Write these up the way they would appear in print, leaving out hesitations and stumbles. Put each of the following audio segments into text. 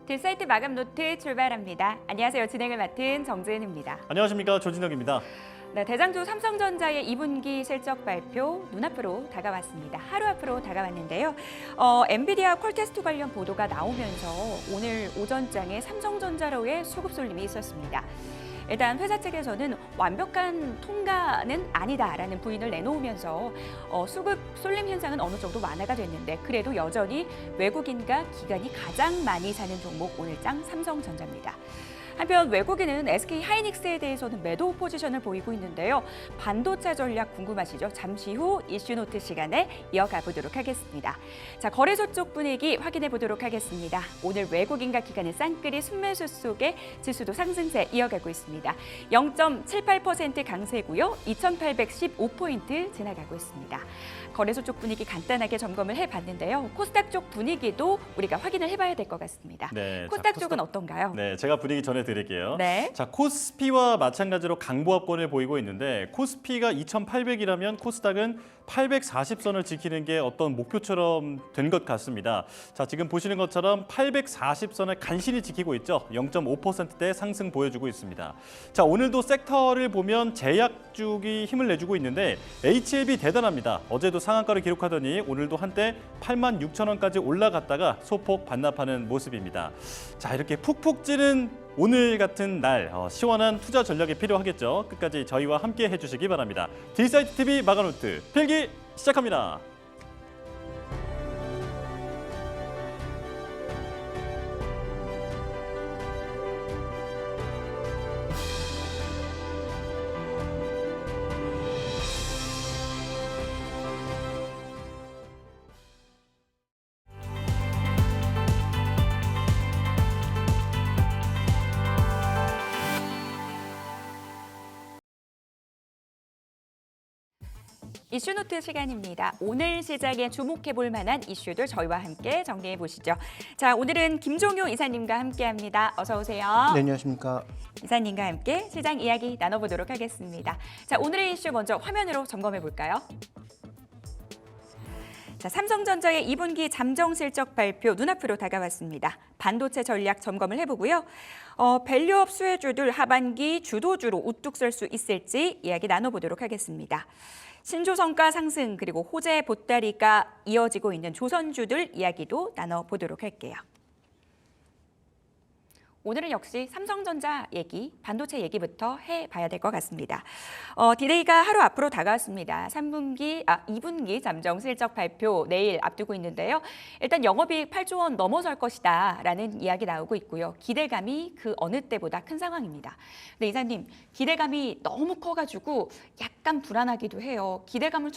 딜사이트 마감 노트 출발합니다. 안녕하세요. 진행을 맡은 정지은입니다. 안녕하십니까. 조진혁입니다. 네, 대장주 삼성전자의 2분기 실적 발표 눈앞으로 다가왔습니다. 하루 앞으로 다가왔는데요. 엔비디아 콜테스트 관련 보도가 나오면서 오늘 오전장에 삼성전자로의 수급 쏠림이 있었습니다. 일단 회사 측에서는 완벽한 통과는 아니다라는 부인을 내놓으면서 수급 쏠림 현상은 어느 정도 완화가 됐는데 그래도 여전히 외국인과 기관이 가장 많이 사는 종목 오늘장 삼성전자입니다. 한편 외국인은 SK 하이닉스에 대해서는 매도 포지션을 보이고 있는데요. 반도체 전략 궁금하시죠? 잠시 후 이슈노트 시간에 이어가 보도록 하겠습니다. 자, 거래소 쪽 분위기 확인해 보도록 하겠습니다. 오늘 외국인과 기관의 쌍끌이 순매수 속에 지수도 상승세 이어가고 있습니다. 0.78% 강세고요. 2,815포인트 지나가고 있습니다. 거래소 쪽 분위기 간단하게 점검을 해봤는데요. 코스닥 쪽 분위기도 우리가 확인을 해봐야 될 것 같습니다. 네, 코스닥 쪽은 어떤가요? 네, 제가 분위기 전해드릴게요. 네. 자, 코스피와 마찬가지로 강보합권을 보이고 있는데 코스피가 2,800이라면 코스닥은 840선을 지키는 게 어떤 목표처럼 된 것 같습니다. 자, 지금 보시는 것처럼 840선을 간신히 지키고 있죠. 0.5%대 상승 보여주고 있습니다. 자, 오늘도 섹터를 보면 제약 쪽이 힘을 내주고 있는데 HLB 대단합니다. 어제도 상한가를 기록하더니 오늘도 한때 86,000원까지 올라갔다가 소폭 반납하는 모습입니다. 자, 이렇게 푹푹 찌는 오늘 같은 날 시원한 투자 전략이 필요하겠죠. 끝까지 저희와 함께 해주시기 바랍니다. 딜사이트 TV 마감노트 필기 시작합니다. 이슈노트 시간입니다. 오늘 시장에 주목해볼 만한 이슈들 저희와 함께 정리해 보시죠. 자, 오늘은 김종효 이사님과 함께합니다. 어서 오세요. 네, 안녕하십니까. 이사님과 함께 시장 이야기 나눠보도록 하겠습니다. 자, 오늘의 이슈 먼저 화면으로 점검해 볼까요? 자, 삼성전자의 2분기 잠정 실적 발표 눈앞으로 다가왔습니다. 반도체 전략 점검을 해보고요. 밸류업 수혜주들 하반기 주도주로 우뚝 설 수 있을지 이야기 나눠보도록 하겠습니다. 신조성과 상승 그리고 호재 보따리가 이어지고 있는 조선주들 이야기도 나눠보도록 할게요. 오늘은 역시 삼성전자 얘기, 반도체 얘기부터 해봐야 될 것 같습니다. 디데이가 하루 앞으로 다가왔습니다. 2분기 잠정 실적 발표 내일 앞두고 있는데요. 일단 영업이익 8조 원 넘어설 것이다라는 이야기 나오고 있고요. 기대감이 그 어느 때보다 큰 상황입니다. 근데 이사님, 기대감이 너무 커가지고 약간 불안하기도 해요. 기대감을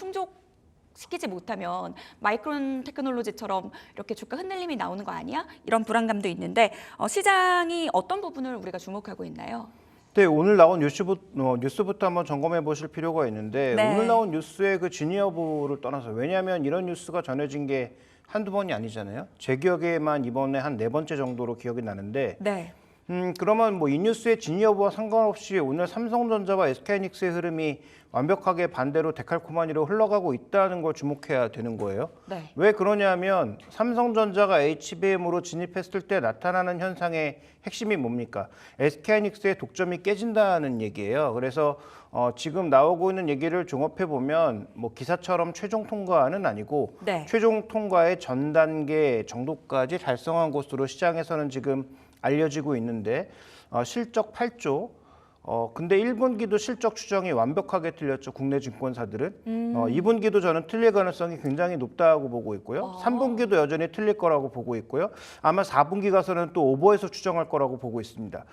시키지 못하면 마이크론 테크놀로지처럼 이렇게 주가 흔들림이 나오는 거 아니야? 이런 불안감도 있는데 시장이 어떤 부분을 우리가 주목하고 있나요? 네, 오늘 나온 뉴스부터 한번 점검해 보실 필요가 있는데 네. 오늘 나온 뉴스의 그 진위 여부를 떠나서 왜냐하면 이런 뉴스가 전해진 게 한두 번이 아니잖아요. 제 기억에만 이번에 한 4번째 정도로 기억이 나는데 네. 그러면 뭐 이 뉴스의 진위 여부와 상관없이 오늘 삼성전자와 SK하이닉스의 흐름이 완벽하게 반대로 데칼코마니로 흘러가고 있다는 걸 주목해야 되는 거예요. 네. 왜 그러냐면 삼성전자가 HBM으로 진입했을 때 나타나는 현상의 핵심이 뭡니까? SK하이닉스의 독점이 깨진다는 얘기예요. 그래서 지금 나오고 있는 얘기를 종합해 보면 뭐 기사처럼 최종 통과는 아니고 네. 최종 통과의 전 단계 정도까지 달성한 것으로 시장에서는 지금 알려지고 있는데 실적 8조. 근데 1분기도 실적 추정이 완벽하게 틀렸죠. 국내 증권사들은. 2분기도 저는 틀릴 가능성이 굉장히 높다고 보고 있고요. 3분기도 여전히 틀릴 거라고 보고 있고요. 아마 4분기 가서는 또 오버해서 추정할 거라고 보고 있습니다.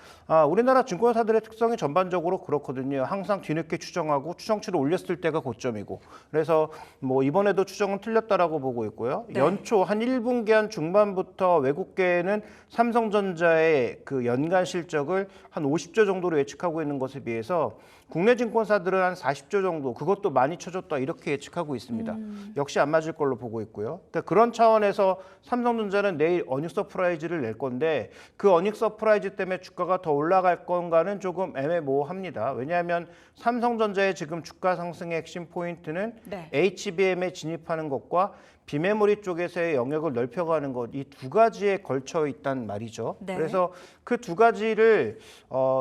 우리나라 증권사들의 특성이 전반적으로 그렇거든요. 항상 뒤늦게 추정하고 추정치를 올렸을 때가 고점이고. 그래서 뭐 이번에도 추정은 틀렸다라고 보고 있고요. 네. 연초 한 1분기 한 중반부터 외국계는 삼성전자의 그 연간 실적을 한 50조 정도로 예측하고 있는 것에 비해서 국내 증권사들은 한 40조 정도, 그것도 많이 쳐줬다 이렇게 예측하고 있습니다. 역시 안 맞을 걸로 보고 있고요. 그러니까 그런 차원에서 삼성전자는 내일 어닝 서프라이즈를 낼 건데 그 어닝 서프라이즈 때문에 주가가 더 올라갈 건가는 조금 애매모호합니다. 왜냐하면 삼성전자의 지금 주가 상승의 핵심 포인트는 네. HBM에 진입하는 것과 비메모리 쪽에서의 영역을 넓혀가는 것, 이 두 가지에 걸쳐 있단 말이죠. 네. 그래서 그 두 가지를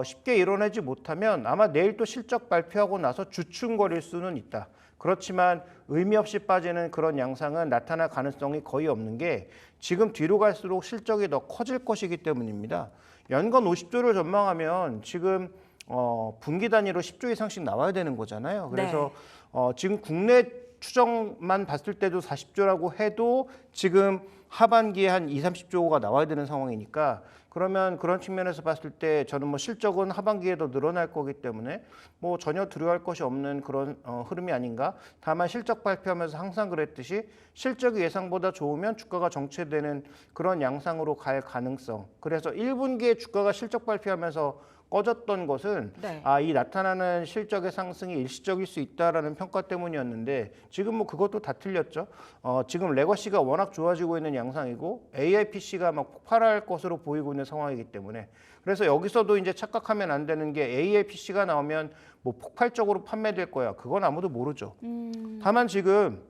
쉽게 이뤄내지 못하면 아마 내일 또 실적 발표하고 나서 주춤거릴 수는 있다. 그렇지만 의미 없이 빠지는 그런 양상은 나타날 가능성이 거의 없는 게 지금 뒤로 갈수록 실적이 더 커질 것이기 때문입니다. 연간 50조를 전망하면 지금 분기 단위로 10조 이상씩 나와야 되는 거잖아요. 그래서 지금 국내 추정만 봤을 때도 40조라고 해도 지금 하반기에 한 2, 30조가 나와야 되는 상황이니까 그러면 그런 측면에서 봤을 때 저는 뭐 실적은 하반기에도 늘어날 거기 때문에 뭐 전혀 두려워할 것이 없는 그런 흐름이 아닌가. 다만 실적 발표하면서 항상 그랬듯이 실적이 예상보다 좋으면 주가가 정체되는 그런 양상으로 갈 가능성. 그래서 1분기에 주가가 실적 발표하면서 꺼졌던 것은 네. 이 나타나는 실적의 상승이 일시적일 수 있다라는 평가 때문이었는데 지금 뭐 그것도 다 틀렸죠. 지금 레거시가 워낙 좋아지고 있는 양상이고 AI PC가 막 폭발할 것으로 보이고 있는 상황이기 때문에 그래서 여기서도 이제 착각하면 안 되는 게 AI PC가 나오면 뭐 폭발적으로 판매될 거야. 그건 아무도 모르죠. 다만 지금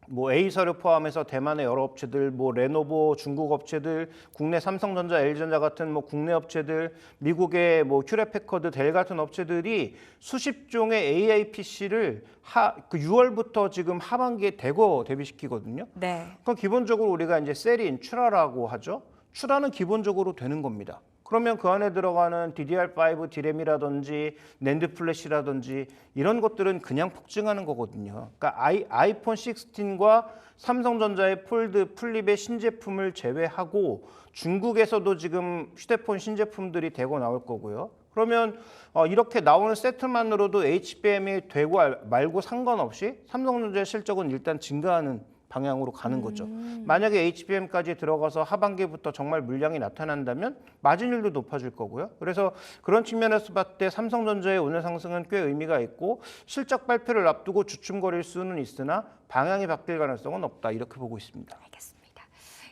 뭐 A사를 포함해서 대만의 여러 업체들, 뭐 레노버 중국 업체들, 국내 삼성전자, LG전자 같은 뭐 국내 업체들, 미국의 뭐 휴레패커드, 델 같은 업체들이 수십 종의 AI PC를 그 6월부터 지금 하반기에 대거 대비시키거든요. 네. 그럼 기본적으로 우리가 이제 셀인 출하라고 하죠. 출하는 기본적으로 되는 겁니다. 그러면 그 안에 들어가는 DDR5 디램이라든지 낸드 플래시라든지 이런 것들은 그냥 폭증하는 거거든요. 그러니까 아이폰 16과 삼성전자의 폴드, 플립의 신제품을 제외하고 중국에서도 지금 휴대폰 신제품들이 대거 나올 거고요. 그러면 이렇게 나오는 세트만으로도 HBM이 되고 말고 상관없이 삼성전자의 실적은 일단 증가하는 방향으로 가는 거죠. 만약에 HBM까지 들어가서 하반기부터 정말 물량이 나타난다면 마진율도 높아질 거고요. 그래서 그런 측면에서 봤을 때 삼성전자의 오늘 상승은 꽤 의미가 있고 실적 발표를 앞두고 주춤거릴 수는 있으나 방향이 바뀔 가능성은 없다. 이렇게 보고 있습니다. 알겠습니다.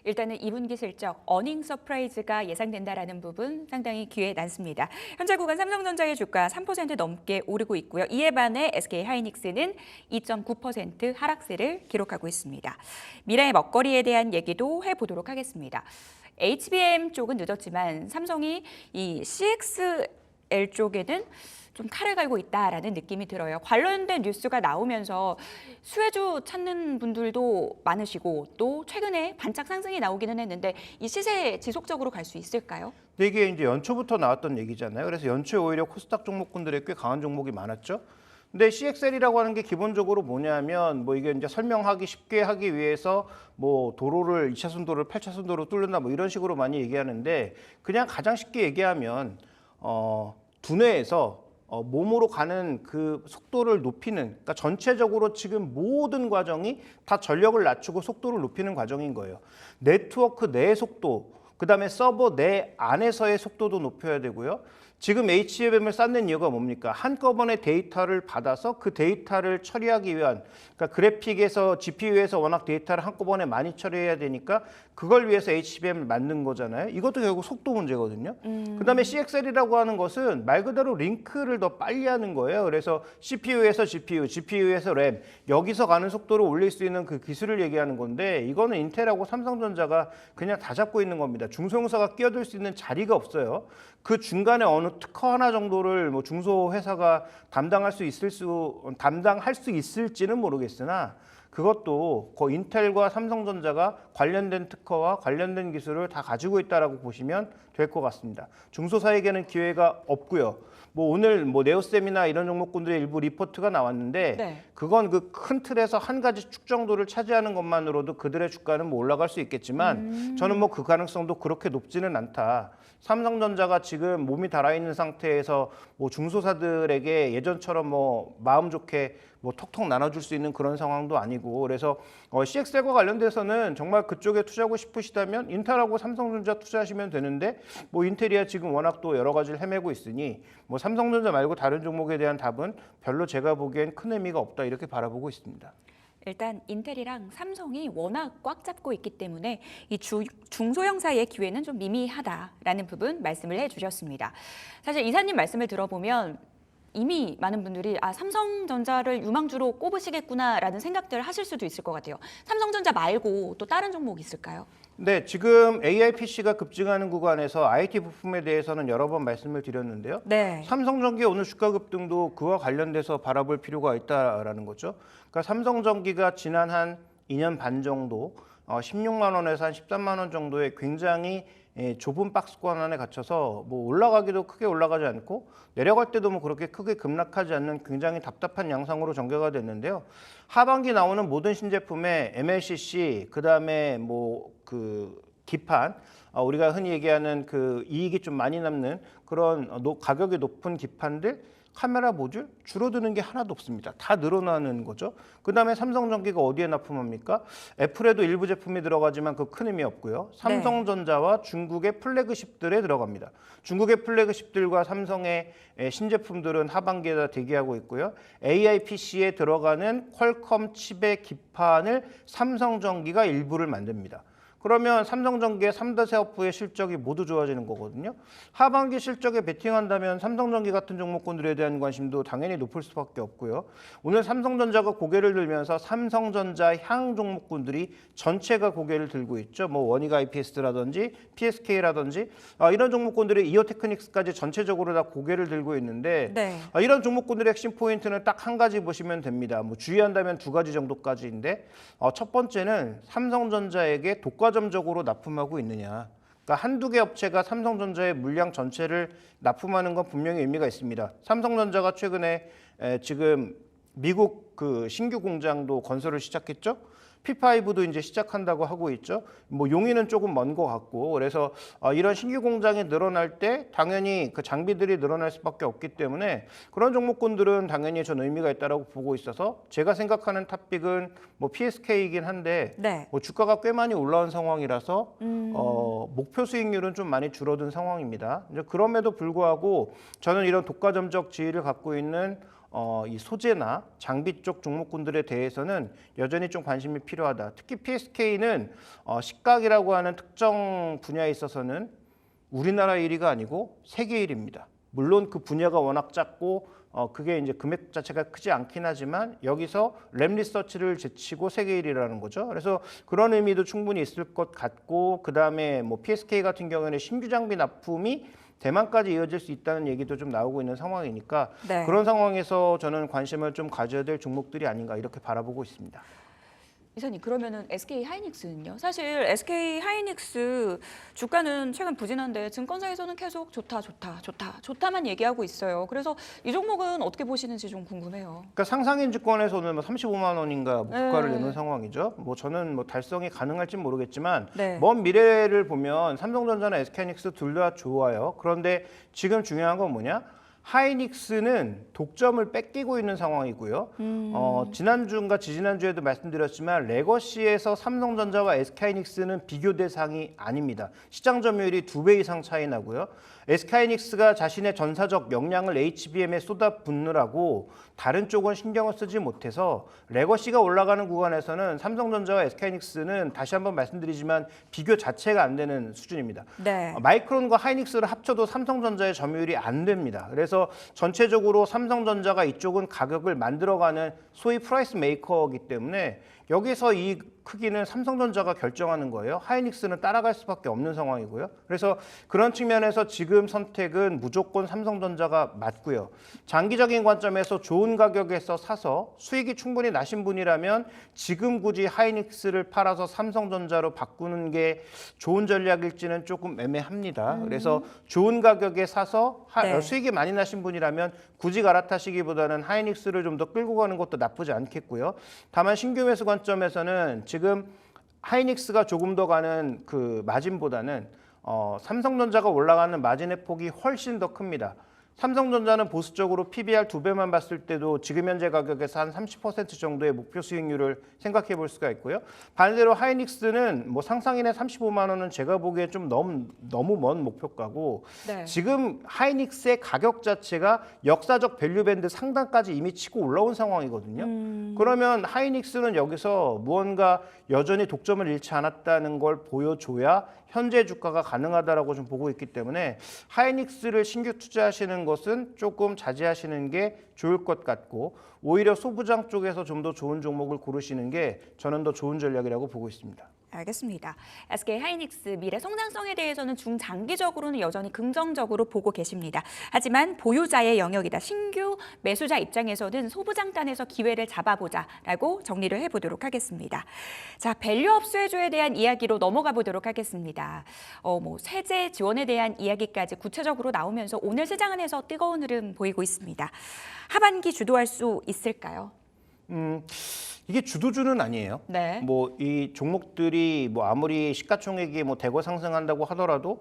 일단은 2분기 실적 어닝 서프라이즈가 예상된다라는 부분 상당히 귀에 남습니다. 현재 구간 삼성전자의 주가 3% 넘게 오르고 있고요. 이에 반해 SK하이닉스는 2.9% 하락세를 기록하고 있습니다. 미래의 먹거리에 대한 얘기도 해보도록 하겠습니다. HBM 쪽은 늦었지만 삼성이 이 CXL 쪽에는 좀 칼을 갈고 있다라는 느낌이 들어요. 관련된 뉴스가 나오면서 수혜주 찾는 분들도 많으시고 또 최근에 반짝 상승이 나오기는 했는데 이 시세 지속적으로 갈 수 있을까요? 근데 이게 이제 연초부터 나왔던 얘기잖아요. 그래서 연초에 오히려 코스닥 종목군들의 꽤 강한 종목이 많았죠. 근데 CXL이라고 하는 게 기본적으로 뭐냐면 뭐 이게 이제 설명하기 쉽게 하기 위해서 뭐 도로를 2차선 도로를 8차선 도로 뚫는다 뭐 이런 식으로 많이 얘기하는데 그냥 가장 쉽게 얘기하면 두뇌에서 몸으로 가는 그 속도를 높이는 그러니까 전체적으로 지금 모든 과정이 다 전력을 낮추고 속도를 높이는 과정인 거예요. 네트워크 내의 속도, 그다음에 서버 내 안에서의 속도도 높여야 되고요. 지금 HBM을 쌓는 이유가 뭡니까? 한꺼번에 데이터를 받아서 그 데이터를 처리하기 위한 그러니까 그래픽에서 GPU에서 워낙 데이터를 한꺼번에 많이 처리해야 되니까 그걸 위해서 HBM을 만든 거잖아요. 이것도 결국 속도 문제거든요. 그다음에 CXL이라고 하는 것은 말 그대로 링크를 더 빨리 하는 거예요. 그래서 CPU에서 GPU, GPU에서 램 여기서 가는 속도를 올릴 수 있는 그 기술을 얘기하는 건데 이거는 인텔하고 삼성전자가 그냥 다 잡고 있는 겁니다. 중소형사가 끼어들 수 있는 자리가 없어요. 그 중간에 어느 특허 하나 정도를 뭐 중소 회사가 담당할 수 있을지는 모르겠으나 그것도 그 인텔과 삼성전자가 관련된 특허와 관련된 기술을 다 가지고 있다라고 보시면 될 것 같습니다. 중소사에게는 기회가 없고요. 뭐 오늘 뭐 네오셈이나 이런 종목군들의 일부 리포트가 나왔는데 네. 그건 그 큰 틀에서 한 가지 축 정도를 차지하는 것만으로도 그들의 주가는 뭐 올라갈 수 있겠지만 저는 뭐 그 가능성도 그렇게 높지는 않다. 삼성전자가 지금 몸이 달아있는 상태에서 뭐 중소사들에게 예전처럼 뭐 마음 좋게 뭐 톡톡 나눠줄 수 있는 그런 상황도 아니고 그래서 CXL과 관련돼서는 정말 그쪽에 투자하고 싶으시다면 인텔하고 삼성전자 투자하시면 되는데 뭐 인텔이야 지금 워낙 또 여러 가지를 헤매고 있으니 뭐 삼성전자 말고 다른 종목에 대한 답은 별로 제가 보기엔 큰 의미가 없다 이렇게 바라보고 있습니다. 일단 인텔이랑 삼성이 워낙 꽉 잡고 있기 때문에 이 중소형사의 기회는 좀 미미하다라는 부분 말씀을 해주셨습니다. 사실 이사님 말씀을 들어보면 이미 많은 분들이 삼성전자를 유망주로 꼽으시겠구나라는 생각들을 하실 수도 있을 것 같아요. 삼성전자 말고 또 다른 종목 있을까요? 네, 지금 AI PC가 급증하는 구간에서 IT 부품에 대해서는 여러 번 말씀을 드렸는데요. 네. 삼성전기 오늘 주가 급등도 그와 관련돼서 바라볼 필요가 있다라는 거죠. 그러니까 삼성전기가 지난 한 2년 반 정도 16만 원에서 한 13만 원 정도의 굉장히 좁은 박스권 안에 갇혀서 뭐 올라가기도 크게 올라가지 않고 내려갈 때도 뭐 그렇게 크게 급락하지 않는 굉장히 답답한 양상으로 전개가 됐는데요. 하반기 나오는 모든 신제품에 MLCC 그다음에 뭐 그 기판 우리가 흔히 얘기하는 그 이익이 좀 많이 남는 그런 가격이 높은 기판들 카메라 모듈 줄어드는 게 하나도 없습니다. 다 늘어나는 거죠. 그다음에 삼성전기가 어디에 납품합니까? 애플에도 일부 제품이 들어가지만 그 큰 의미 없고요. 삼성전자와 중국의 플래그십들에 들어갑니다. 중국의 플래그십들과 삼성의 신제품들은 하반기에다 대기하고 있고요. AI PC에 들어가는 퀄컴 칩의 기판을 삼성전기가 일부를 만듭니다. 그러면 삼성전기의 3대 사업부의 실적이 모두 좋아지는 거거든요. 하반기 실적에 베팅한다면 삼성전기 같은 종목군들에 대한 관심도 당연히 높을 수밖에 없고요. 오늘 삼성전자가 고개를 들면서 삼성전자 향 종목군들이 전체가 고개를 들고 있죠. 뭐 원익 IPS라든지 PSK라든지 이런 종목군들이 이오테크닉스까지 전체적으로 다 고개를 들고 있는데 이런 종목군들의 핵심 포인트는 딱 한 가지 보시면 됩니다. 뭐 주의한다면 두 가지 정도까지인데 첫 번째는 삼성전자에게 독과점적으로 납품하고 있느냐. 그러니까 한두 개 업체가 삼성전자의 물량 전체를 납품하는 건 분명히 의미가 있습니다. 삼성전자가 최근에 지금 미국 그 신규 공장도 건설을 시작했죠. P5도 이제 시작한다고 하고 있죠. 뭐 용인은 조금 먼 것 같고 그래서 이런 신규 공장이 늘어날 때 당연히 그 장비들이 늘어날 수밖에 없기 때문에 그런 종목군들은 당연히 전 의미가 있다라고 보고 있어서 제가 생각하는 탑픽은 뭐 PSK이긴 한데 뭐 주가가 꽤 많이 올라온 상황이라서 목표 수익률은 좀 많이 줄어든 상황입니다. 이제 그럼에도 불구하고 저는 이런 독과점적 지위를 갖고 있는 이 소재나 장비 쪽 종목군들에 대해서는 여전히 좀 관심이 필요하다. 특히 PSK는 식각이라고 하는 특정 분야에 있어서는 우리나라 1위가 아니고 세계 1위입니다. 물론 그 분야가 워낙 작고 그게 이제 금액 자체가 크지 않긴 하지만 여기서 랩 리서치를 제치고 세계 1위라는 거죠. 그래서 그런 의미도 충분히 있을 것 같고 그다음에 뭐 PSK 같은 경우에는 신규 장비 납품이 대만까지 이어질 수 있다는 얘기도 좀 나오고 있는 상황이니까 그런 상황에서 저는 관심을 좀 가져야 될 종목들이 아닌가 이렇게 바라보고 있습니다. 이사님 그러면은 SK 하이닉스는요? 사실 SK 하이닉스 주가는 최근 부진한데 증권사에서는 계속 좋다만 얘기하고 있어요. 그래서 이 종목은 어떻게 보시는지 좀 궁금해요. 그러니까 상상인 주권에서는 뭐 35만 원인가 주가를 내는 상황이죠. 뭐 저는 뭐 달성이 가능할지 모르겠지만 먼 미래를 보면 삼성전자나 SK 하이닉스 둘 다 좋아요. 그런데 지금 중요한 건 뭐냐? 하이닉스는 독점을 뺏기고 있는 상황이고요. 지난주인가 지지난주에도 말씀드렸지만 레거시에서 삼성전자와 SK하이닉스는 비교 대상이 아닙니다. 시장 점유율이 2배 이상 차이 나고요. SK하이닉스가 자신의 전사적 역량을 HBM에 쏟아붓느라고 다른 쪽은 신경을 쓰지 못해서 레거시가 올라가는 구간에서는 삼성전자와 SK하이닉스는 다시 한번 말씀드리지만 비교 자체가 안 되는 수준입니다. 마이크론과 하이닉스를 합쳐도 삼성전자의 점유율이 안 됩니다. 그래서 전체적으로 삼성전자가 이쪽은 가격을 만들어가는 소위 프라이스 메이커이기 때문에 여기서 이 크기는 삼성전자가 결정하는 거예요. 하이닉스는 따라갈 수밖에 없는 상황이고요. 그래서 그런 측면에서 지금 선택은 무조건 삼성전자가 맞고요. 장기적인 관점에서 좋은 가격에서 사서 수익이 충분히 나신 분이라면 지금 굳이 하이닉스를 팔아서 삼성전자로 바꾸는 게 좋은 전략일지는 조금 애매합니다. 그래서 좋은 가격에 사서 수익이 많이 나신 분이라면 굳이 갈아타시기보다는 하이닉스를 좀 더 끌고 가는 것도 나쁘지 않겠고요. 다만 신규 매수 관점에서는 지금 하이닉스가 조금 더 가는 그 마진보다는 삼성전자가 올라가는 마진의 폭이 훨씬 더 큽니다. 삼성전자는 보수적으로 PBR 2배만 봤을 때도 지금 현재 가격에서 한 30% 정도의 목표 수익률을 생각해 볼 수가 있고요. 반대로 하이닉스는 뭐 상상인의 35만 원은 제가 보기에 좀 너무 먼 목표가고 지금 하이닉스의 가격 자체가 역사적 밸류밴드 상단까지 이미 치고 올라온 상황이거든요. 그러면 하이닉스는 여기서 무언가 여전히 독점을 잃지 않았다는 걸 보여줘야 현재 주가가 가능하다라고 좀 보고 있기 때문에 하이닉스를 신규 투자하시는 것은 조금 자제하시는 게 좋을 것 같고 오히려 소부장 쪽에서 좀 더 좋은 종목을 고르시는 게 저는 더 좋은 전략이라고 보고 있습니다. 알겠습니다. SK 하이닉스 미래 성장성에 대해서는 중장기적으로는 여전히 긍정적으로 보고 계십니다. 하지만 보유자의 영역이다. 신규 매수자 입장에서는 소부장단에서 기회를 잡아보자라고 정리를 해보도록 하겠습니다. 자, 밸류 업수혜주에 대한 이야기로 넘어가 보도록 하겠습니다. 세제 지원에 대한 이야기까지 구체적으로 나오면서 오늘 시장 안에서 뜨거운 흐름 보이고 있습니다. 하반기 주도할 수 있을까요? 이게 주도주는 아니에요. 네. 이 종목들이 아무리 시가총액이 대거 상승한다고 하더라도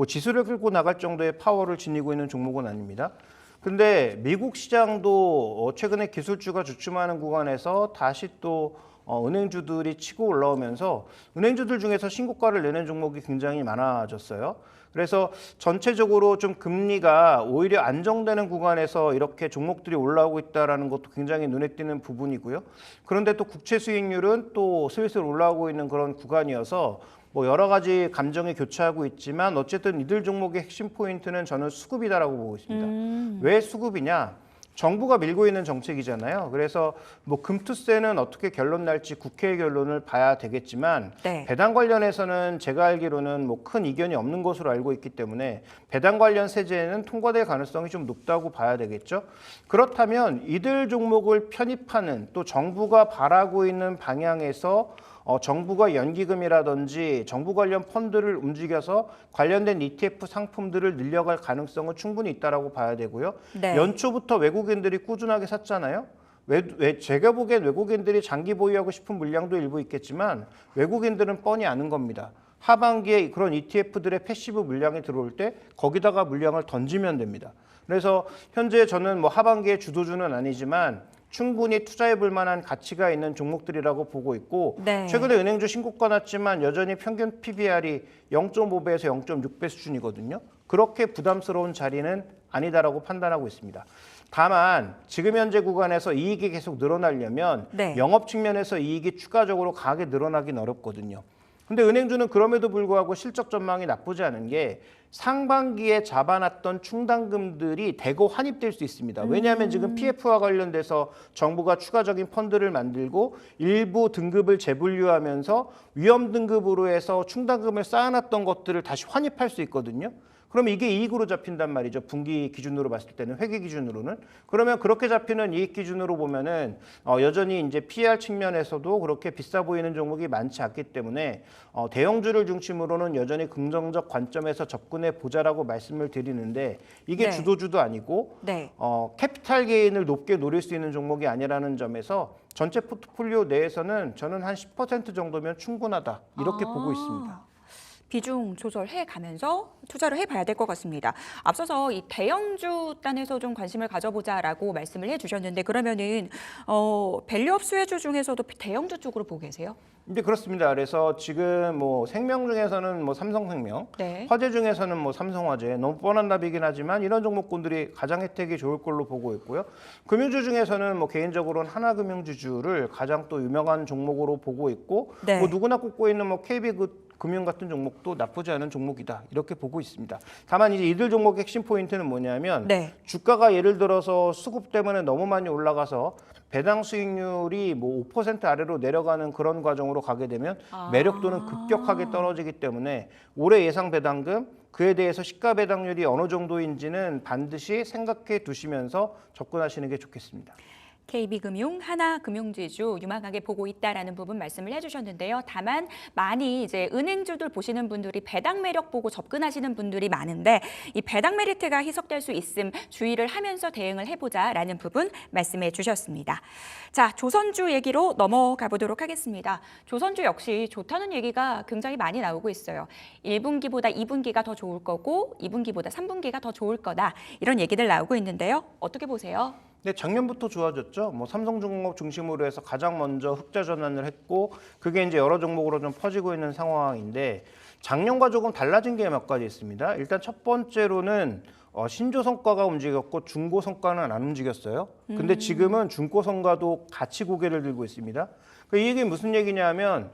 지수를 끌고 나갈 정도의 파워를 지니고 있는 종목은 아닙니다. 근데 미국 시장도 최근에 기술주가 주춤하는 구간에서 다시 또 은행주들이 치고 올라오면서 은행주들 중에서 신고가를 내는 종목이 굉장히 많아졌어요. 그래서 전체적으로 좀 금리가 오히려 안정되는 구간에서 이렇게 종목들이 올라오고 있다는 것도 굉장히 눈에 띄는 부분이고요. 그런데 또 국채 수익률은 또 슬슬 올라오고 있는 그런 구간이어서 여러 가지 감정이 교차하고 있지만 어쨌든 이들 종목의 핵심 포인트는 저는 수급이다라고 보고 있습니다. 왜 수급이냐? 정부가 밀고 있는 정책이잖아요. 그래서 금투세는 어떻게 결론 날지 국회의 결론을 봐야 되겠지만 네. 배당 관련해서는 제가 알기로는 큰 이견이 없는 것으로 알고 있기 때문에 배당 관련 세제는 통과될 가능성이 좀 높다고 봐야 되겠죠. 그렇다면 이들 종목을 편입하는 또 정부가 바라고 있는 방향에서 정부가 연기금이라든지 정부 관련 펀드를 움직여서 관련된 ETF 상품들을 늘려갈 가능성은 충분히 있다라고 봐야 되고요. 네. 연초부터 외국인들이 꾸준하게 샀잖아요. 제가 보기엔 외국인들이 장기 보유하고 싶은 물량도 일부 있겠지만 외국인들은 뻔히 아는 겁니다. 하반기에 그런 ETF들의 패시브 물량이 들어올 때 거기다가 물량을 던지면 됩니다. 그래서 현재 저는 하반기에 주도주는 아니지만 충분히 투자해볼 만한 가치가 있는 종목들이라고 보고 있고 네. 최근에 은행주 신고가 났지만 여전히 평균 PBR이 0.5배에서 0.6배 수준이거든요. 그렇게 부담스러운 자리는 아니다라고 판단하고 있습니다. 다만 지금 현재 구간에서 이익이 계속 늘어나려면 네. 영업 측면에서 이익이 추가적으로 강하게 늘어나긴 어렵거든요. 근데 은행주는 그럼에도 불구하고 실적 전망이 나쁘지 않은 게 상반기에 잡아놨던 충당금들이 대거 환입될 수 있습니다. 왜냐하면 지금 PF와 관련돼서 정부가 추가적인 펀드를 만들고 일부 등급을 재분류하면서 위험 등급으로 해서 충당금을 쌓아놨던 것들을 다시 환입할 수 있거든요. 그럼 이게 이익으로 잡힌단 말이죠. 분기 기준으로 봤을 때는 회계 기준으로는. 그러면 그렇게 잡히는 이익 기준으로 보면은 여전히 이제 PR 측면에서도 그렇게 비싸 보이는 종목이 많지 않기 때문에 대형주를 중심으로는 여전히 긍정적 관점에서 접근해 보자라고 말씀을 드리는데 이게 네. 주도주도 아니고 네. 캐피탈 게인을 높게 노릴 수 있는 종목이 아니라는 점에서 전체 포트폴리오 내에서는 저는 한 10% 정도면 충분하다 이렇게 보고 있습니다. 비중 조절해 가면서 투자를 해봐야 될 것 같습니다. 앞서서 이 대형주 단에서 좀 관심을 가져보자라고 말씀을 해주셨는데 그러면은 밸류업 수혜주 중에서도 대형주 쪽으로 보고 계세요? 네, 그렇습니다. 그래서 지금 생명 중에서는 삼성생명, 네. 화재 중에서는 삼성화재, 너무 뻔한 답이긴 하지만 이런 종목군들이 가장 혜택이 좋을 걸로 보고 있고요. 금융주 중에서는 개인적으로는 하나금융지주를 가장 또 유명한 종목으로 보고 있고 네. 누구나 꼽고 있는 KB 금융 같은 종목도 나쁘지 않은 종목이다 이렇게 보고 있습니다. 다만 이제 이들 종목의 핵심 포인트는 뭐냐면 네. 주가가 예를 들어서 수급 때문에 너무 많이 올라가서 배당 수익률이 5% 아래로 내려가는 그런 과정으로 가게 되면 매력도는 급격하게 떨어지기 때문에 올해 예상 배당금 그에 대해서 시가 배당률이 어느 정도인지는 반드시 생각해 두시면서 접근하시는 게 좋겠습니다. KB금융, 하나금융지주 유망하게 보고 있다라는 부분 말씀을 해주셨는데요. 다만 많이 이제 은행주들 보시는 분들이 배당 매력 보고 접근하시는 분들이 많은데 이 배당 메리트가 희석될 수 있음 주의를 하면서 대응을 해보자라는 부분 말씀해 주셨습니다. 자, 조선주 얘기로 넘어가 보도록 하겠습니다. 조선주 역시 좋다는 얘기가 굉장히 많이 나오고 있어요. 1분기보다 2분기가 더 좋을 거고 2분기보다 3분기가 더 좋을 거다 이런 얘기들 나오고 있는데요. 어떻게 보세요? 네, 작년부터 좋아졌죠. 삼성중공업 중심으로 해서 가장 먼저 흑자 전환을 했고 그게 이제 여러 종목으로 좀 퍼지고 있는 상황인데 작년과 조금 달라진 게 몇 가지 있습니다. 일단 첫 번째로는 신조 성과가 움직였고 중고 성과는 안 움직였어요. 근데 지금은 중고 성과도 같이 고개를 들고 있습니다. 이 얘기는 무슨 얘기냐면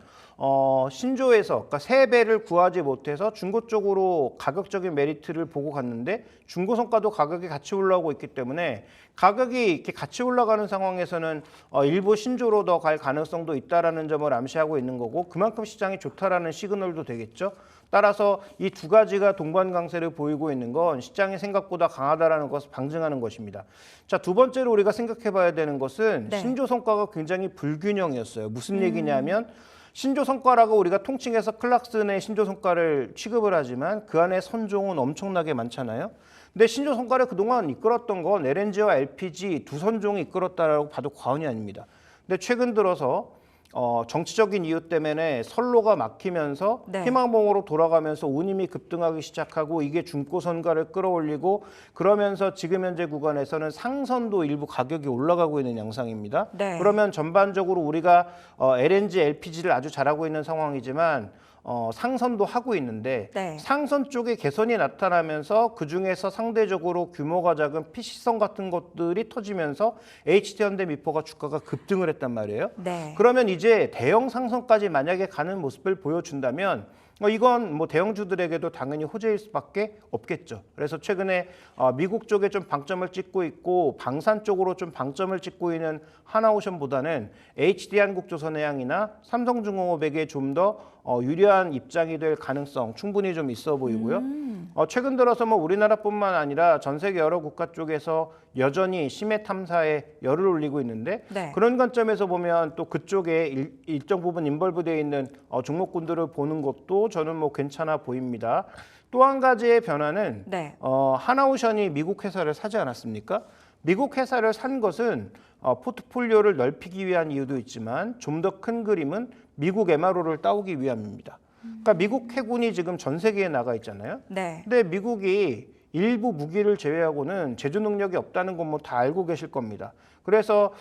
신조에서 그러니까 세 배를 구하지 못해서 중고 쪽으로 가격적인 메리트를 보고 갔는데 중고 성과도 가격이 같이 올라오고 있기 때문에 가격이 이렇게 같이 올라가는 상황에서는 일부 신조로 더 갈 가능성도 있다라는 점을 암시하고 있는 거고 그만큼 시장이 좋다라는 시그널도 되겠죠. 따라서 이 두 가지가 동반 강세를 보이고 있는 건 시장이 생각보다 강하다라는 것을 방증하는 것입니다. 자, 두 번째로 우리가 생각해 봐야 되는 것은 네. 신조 성과가 굉장히 불균형이었어요. 무슨 얘기냐면 신조 성과라고 우리가 통칭해서 클락슨의 신조 성과를 취급을 하지만 그 안에 선종은 엄청나게 많잖아요. 근데 신조 성과를 그동안 이끌었던 건 LNG와 LPG 두 선종이 이끌었다라고 봐도 과언이 아닙니다. 근데 최근 들어서 정치적인 이유 때문에 선로가 막히면서 네. 희망봉으로 돌아가면서 운임이 급등하기 시작하고 이게 중고선가를 끌어올리고 그러면서 지금 현재 구간에서는 상선도 일부 가격이 올라가고 있는 양상입니다. 네. 그러면 전반적으로 우리가 LNG, LPG를 아주 잘하고 있는 상황이지만 상선도 하고 있는데 네. 상선 쪽에 개선이 나타나면서 그중에서 상대적으로 규모가 작은 PC선 같은 것들이 터지면서 HD현대미포가 주가가 급등을 했단 말이에요. 네. 그러면 이제 대형 상선까지 만약에 가는 모습을 보여준다면 이건 뭐 대형주들에게도 당연히 호재일 수밖에 없겠죠. 그래서 최근에 미국 쪽에 좀 방점을 찍고 있고 방산 쪽으로 좀 방점을 찍고 있는 하나오션보다는 HD한국조선해양이나 삼성중공업에게 좀 더 유리한 입장이 될 가능성 충분히 좀 있어 보이고요. 최근 들어서 뭐 우리나라뿐만 아니라 전 세계 여러 국가 쪽에서 여전히 심해 탐사에 열을 올리고 있는데 네. 그런 관점에서 보면 또 그쪽에 일정 부분 인벌브되어 있는 종목군들을 보는 것도 저는 뭐 괜찮아 보입니다. 또 한 가지의 변화는 네. 하나오션이 미국 회사를 사지 않았습니까? 미국 회사를 산 것은 포트폴리오를 넓히기 위한 이유도 있지만 좀 더 큰 그림은 미국 MRO를 따오기 위함입니다. 그러니까 미국 해군이 지금 전 세계에 나가 있잖아요. 네. 근데 미국이 일부 무기를 제외하고는 제조 능력이 없다는 건 뭐 다 알고 계실 겁니다. 그래서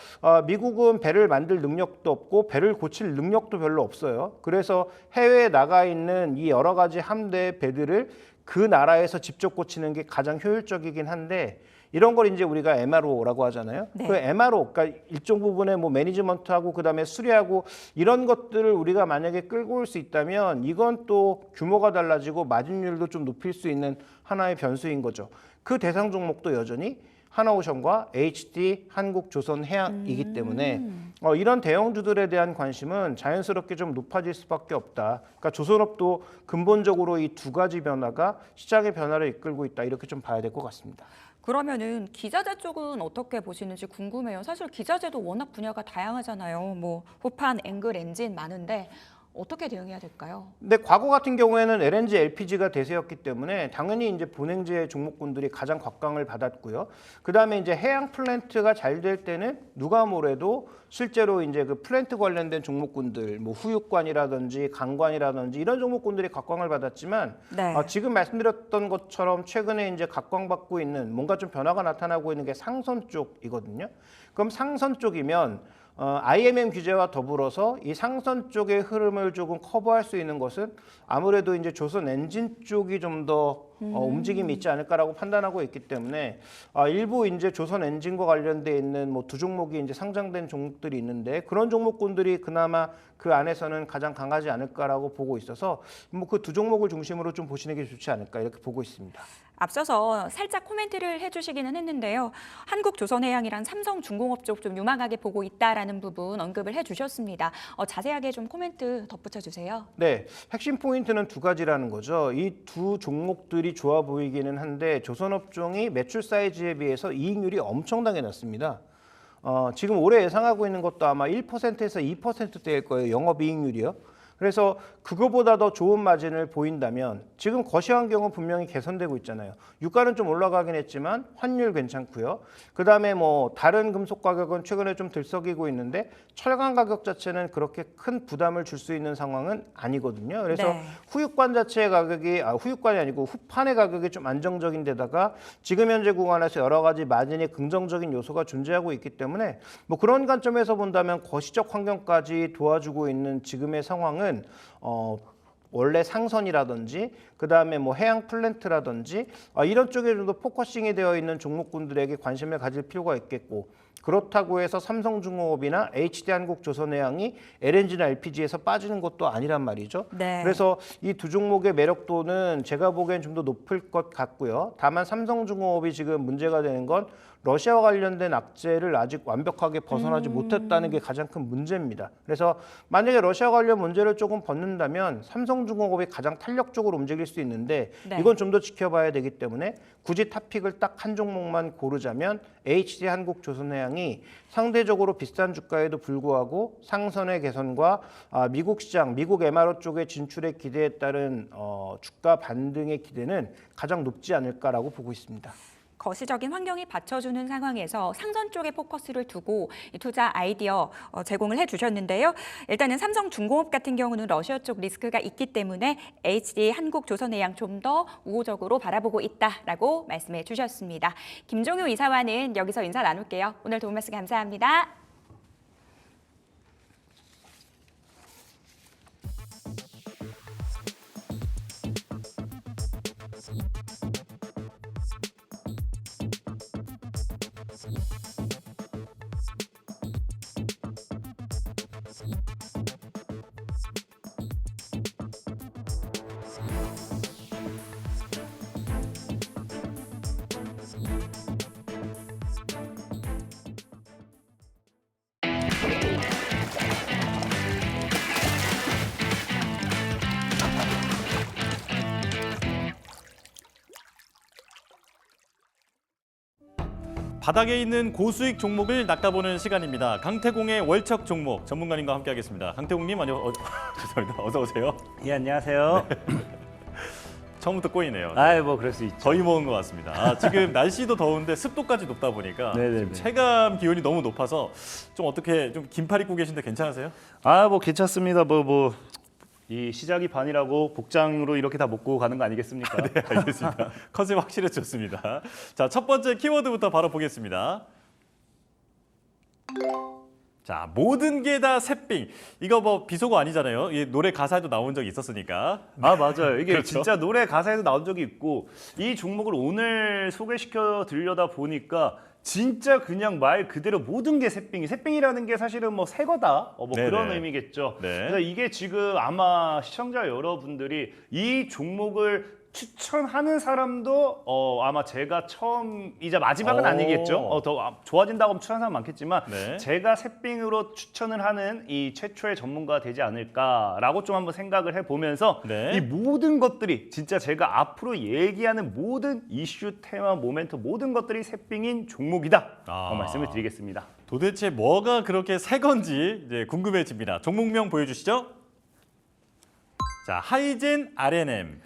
미국은 배를 만들 능력도 없고 배를 고칠 능력도 별로 없어요. 그래서 해외에 나가 있는 이 여러 가지 함대 배들을 그 나라에서 직접 고치는 게 가장 효율적이긴 한데 이런 걸 이제 우리가 MRO라고 하잖아요. 네. 그 MRO, 그러니까 일정 부분의 뭐 매니지먼트하고 그다음에 수리하고 이런 것들을 우리가 만약에 끌고 올 수 있다면 이건 또 규모가 달라지고 마진율도 좀 높일 수 있는 하나의 변수인 거죠. 그 대상 종목도 여전히 하나오션과 HD 한국조선해양이기 때문에 이런 대형주들에 대한 관심은 자연스럽게 좀 높아질 수밖에 없다. 그러니까 조선업도 근본적으로 이 두 가지 변화가 시장의 변화를 이끌고 있다. 이렇게 좀 봐야 될 것 같습니다. 그러면은 기자재 쪽은 어떻게 보시는지 궁금해요. 사실 기자재도 워낙 분야가 다양하잖아요. 뭐 호판, 앵글, 엔진 많은데 어떻게 대응해야 될까요? 근데 과거 같은 경우에는 LNG, LPG가 대세였기 때문에 당연히 이제 본행제 종목군들이 가장 곽강을 받았고요. 그 다음에 이제 해양 플랜트가 잘 될 때는 누가 뭐래도 실제로 이제 그 플랜트 관련된 종목군들, 뭐 후육관이라든지 강관이라든지 이런 종목군들이 곽광을 받았지만 네. 지금 말씀드렸던 것처럼 최근에 이제 각광받고 있는 뭔가 좀 변화가 나타나고 있는 게 상선 쪽이거든요. 그럼 상선 쪽이면 IMM 규제와 더불어서 이 상선 쪽의 흐름을 조금 커버할 수 있는 것은 아무래도 이제 조선 엔진 쪽이 좀 더 움직임이 있지 않을까라고 판단하고 있기 때문에 일부 이제 조선 엔진과 관련돼 있는 뭐 두 종목이 이제 상장된 종목들이 있는데 그런 종목군들이 그나마 그 안에서는 가장 강하지 않을까라고 보고 있어서 뭐 그 두 종목을 중심으로 좀 보시는 게 좋지 않을까 이렇게 보고 있습니다. 앞서서 살짝 코멘트를 해주시기는 했는데요. 한국조선해양이랑 삼성중공업 쪽 좀 유망하게 보고 있다라는 부분 언급을 해주셨습니다. 자세하게 좀 코멘트 덧붙여 주세요. 네, 핵심 포인트는 두 가지라는 거죠. 이 두 종목들이 좋아 보이기는 한데 조선업종이 매출 사이즈에 비해서 이익률이 엄청나게 낮습니다. 지금 올해 예상하고 있는 것도 아마 1%에서 2%대일 거예요. 영업이익률이요. 그래서 그거보다 더 좋은 마진을 보인다면 지금 거시 환경은 분명히 개선되고 있잖아요. 유가는 좀 올라가긴 했지만 환율 괜찮고요. 그다음에 뭐 다른 금속 가격은 최근에 좀 들썩이고 있는데 철강 가격 자체는 그렇게 큰 부담을 줄 수 있는 상황은 아니거든요. 그래서 네. 후육관 자체의 가격이 후육관이 아니고 후판의 가격이 좀 안정적인 데다가 지금 현재 구간에서 여러 가지 마진이 긍정적인 요소가 존재하고 있기 때문에 뭐 그런 관점에서 본다면 거시적 환경까지 도와주고 있는 지금의 상황은 원래 상선이라든지 그다음에 뭐 해양 플랜트라든지 이런 쪽에 좀 더 포커싱이 되어 있는 종목군들에게 관심을 가질 필요가 있겠고 그렇다고 해서 삼성중공업이나 HD한국조선해양이 LNG나 LPG에서 빠지는 것도 아니란 말이죠. 네. 그래서 이 두 종목의 매력도는 제가 보기엔 좀 더 높을 것 같고요. 다만 삼성중공업이 지금 문제가 되는 건 러시아와 관련된 악재를 아직 완벽하게 벗어나지 못했다는 게 가장 큰 문제입니다. 그래서 만약에 러시아 관련 문제를 조금 벗는다면 삼성중공업이 가장 탄력적으로 움직일 수 있는데 네. 이건 좀 더 지켜봐야 되기 때문에 굳이 탑픽을 딱 한 종목만 고르자면 HD한국조선해양이 상대적으로 비싼 주가에도 불구하고 상선의 개선과 미국 시장, 미국 MRO 쪽의 진출의 기대에 따른 주가 반등의 기대는 가장 높지 않을까라고 보고 있습니다. 거시적인 환경이 받쳐주는 상황에서 상선 쪽에 포커스를 두고 이 투자 아이디어 제공을 해주셨는데요. 일단은 삼성중공업 같은 경우는 러시아 쪽 리스크가 있기 때문에 HD 한국조선해양 좀 더 우호적으로 바라보고 있다라고 말씀해 주셨습니다. 김종효 이사와는 여기서 인사 나눌게요. 오늘 도움 말씀 감사합니다. 바닥에 있는 고수익 종목을 낚아보는 시간입니다. 강태공의 월척 종목 전문가님과 함께하겠습니다. 강태공님 죄송합니다. 어서 오세요. 예, 안녕하세요. 처음부터 꼬이네요. 뭐 그럴 수 있죠. 거의 먹은 것 같습니다. 지금 날씨도 더운데 습도까지 높다 보니까 네네네. 지금 체감 기온이 너무 높아서 좀 어떻게 좀 긴팔 입고 계신데 괜찮으세요? 뭐 괜찮습니다. 이 시작이 반이라고 복장으로 이렇게 다 먹고 가는 거 아니겠습니까? 네, 알겠습니다. 컨셉 확실해졌습니다. 자, 첫 번째 키워드부터 바로 보겠습니다. 자, 모든 게 다 새삥. 이거 뭐 비속어 아니잖아요. 이 노래 가사에도 나온 적이 있었으니까. 맞아요. 이게 그렇죠. 진짜 노래 가사에도 나온 적이 있고 이 종목을 오늘 소개시켜 드리려다 보니까 진짜 그냥 말 그대로 모든 게 새삥이. 새삥이라는 게 사실은 뭐 새 거다. 그런 네네. 의미겠죠. 네. 그래서 이게 지금 아마 시청자 여러분들이 이 종목을 추천하는 사람도 아마 제가 처음이자 마지막은 오. 아니겠죠. 더 좋아진다고 추천하는 사람 많겠지만 네. 제가 새삥으로 추천을 하는 이 최초의 전문가가 되지 않을까라고 좀 한번 생각을 해보면서 네. 이 모든 것들이 진짜 제가 앞으로 얘기하는 모든 이슈, 테마, 모멘트 모든 것들이 새삥인 종목이다. 말씀을 드리겠습니다. 도대체 뭐가 그렇게 새 건지 이제 궁금해집니다. 종목명 보여주시죠. 자, 하이젠 RNM.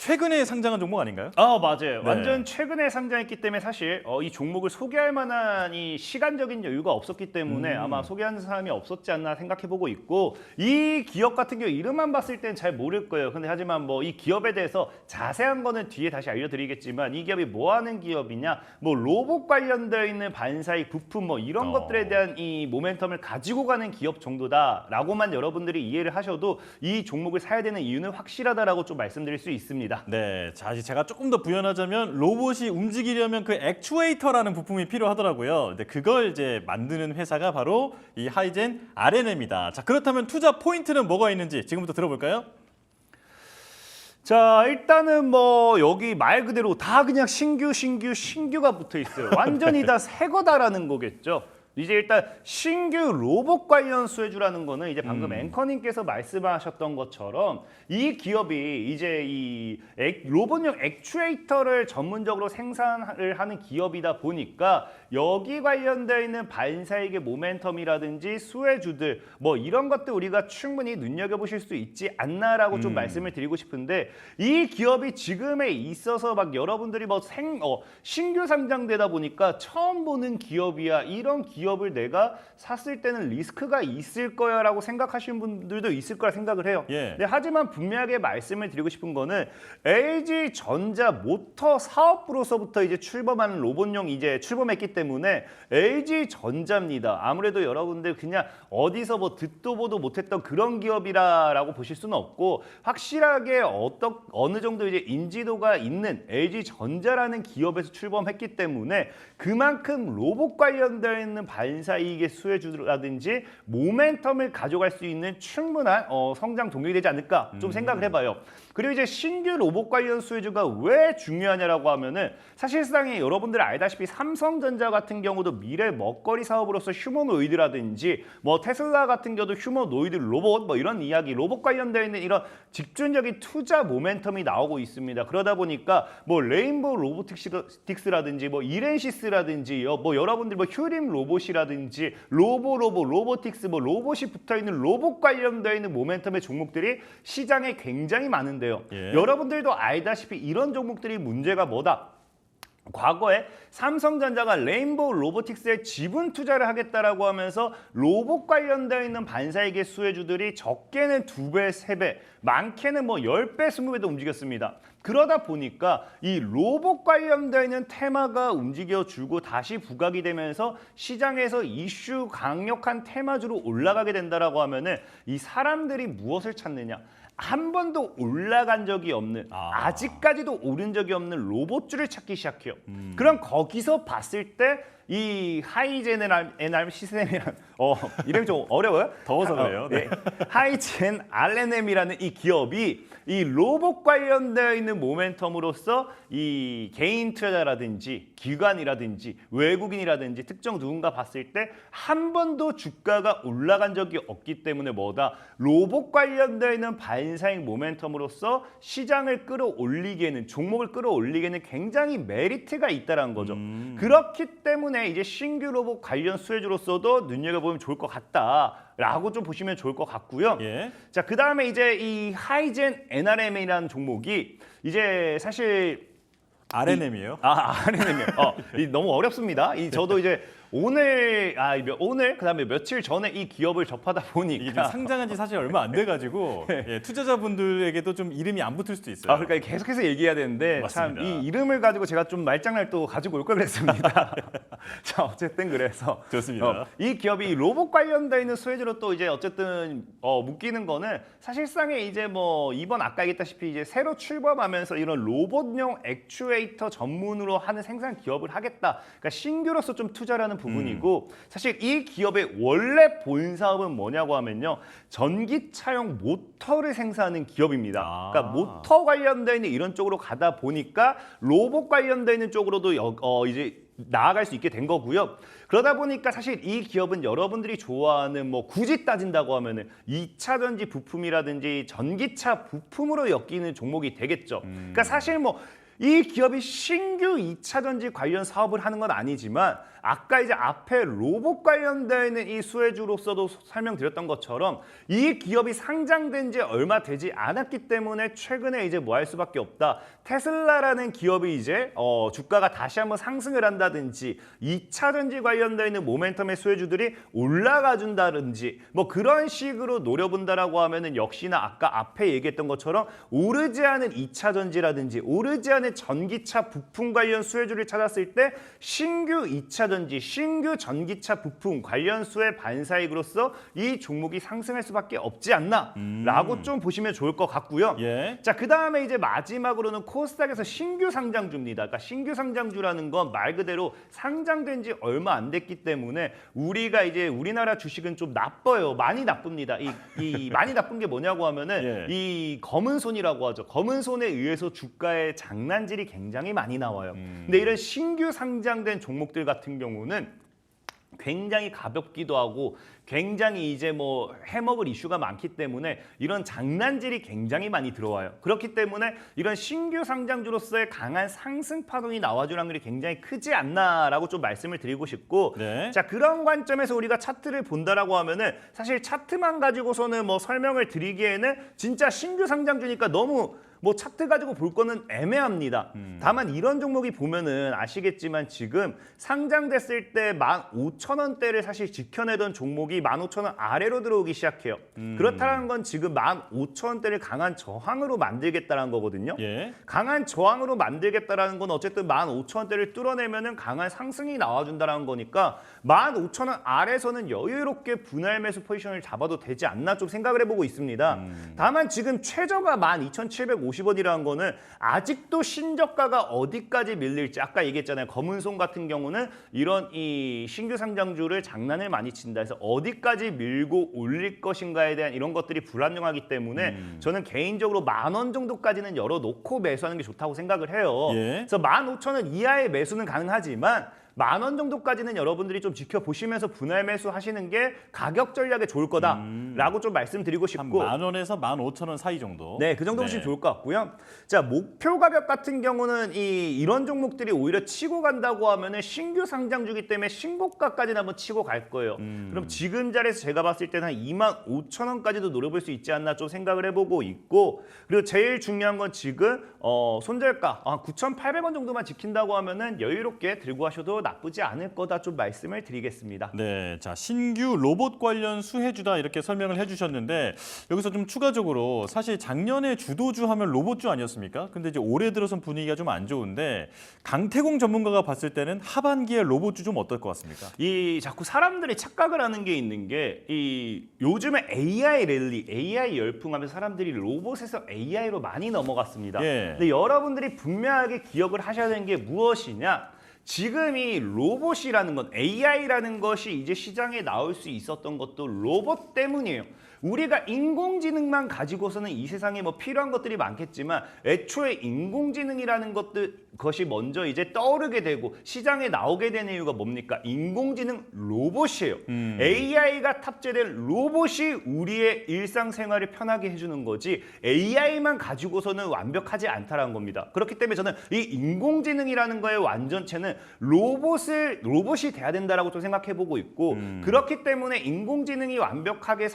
최근에 상장한 종목 아닌가요? 맞아요. 네. 완전 최근에 상장했기 때문에 사실 이 종목을 소개할 만한 이 시간적인 여유가 없었기 때문에 아마 소개하는 사람이 없었지 않나 생각해보고 있고 이 기업 같은 경우 이름만 봤을 땐 잘 모를 거예요. 근데 하지만 이 기업에 대해서 자세한 거는 뒤에 다시 알려드리겠지만 이 기업이 뭐 하는 기업이냐, 로봇 관련되어 있는 반사익 부품 이런 것들에 대한 이 모멘텀을 가지고 가는 기업 정도다라고만 여러분들이 이해를 하셔도 이 종목을 사야 되는 이유는 확실하다라고 좀 말씀드릴 수 있습니다. 네, 자, 제가 조금 더 부연하자면 로봇이 움직이려면 그 액추에이터라는 부품이 필요하더라고요. 근데 그걸 이제 만드는 회사가 바로 이 하이젠 RNM입니다. 자, 그렇다면 투자 포인트는 뭐가 있는지 지금부터 들어볼까요? 자, 일단은 여기 말 그대로 다 그냥 신규가 붙어 있어요. 완전히 다 새 거다라는 거겠죠. 이제 일단 신규 로봇 관련 수혜주라는 거는 이제 방금 앵커님께서 말씀하셨던 것처럼 이 기업이 이제 이 로봇용 액추에이터를 전문적으로 생산을 하는 기업이다 보니까 여기 관련되어 있는 반사익의 모멘텀이라든지 수혜주들 이런 것들 우리가 충분히 눈여겨보실 수 있지 않나라고 좀 말씀을 드리고 싶은데 이 기업이 지금에 있어서 여러분들이 신규 상장되다 보니까 처음 보는 기업이야 이런 기업 기업을 내가 샀을 때는 리스크가 있을 거야라고 생각하시는 분들도 있을 거라 생각을 해요. 예. 네, 하지만 분명하게 말씀을 드리고 싶은 거는 LG전자 모터 사업부로서부터 이제 출범하는 로봇용 이제 출범했기 때문에 LG전자입니다. 아무래도 여러분들 그냥 어디서 뭐 듣도 보도 못했던 그런 기업이라고 보실 수는 없고 확실하게 어느 정도 이제 인지도가 있는 LG전자라는 기업에서 출범했기 때문에 그만큼 로봇 관련되어 있는 반사이익의 수혜주라든지 모멘텀을 가져갈 수 있는 충분한 성장 동력이 되지 않을까 좀 생각을 해봐요. 그리고 이제 신규 로봇 관련 수혜주가 왜 중요하냐라고 하면은 사실상에 여러분들 알다시피 삼성전자 같은 경우도 미래 먹거리 사업으로서 휴머노이드라든지 뭐 테슬라 같은 경우도 휴머노이드 로봇 뭐 이런 이야기 로봇 관련되어 있는 이런 집중적인 투자 모멘텀이 나오고 있습니다. 그러다 보니까 뭐 레인보우 로보틱스라든지 뭐 이렌시스라든지 뭐 여러분들 뭐 휴림 로봇이라든지 로보틱스 뭐 로봇이 붙어 있는 로봇 관련되어 있는 모멘텀의 종목들이 시장에 굉장히 많은데요. 예. 여러분들도 알다시피 이런 종목들이 문제가 뭐다? 과거에 삼성전자가 레인보우 로보틱스에 지분 투자를 하겠다라고 하면서 로봇 관련되어 있는 반사이익의 수혜주들이 적게는 2배, 3배, 많게는 뭐 10배, 20배도 움직였습니다. 그러다 보니까 이 로봇 관련되어 있는 테마가 움직여주고 다시 부각이 되면서 시장에서 이슈 강력한 테마주로 올라가게 된다라고 하면은 이 사람들이 무엇을 찾느냐? 한 번도 올라간 적이 없는 아직까지도 오른 적이 없는 로봇주를 찾기 시작해요. 그럼 거기서 봤을 때 이 하이젠 NR 시스템이란 이름이 좀 어려워요? 더워서 그래요. 네. 하이젠 RNM이라는 이 기업이 이 로봇 관련되어 있는 모멘텀으로서 이 개인 투자자라든지 기관이라든지 외국인이라든지 특정 누군가 봤을 때 한 번도 주가가 올라간 적이 없기 때문에 뭐다? 로봇 관련되어 있는 반사익 모멘텀으로서 시장을 끌어올리기에는 종목을 끌어올리기에는 굉장히 메리트가 있다는 거죠. 그렇기 때문에 이제 신규 로봇 관련 수혜주로서도 눈여겨보면 좋을 것 같다라고 좀 보시면 좋을 것 같고요. 예. 자, 그 다음에 이제 이 하이젠 NRM이라는 종목이 이제 사실 RNM이에요. RNM이요. 너무 어렵습니다. 저도 이제 오늘 그다음에 며칠 전에 이 기업을 접하다 보니까 이게 좀 상장한 지 사실 얼마 안 돼가지고 예, 투자자분들에게도 좀 이름이 안 붙을 수도 있어요. 그러니까 계속해서 얘기해야 되는데 참 맞습니다. 이 이름을 가지고 제가 좀 말장난 또 가지고 올 걸 그랬습니다. 자, 어쨌든 그래서 좋습니다. 이 기업이 로봇 관련돼 있는 수혜주로 또 이제 어쨌든 묶이는 거는 사실상에 이제 뭐 이번 아까 얘기했다시피 이제 새로 출범하면서 이런 로봇용 액추에이터 전문으로 하는 생산 기업을 하겠다. 그러니까 신규로서 좀 투자라는 부분이고 사실 이 기업의 원래 본 사업은 뭐냐고 하면요. 전기차용 모터를 생산하는 기업입니다. 그러니까 모터 관련돼 있는 이런 쪽으로 가다 보니까 로봇 관련돼 있는 쪽으로도 이제 나아갈 수 있게 된 거고요. 그러다 보니까 사실 이 기업은 여러분들이 좋아하는 뭐 굳이 따진다고 하면은 2차 전지 부품이라든지 전기차 부품으로 엮이는 종목이 되겠죠. 그러니까 사실 뭐 이 기업이 신규 2차 전지 관련 사업을 하는 건 아니지만 아까 이제 앞에 로봇 관련되어 있는 이 수혜주로서도 설명드렸던 것처럼 이 기업이 상장된 지 얼마 되지 않았기 때문에 최근에 이제 뭐 할 수밖에 없다. 테슬라라는 기업이 이제 주가가 다시 한번 상승을 한다든지 2차 전지 관련되어 있는 모멘텀의 수혜주들이 올라가 준다든지 뭐 그런 식으로 노려본다라고 하면은 역시나 아까 앞에 얘기했던 것처럼 오르지 않은 2차 전지라든지 오르지 않은 전기차 부품 관련 수혜주를 찾았을 때 신규 2차 전지, 신규 전기차 부품 관련 수혜 반사익으로서 이 종목이 상승할 수밖에 없지 않나라고 좀 보시면 좋을 것 같고요. 예. 자, 그 다음에 이제 마지막으로는 코스닥에서 신규 상장주입니다. 그러니까 신규 상장주라는 건 말 그대로 상장된 지 얼마 안 됐기 때문에 우리가 이제 우리나라 주식은 좀 나빠요. 많이 나쁩니다. 이 많이 나쁜 게 뭐냐고 하면은 예. 이 검은 손이라고 하죠. 검은 손에 의해서 주가의 장난질이 굉장히 많이 나와요. 근데 이런 신규 상장된 종목들 같은 경우는 굉장히 가볍기도 하고 굉장히 이제 뭐 해먹을 이슈가 많기 때문에 이런 장난질이 굉장히 많이 들어와요. 그렇기 때문에 이런 신규 상장주로서의 강한 상승 파동이 나와줄 확률이 굉장히 크지 않나라고 좀 말씀을 드리고 싶고 네. 자, 그런 관점에서 우리가 차트를 본다라고 하면은 사실 차트만 가지고서는 뭐 설명을 드리기에는 진짜 신규 상장주니까 너무 뭐 차트 가지고 볼 거는 애매합니다. 다만 이런 종목이 보면은 아시겠지만 지금 상장됐을 때 15,000원대를 사실 지켜내던 종목이 15,000원 아래로 들어오기 시작해요. 그렇다는 건 지금 15,000원대를 강한 저항으로 만들겠다는 거거든요. 예. 강한 저항으로 만들겠다라는 건 어쨌든 15,000원대를 뚫어내면은 강한 상승이 나와준다는 거니까 15,000원 아래서는 여유롭게 분할 매수 포지션을 잡아도 되지 않나 좀 생각을 해보고 있습니다. 다만 지금 최저가 12,750원이라는 거는 아직도 신저가가 어디까지 밀릴지 아까 얘기했잖아요. 검은손 같은 경우는 이런 이 신규 상장주를 장난을 많이 친다 해서 어디까지 밀고 올릴 것인가에 대한 이런 것들이 불안정하기 때문에 저는 개인적으로 10,000원 정도까지는 열어놓고 매수하는 게 좋다고 생각을 해요. 예. 그래서 15,000원 이하의 매수는 가능하지만 10,000원 정도까지는 여러분들이 좀 지켜보시면서 분할 매수하시는 게 가격 전략에 좋을 거다라고 좀 말씀드리고 한 싶고 10,000원에서 15,000원 사이 정도. 네, 그 정도 보시면 좋을 것 같고요. 자, 목표 가격 같은 경우는 이런 종목들이 오히려 치고 간다고 하면은 신규 상장주기 때문에 신고가까지는 한번 치고 갈 거예요. 그럼 지금 자리에서 제가 봤을 때는 한 25,000원까지도 노려볼 수 있지 않나 좀 생각을 해보고 있고 그리고 제일 중요한 건 지금 손절가 9,800원 정도만 지킨다고 하면은 여유롭게 들고 하셔도 나쁘지 않을 거다 좀 말씀을 드리겠습니다. 네, 자 신규 로봇 관련 수혜주다 이렇게 설명을 해주셨는데 여기서 좀 추가적으로 사실 작년에 주도주 하면 로봇주 아니었습니까? 근데 이제 올해 들어선 분위기가 좀 안 좋은데 강태공 전문가가 봤을 때는 하반기에 로봇주 좀 어떨 것 같습니까? 이 자꾸 사람들이 착각을 하는 게 있는 게 이 요즘에 AI 랠리, AI 열풍하면서 사람들이 로봇에서 AI로 많이 넘어갔습니다. 예. 근데 여러분들이 분명하게 기억을 하셔야 되는 게 무엇이냐? 지금 이 로봇이라는 건 AI라는 것이 이제 시장에 나올 수 있었던 것도 로봇 때문이에요. 우리가 인공지능만 가지고서는 이 세상에 뭐 필요한 것들이 많겠지만 애초에 인공지능이라는 것이 먼저 이제 떠오르게 되고 시장에 나오게 된 이유가 뭡니까? 인공지능 로봇이에요. AI가 탑재된 로봇이 우리의 일상생활을 편하게 해주는 거지 AI만 가지고서는 완벽하지 않다라는 겁니다. 그렇기 때문에 저는 이 인공지능이라는 거의 완전체는 로봇이 돼야 된다라고 좀 생각해보고 있고 그렇기 때문에 인공지능이 완벽하게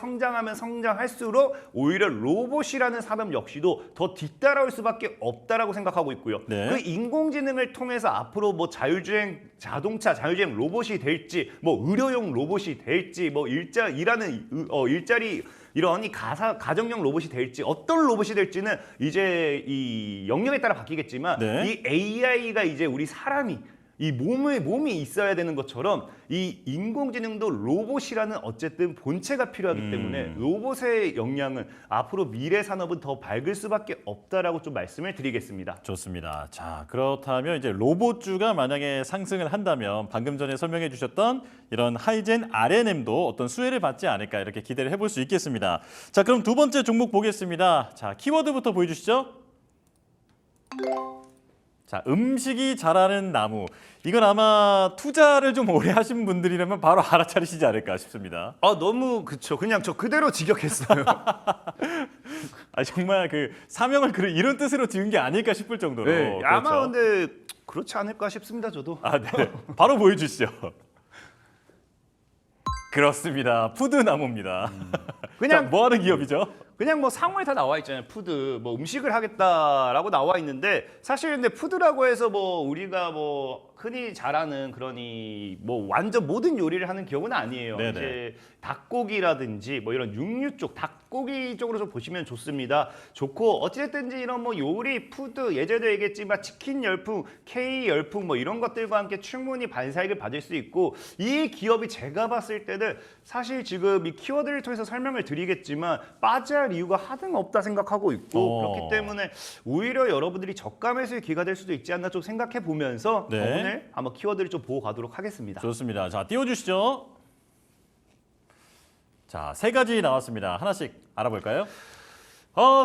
성장할수록 오히려 로봇이라는 산업 역시도 더 뒤따라올 수밖에 없다라고 생각하고 있고요. 네. 그 인공지능을 통해서 앞으로 뭐 자율주행 자동차, 자율주행 로봇이 될지, 뭐 의료용 로봇이 될지, 뭐 일자리 이런 이 가정용 로봇이 될지 어떤 로봇이 될지는 이제 이 영역에 따라 바뀌겠지만 네. 이 AI가 이제 우리 사람이 이 몸이 있어야 되는 것처럼 이 인공지능도 로봇이라는 어쨌든 본체가 필요하기 때문에 로봇의 역량은 앞으로 미래 산업은 더 밝을 수밖에 없다라고 좀 말씀을 드리겠습니다. 좋습니다. 자, 그렇다면 이제 로봇주가 만약에 상승을 한다면 방금 전에 설명해 주셨던 이런 하이젠 RNM도 어떤 수혜를 받지 않을까 이렇게 기대를 해볼 수 있겠습니다. 자, 그럼 두 번째 종목 보겠습니다. 자, 키워드부터 보여주시죠. 자, 음식이 자라는 나무. 이건 아마 투자를 좀 오래 하신 분들이라면 바로 알아차리시지 않을까 싶습니다. 너무 그쵸. 그냥 저 그대로 직역했어요. 정말 그 사명을 이런 뜻으로 지은 게 아닐까 싶을 정도로. 네, 그렇죠. 아마 근데 그렇지 않을까 싶습니다. 저도. 네. 바로 보여주시죠. 그렇습니다. 푸드나무입니다. 그냥 뭐 하는 기업이죠? 그냥 뭐 상호에 다 나와 있잖아요. 푸드, 뭐 음식을 하겠다라고 나와 있는데 사실 근데 푸드라고 해서 뭐 우리가 뭐 흔히 잘하는 그런 뭐 완전 모든 요리를 하는 기업은 아니에요. 네네. 이제 닭고기라든지 뭐 이런 육류 쪽, 닭고기 쪽으로 좀 보시면 좋습니다. 좋고 어찌됐든지 이런 뭐 요리, 푸드 예전에도 얘기했지만 치킨 열풍, K 열풍 뭐 이런 것들과 함께 충분히 반사익을 받을 수 있고 이 기업이 제가 봤을 때는 사실 지금 이 키워드를 통해서 설명을 드리겠지만 빠져야 할 이유가 하등 없다 생각하고 있고 그렇기 때문에 오히려 여러분들이 저가 매수의 기회가 될 수도 있지 않나 좀 생각해 보면서 네. 오늘 한번 키워드를 좀 보고 가도록 하겠습니다. 좋습니다. 자, 띄워주시죠. 자, 세 가지 나왔습니다. 하나씩 알아볼까요?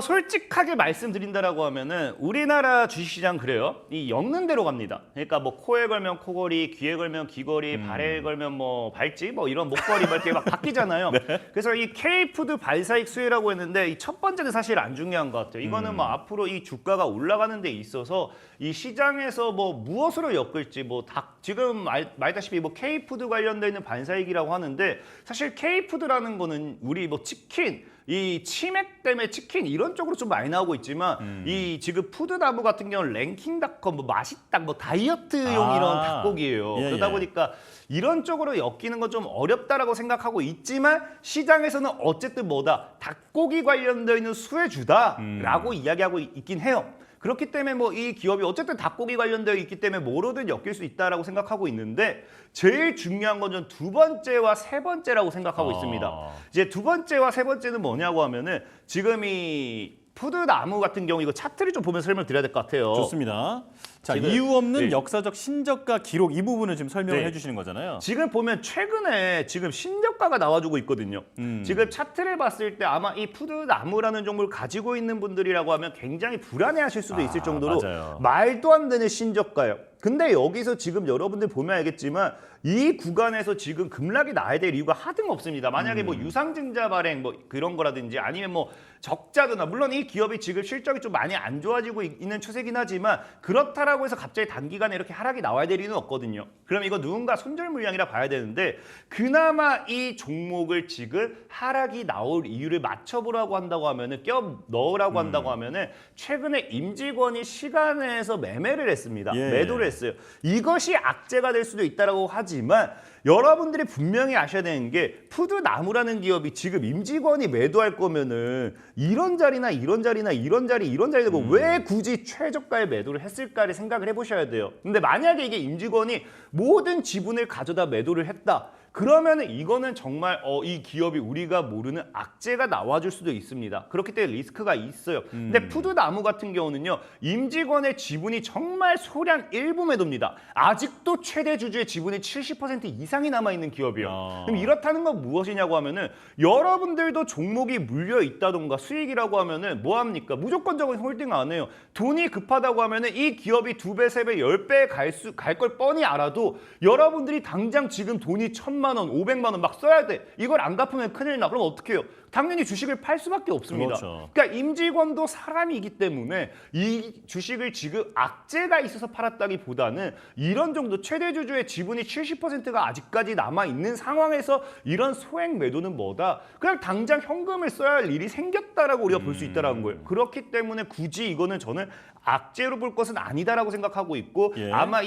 솔직하게 말씀드린다라고 하면은 우리나라 주식시장 그래요. 이 엮는 대로 갑니다. 그러니까 뭐 코에 걸면 코걸이, 귀에 걸면 귀걸이, 발에 걸면 뭐 발찌, 뭐 이런 목걸이 뭐 이렇게 막 바뀌잖아요. 네. 그래서 이 K푸드 발사익 수혜라고 했는데 이 첫 번째는 사실 안 중요한 것 같아요. 이거는 뭐 앞으로 이 주가가 올라가는 데 있어서 이 시장에서 뭐 무엇으로 엮을지 뭐 지금 말다시피 뭐 K푸드 관련돼 있는 반사익이라고 하는데 사실 K푸드라는 거는 우리 뭐 치킨 이 치맥 때문에 치킨 이런 쪽으로 좀 많이 나오고 있지만 이 지금 푸드나무 같은 경우는 랭킹닷컴 뭐 맛있다 뭐 다이어트용 이런 닭고기예요. 예, 그러다 예. 보니까 이런 쪽으로 엮이는 건 좀 어렵다라고 생각하고 있지만 시장에서는 어쨌든 뭐다 닭고기 관련되어 있는 수혜주다라고 이야기하고 있긴 해요. 그렇기 때문에 뭐 이 기업이 어쨌든 닭고기 관련되어 있기 때문에 뭐로든 엮일 수 있다라고 생각하고 있는데 제일 중요한 건 전 두 번째와 세 번째라고 생각하고 있습니다. 이제 두 번째와 세 번째는 뭐냐고 하면은 지금 이 푸드나무 같은 경우 이거 차트를 좀 보면서 설명을 드려야 될 것 같아요. 좋습니다. 자, 지금, 이유 없는 네. 역사적 신저가 기록 이 부분을 지금 설명을 네. 해주시는 거잖아요. 지금 보면 최근에 지금 신저가가 나와주고 있거든요. 지금 차트를 봤을 때 아마 이 푸드나무라는 종목을 가지고 있는 분들이라고 하면 굉장히 불안해하실 수도 있을 정도로 맞아요. 말도 안 되는 신저가예요. 근데 여기서 지금 여러분들 보면 알겠지만 이 구간에서 지금 급락이 나야 될 이유가 하등 없습니다. 만약에 뭐 유상증자 발행 뭐 그런 거라든지 아니면 뭐 적자드나 물론 이 기업이 지금 실적이 좀 많이 안 좋아지고 있는 추세긴 하지만 그렇다라고 해서 갑자기 단기간에 이렇게 하락이 나와야 될 이유는 없거든요. 그럼 이거 누군가 손절 물량이라 봐야 되는데 그나마 이 종목을 지금 하락이 나올 이유를 맞춰보라고 한다고 하면은 껴 넣으라고 한다고 하면은 최근에 임직원이 시간에서 매매를 했습니다. 예. 매도를 했어요. 이것이 악재가 될 수도 있다라고 하지만 여러분들이 분명히 아셔야 되는 게 푸드나무라는 기업이 지금 임직원이 매도할 거면은 이런 자리나 이런 자리나 이런 자리 이런 자리 되고 왜 굳이 최저가에 매도를 했을까를 생각을 해보셔야 돼요. 근데 만약에 이게 임직원이 모든 지분을 가져다 매도를 했다. 그러면 이거는 정말 이 기업이 우리가 모르는 악재가 나와줄 수도 있습니다. 그렇기 때문에 리스크가 있어요. 근데 푸드나무 같은 경우는요. 임직원의 지분이 정말 소량 일부 매도입니다. 아직도 최대 주주의 지분이 70% 이상이 남아있는 기업이에요. 그럼 이렇다는 건 무엇이냐고 하면은 여러분들도 종목이 물려 있다던가 수익이라고 하면은 뭐합니까? 무조건적인 홀딩 안 해요. 돈이 급하다고 하면은 이 기업이 2배, 3배, 10배 갈 걸 뻔히 알아도 여러분들이 당장 지금 돈이 1,000만 원, 500만 원 막 써야 돼. 이걸 안 갚으면 큰일 나. 그럼 어떻게 해요? 당연히 주식을 팔 수밖에 없습니다. 그렇죠. 그러니까 임직원도 사람이기 때문에 이 주식을 지금 악재가 있어서 팔았다기보다는 이런 정도 최대 주주의 지분이 70%가 아직까지 남아 있는 상황에서 이런 소액 매도는 뭐다? 그냥 당장 현금을 써야 할 일이 생겼다라고 우리가 볼 수 있다라는 거예요. 그렇기 때문에 굳이 이거는 저는 악재로 볼 것은 아니다라고 생각하고 있고 예. 아마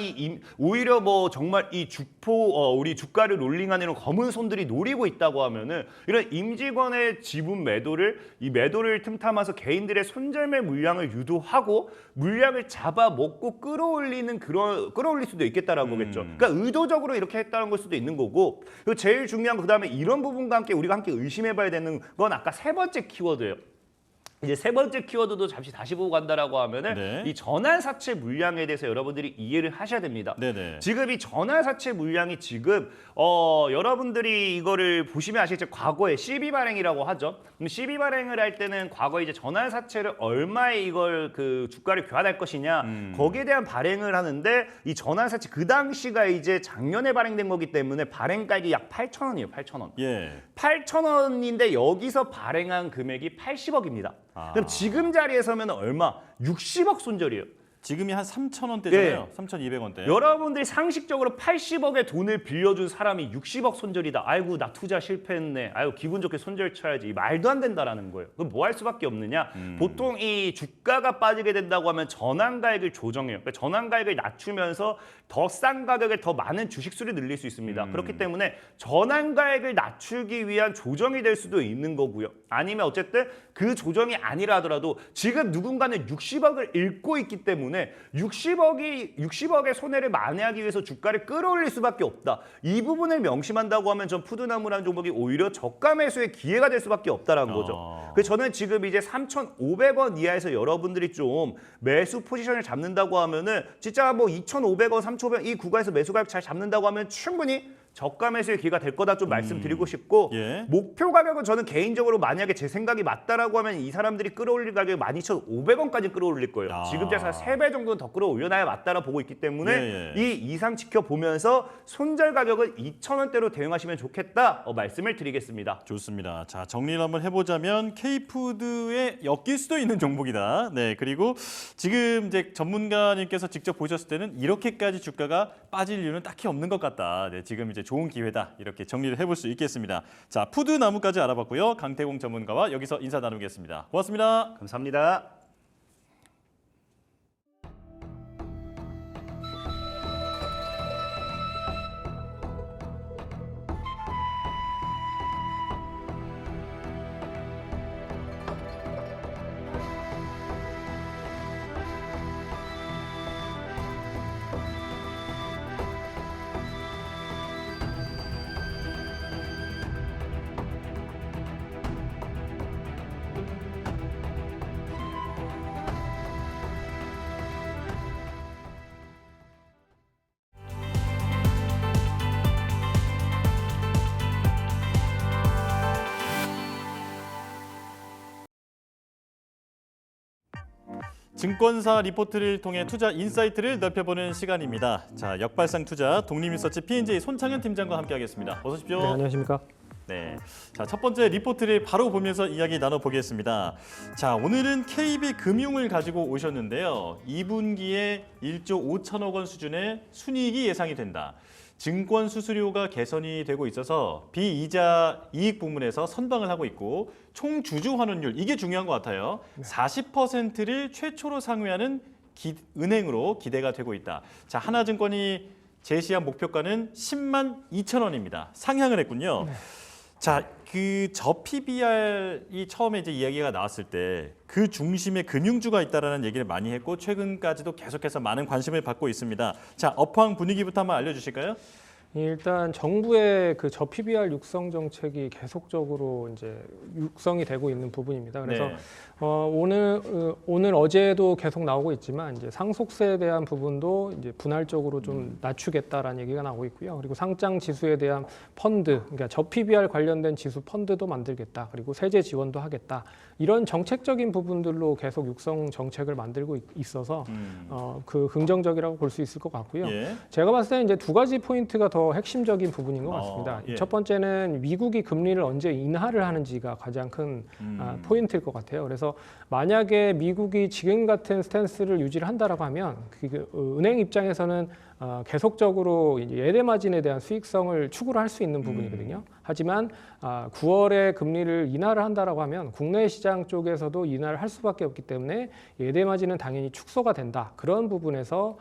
오히려 뭐 정말 이 우리 주가를 롤링하는 이런 검은 손들이 노리고 있다고 하면은 이런 임직원의 지분 매도를 이 매도를 틈타면서 개인들의 손절매 물량을 유도하고 물량을 잡아먹고 끌어올릴 수도 있겠다라는 거겠죠. 그러니까 의도적으로 이렇게 했다는 걸 수도 있는 거고 그리고 제일 중요한 거 그다음에 이런 부분과 함께 우리가 함께 의심해봐야 되는 건 아까 세 번째 키워드예요. 이제 세 번째 키워드도 잠시 다시 보고 간다라고 하면은 네. 이 전환사채 물량에 대해서 여러분들이 이해를 하셔야 됩니다. 네네. 지금 이 전환사채 물량이 지금 여러분들이 이거를 보시면 아시겠지만 과거에 CB 발행이라고 하죠. 그럼 CB 발행을 할 때는 과거에 이제 전환사채를 얼마에 이걸 그 주가를 교환할 것이냐 거기에 대한 발행을 하는데 이 전환사채 그 당시가 이제 작년에 발행된 거기 때문에 발행가액이 약 8,000원이에요. 8,000원. 예. 8,000원인데 여기서 발행한 금액이 80억입니다. 그럼 지금 자리에 서면 얼마? 60억 손절이에요. 지금이 한 3,000원대잖아요. 3,200원대. 여러분들이 상식적으로 80억의 돈을 빌려준 사람이 60억 손절이다. 아이고 나 투자 실패했네. 아이고 기분 좋게 손절 쳐야지. 말도 안 된다라는 거예요. 그럼 뭐 할 수밖에 없느냐? 보통 이 주가가 빠지게 된다고 하면 전환가액을 조정해요. 그러니까 전환가액을 낮추면서 더 싼 가격에 더 많은 주식수를 늘릴 수 있습니다. 그렇기 때문에 전환가액을 낮추기 위한 조정이 될 수도 있는 거고요. 아니면 어쨌든 그 조정이 아니라 하더라도 지금 누군가는 60억을 잃고 있기 때문에 60억의 손해를 만회하기 위해서 주가를 끌어올릴 수밖에 없다. 이 부분을 명심한다고 하면 전 푸드나무라는 종목이 오히려 저가 매수의 기회가 될 수밖에 없다라는 거죠. 그래서 저는 지금 이제 3,500원 이하에서 여러분들이 좀 매수 포지션을 잡는다고 하면은 진짜 뭐 2,500원, 3,500원 이 구간에서 매수 가격 잘 잡는다고 하면 충분히 저가 매수의 기회가 될 거다 좀 말씀드리고 싶고 예. 목표 가격은 저는 개인적으로 만약에 제 생각이 맞다라고 하면 이 사람들이 끌어올릴 가격이 12,500원까지 끌어올릴 거예요. 지금 대사 3배 정도는 더 끌어올려놔야 맞다라 보고 있기 때문에 예, 예. 이 이상 지켜보면서 손절 가격은 2,000원대로 대응하시면 좋겠다 말씀을 드리겠습니다. 좋습니다. 자, 정리를 한번 해보자면 K푸드에 엮일 수도 있는 종목이다. 네, 그리고 지금 이제 전문가님께서 직접 보셨을 때는 이렇게까지 주가가 빠질 이유는 딱히 없는 것 같다. 네, 지금 이제 좋은 기회다 이렇게 정리를 해볼 수 있겠습니다. 자, 푸드 나무까지 알아봤고요. 강태공 전문가와 여기서 인사 나누겠습니다. 고맙습니다. 감사합니다. 증권사 리포트를 통해 투자 인사이트를 넓혀보는 시간입니다. 자, 역발상 투자 독립리서치 P&J 손창현 팀장과 함께하겠습니다. 어서 오십시오. 네, 안녕하십니까? 네, 자, 첫 번째 리포트를 바로 보면서 이야기 나눠보겠습니다. 자, 오늘은 KB금융을 가지고 오셨는데요. 2분기에 1조 5천억 원 수준의 순이익이 예상이 된다. 증권 수수료가 개선이 되고 있어서 비이자 이익 부문에서 선방을 하고 있고 총 주주 환원율 이게 중요한 것 같아요. 40%를 최초로 상회하는 은행으로 기대가 되고 있다. 자, 하나증권이 제시한 목표가는 10만 2천 원입니다. 상향을 했군요. 자, 그 저PBR이 처음에 이제 이야기가 나왔을 때 그 중심에 금융주가 있다라는 얘기를 많이 했고 최근까지도 계속해서 많은 관심을 받고 있습니다. 자, 업황 분위기부터 한번 알려주실까요? 일단 정부의 그 저PBR 육성 정책이 계속적으로 이제 육성이 되고 있는 부분입니다. 그래서 네. 오늘 어제도 계속 나오고 있지만 이제 상속세에 대한 부분도 이제 분할적으로 좀 낮추겠다라는 얘기가 나오고 있고요. 그리고 상장 지수에 대한 펀드, 그러니까 저PBR 관련된 지수 펀드도 만들겠다. 그리고 세제 지원도 하겠다. 이런 정책적인 부분들로 계속 육성 정책을 만들고 있어서 그 긍정적이라고 볼 수 있을 것 같고요. 예. 제가 봤을 때는 이제 두 가지 포인트가 더 핵심적인 부분인 것 같습니다. 예. 첫 번째는 미국이 금리를 언제 인하를 하는지가 가장 큰 포인트일 것 같아요. 그래서 만약에 미국이 지금 같은 스탠스를 유지를 한다라고 하면 은행 입장에서는 계속적으로 이제 예대 마진에 대한 수익성을 추구를 할 수 있는 부분이거든요. 하지만 9월에 금리를 인하를 한다라고 하면 국내 시장 쪽에서도 인하를 할 수밖에 없기 때문에 예대 마진은 당연히 축소가 된다. 그런 부분에서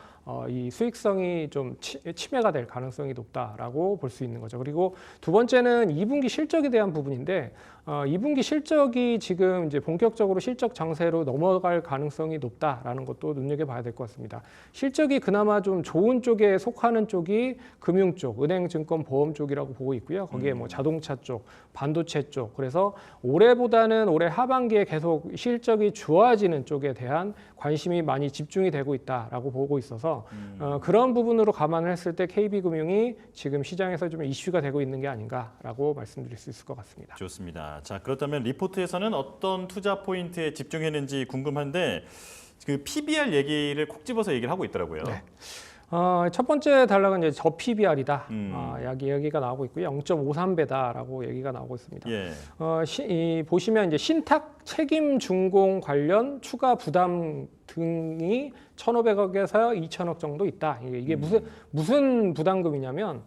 이 수익성이 좀 침해가 될 가능성이 높다라고 볼 수 있는 거죠. 그리고 두 번째는 2분기 실적에 대한 부분인데 2분기 실적이 지금 이제 본격적으로 실적 장세로 넘어갈 가능성이 높다라는 것도 눈여겨봐야 될 것 같습니다. 실적이 그나마 좀 좋은 쪽에 속하는 쪽이 금융 쪽, 은행, 증권, 보험 쪽이라고 보고 있고요. 거기에 뭐 자동차 쪽, 반도체 쪽. 그래서 올해보다는 올해 하반기에 계속 실적이 좋아지는 쪽에 대한 관심이 많이 집중이 되고 있다라고 보고 있어서 그런 부분으로 감안을 했을 때 KB금융이 지금 시장에서 좀 이슈가 되고 있는 게 아닌가라고 말씀드릴 수 있을 것 같습니다. 좋습니다. 자, 그렇다면 리포트에서는 어떤 투자 포인트에 집중했는지 궁금한데 그 PBR 얘기를 콕 집어서 얘기를 하고 있더라고요. 네. 첫 번째 단락은 이제 저PBR이다. 이야기가 나오고 있고요. 0.53배다라고 얘기가 나오고 있습니다. 예. 보시면 이제 신탁 책임 준공 관련 추가 부담 등이 1,500억에서 2,000억 정도 있다. 이게 무슨 부담금이냐면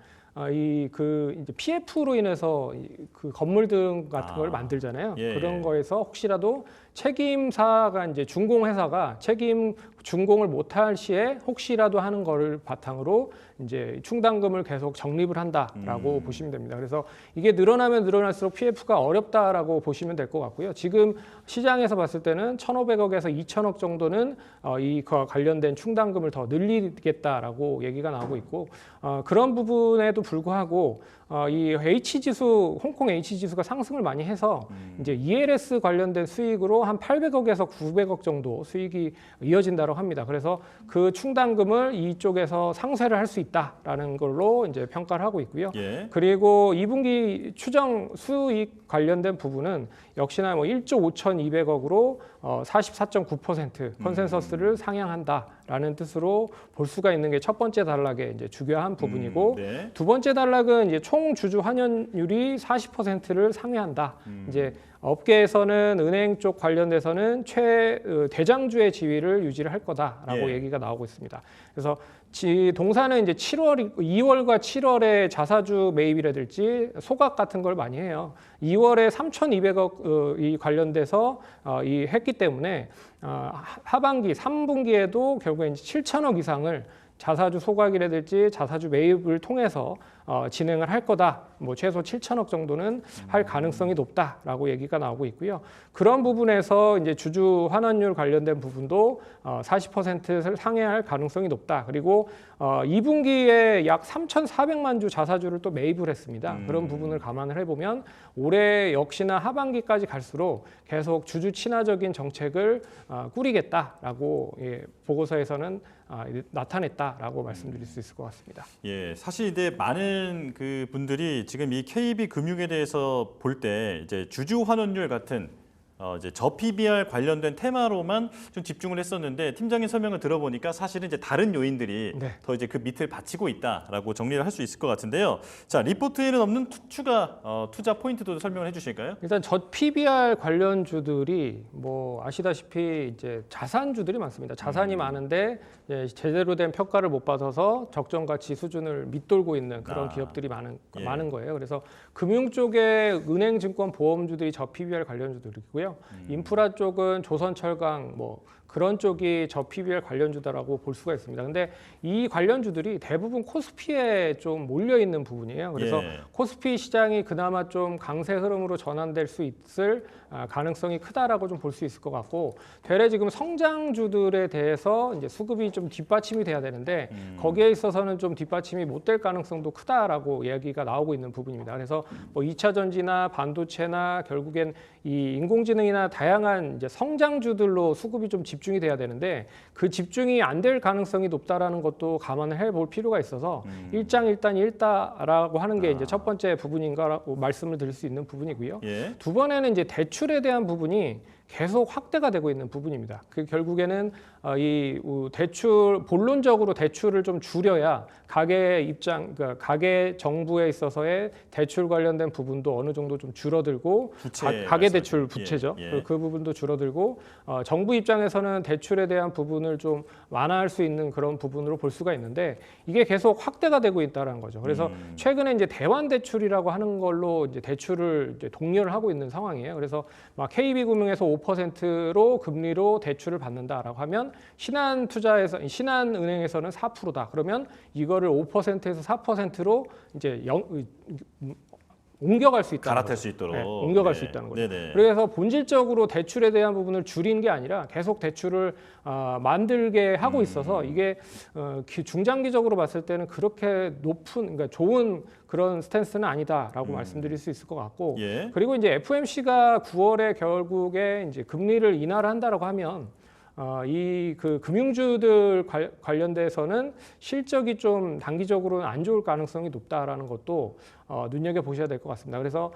이제 PF로 인해서 그 건물 등 같은 걸 만들잖아요. 예. 그런 거에서 혹시라도 책임사가 이제 준공회사가 책임 준공을 못할 시에 혹시라도 하는 거를 바탕으로 이제 충당금을 계속 적립을 한다라고 보시면 됩니다. 그래서 이게 늘어나면 늘어날수록 PF가 어렵다라고 보시면 될 것 같고요. 지금 시장에서 봤을 때는 1,500억에서 2,000억 정도는 이와 관련된 충당금을 더 늘리겠다라고 얘기가 나오고 있고 그런 부분에도 불구하고 이 H지수, 홍콩 H지수가 상승을 많이 해서 이제 ELS 관련된 수익으로 한 800억에서 900억 정도 수익이 이어진다고 합니다. 그래서 그 충당금을 이쪽에서 상쇄를 할 수 있다라는 걸로 이제 평가를 하고 있고요. 예. 그리고 2분기 추정 수익 관련된 부분은 역시나 뭐 1조 5,200억으로 44.9% 컨센서스를 상향한다라는 뜻으로 볼 수가 있는 게 첫 번째 단락의 이제 주요한 부분이고 네. 두 번째 단락은 이제 총 주주 환원율이 40%를 상회한다. 이제 업계에서는 은행 쪽 관련돼서는 대장주의 지위를 유지를 할 거다라고 예. 얘기가 나오고 있습니다. 그래서 동사는 이제 2월과 7월에 자사주 매입이라든지 소각 같은 걸 많이 해요. 2월에 3,200억이 관련돼서 이 했기 때문에 하반기 3분기에도 결국에 이제 7천억 이상을 자사주 소각이라든지 자사주 매입을 통해서 진행을 할 거다. 뭐 최소 7천억 정도는 할 가능성이 높다라고 얘기가 나오고 있고요. 그런 부분에서 이제 주주 환원율 관련된 부분도 40%를 상회할 가능성이 높다. 그리고 2분기에 약 3,400만 주 자사주를 또 매입을 했습니다. 그런 부분을 감안을 해보면 올해 역시나 하반기까지 갈수록 계속 주주 친화적인 정책을 꾸리겠다라고 보고서에서는 나타냈다라고 말씀드릴 수 있을 것 같습니다. 예, 사실 이제 많은 그 분들이 지금 이 KB 금융에 대해서 볼 때 이제 주주 환원율 같은 이제 저PBR 관련된 테마로만 좀 집중을 했었는데 팀장님 설명을 들어보니까 사실은 이제 다른 요인들이 네. 더 이제 그 밑을 받치고 있다라고 정리를 할 수 있을 것 같은데요. 자, 리포트에는 없는 추가 투자 포인트도 설명을 해주실까요? 일단 저PBR 관련주들이 뭐 아시다시피 이제 자산주들이 많습니다. 자산이 많은데 이제 제대로 된 평가를 못 받아서 적정 가치 수준을 밑돌고 있는 그런 기업들이 많은 거예요. 그래서 금융 쪽에 은행, 증권, 보험주들이 저PBR 관련주들이고요. 인프라 쪽은 조선철강 뭐 그런 쪽이 저PBR 관련주다라고 볼 수가 있습니다. 근데 이 관련주들이 대부분 코스피에 좀 몰려 있는 부분이에요. 그래서 코스피 시장이 그나마 좀 강세 흐름으로 전환될 수 있을 가능성이 크다라고 좀 볼 수 있을 것 같고, 되레 지금 성장주들에 대해서 이제 수급이 좀 뒷받침이 돼야 되는데 거기에 있어서는 좀 뒷받침이 못 될 가능성도 크다라고 이야기가 나오고 있는 부분입니다. 그래서 뭐 2차 전지나 반도체나 결국엔 이 인공지능이나 다양한 이제 성장주들로 수급이 좀 집중이 돼야 되는데 그 집중이 안 될 가능성이 높다라는 것도 감안을 해볼 필요가 있어서 일장일단일다라고 하는 게 이제 첫 번째 부분인가라고 말씀을 드릴 수 있는 부분이고요. 두 번에는 이제 대출에 대한 부분이 계속 확대가 되고 있는 부분입니다. 그 결국에는 이 대출 본론적으로 대출을 좀 줄여야 가계 입장, 그러니까 가계 정부에 있어서의 대출 관련된 부분도 어느 정도 좀 줄어들고 가계 대출 부채죠. 그 부분도 줄어들고 정부 입장에서는 대출에 대한 부분을 좀 완화할 수 있는 그런 부분으로 볼 수가 있는데 이게 계속 확대가 되고 있다는 거죠. 그래서 최근에 이제 대환 대출이라고 하는 걸로 이제 대출을 이제 독려를 하고 있는 상황이에요. 그래서 막 KB금융에서 5%로 금리로 대출을 받는다라고 하면 신한은행에서는 4%다. 그러면 이거를 5%에서 4%로 이제 옮겨갈 수 있다는 갈아탈 거죠. 수 있도록. 네, 옮겨갈 수 있다는 거죠. 네네. 그래서 본질적으로 대출에 대한 부분을 줄인 게 아니라 계속 대출을 만들게 하고 있어서 이게 중장기적으로 봤을 때는 그렇게 그러니까 좋은 그런 스탠스는 아니다라고 말씀드릴 수 있을 것 같고, 그리고 이제 FOMC가 9월에 결국에 이제 금리를 인하를 한다라고 하면 이 그 금융주들 관련돼서는 실적이 좀 단기적으로는 안 좋을 가능성이 높다라는 것도 눈여겨 보셔야 될 것 같습니다. 그래서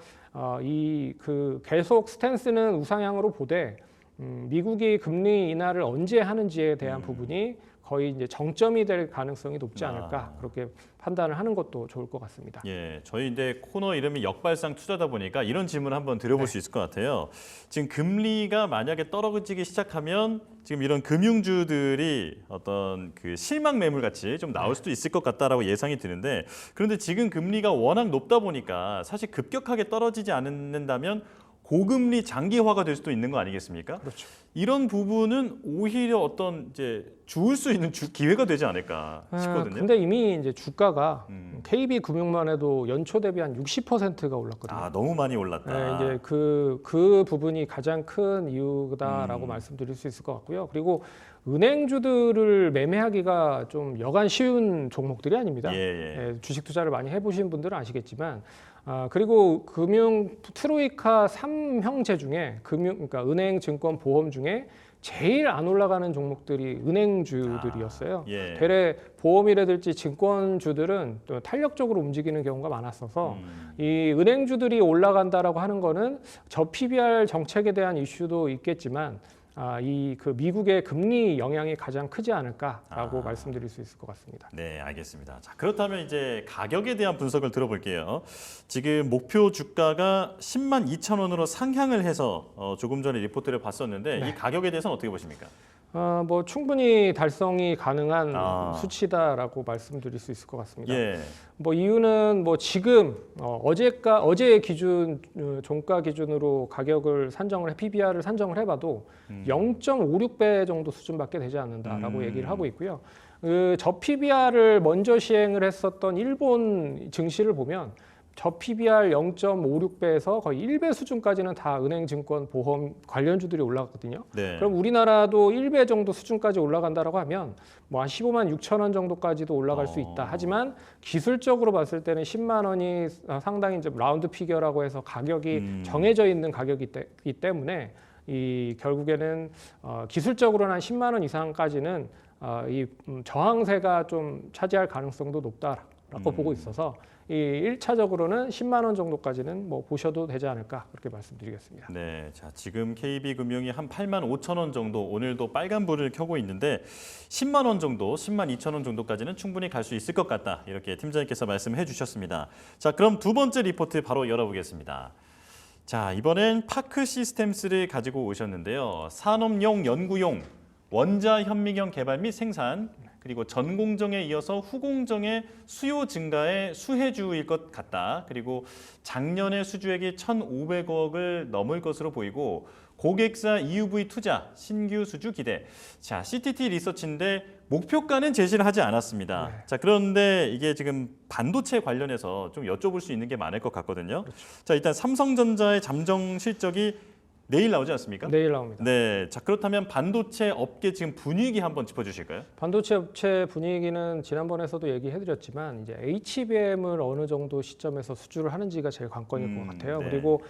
이 그 계속 스탠스는 우상향으로 보되 미국이 금리 인하를 언제 하는지에 대한 부분이 거의 이제 정점이 될 가능성이 높지 않을까 그렇게 판단을 하는 것도 좋을 것 같습니다. 예, 저희 이제 코너 이름이 역발상 투자다 보니까 이런 질문 한번 드려볼 수 있을 것 같아요. 지금 금리가 만약에 떨어지기 시작하면 지금 이런 금융주들이 어떤 그 실망 매물 같이 좀 나올 수도 있을 것 같다라고 예상이 드는데, 그런데 지금 금리가 워낙 높다 보니까 사실 급격하게 떨어지지 않는다면 고금리 장기화가 될 수도 있는 거 아니겠습니까? 그렇죠. 이런 부분은 오히려 어떤 이제 주울 수 있는 기회가 되지 않을까 싶거든요. 근데 이미 이제 주가가 KB 금융만 해도 연초 대비 한 60%가 올랐거든요. 아, 너무 많이 올랐다. 네, 이제 그 부분이 가장 큰 이유다라고 말씀드릴 수 있을 것 같고요. 그리고 은행주들을 매매하기가 좀 여간 쉬운 종목들이 아닙니다. 주식 투자를 많이 해보신 분들은 아시겠지만, 그리고 금융 트로이카 3형제 중에 그러니까 은행, 증권, 보험 중에 제일 안 올라가는 종목들이 은행주들이었어요. 되레 보험이라든지 증권주들은 또 탄력적으로 움직이는 경우가 많았어서 이 은행주들이 올라간다라고 하는 거는 저PBR 정책에 대한 이슈도 있겠지만 이 그 미국의 금리 영향이 가장 크지 않을까라고 말씀드릴 수 있을 것 같습니다. 네, 알겠습니다. 자, 그렇다면 이제 가격에 대한 분석을 들어볼게요. 지금 목표 주가가 10만 2천 원으로 상향을 해서 조금 전에 리포트를 봤었는데 이 가격에 대해서는 어떻게 보십니까? 뭐 충분히 달성이 가능한 아. 수치다라고 말씀드릴 수 있을 것 같습니다. 예. 뭐 이유는 뭐 지금 어제의 기준 종가 기준으로 가격을 산정을 PBR을 산정을 해봐도 0.56배 정도 수준밖에 되지 않는다라고 얘기를 하고 있고요. 저 PBR을 먼저 시행을 했었던 일본 증시를 보면 저 PBR 0.56배에서 거의 1배 수준까지는 다 은행, 증권, 보험 관련주들이 올라갔거든요. 네. 그럼 우리나라도 1배 정도 수준까지 올라간다라고 하면 뭐 한 15만 6천 원 정도까지도 올라갈 수 있다. 하지만 기술적으로 봤을 때는 10만 원이 상당히 이제 라운드 피겨라고 해서 가격이 정해져 있는 가격이기 때문에 이 결국에는 기술적으로는 한 10만 원 이상까지는 이 저항세가 좀 차지할 가능성도 높다라고 보고 있어서 이 1차적으로는 10만 원 정도까지는 뭐 보셔도 되지 않을까 그렇게 말씀드리겠습니다. 네, 자 지금 KB금융이 한 8만 5천 원 정도 오늘도 빨간불을 켜고 있는데 10만 원 정도, 10만 2천 원 정도까지는 충분히 갈 수 있을 것 같다 이렇게 팀장님께서 말씀해 주셨습니다. 자 그럼 두 번째 리포트 바로 열어보겠습니다. 자 이번엔 파크 시스템스를 가지고 오셨는데요. 산업용, 연구용, 원자 현미경 개발 및 생산 그리고 전공정에 이어서 후공정의 수요 증가의 수혜주일 것 같다. 그리고 작년에 수주액이 1,500억을 넘을 것으로 보이고 고객사 EUV 투자, 신규 수주 기대. 자, CTT 리서치인데 목표가는 제시를 하지 않았습니다. 네. 자, 그런데 이게 지금 반도체 관련해서 좀 여쭤볼 수 있는 게 많을 것 같거든요. 그렇죠. 자, 일단 삼성전자의 잠정 실적이 내일 나오지 않습니까? 내일 나옵니다. 네, 자 그렇다면 반도체 업계 지금 분위기 한번 짚어주실까요? 반도체 업체 분위기는 지난번에서도 얘기해드렸지만 이제 HBM을 어느 정도 시점에서 수주를 하는지가 제일 관건일 것 같아요. 네. 그리고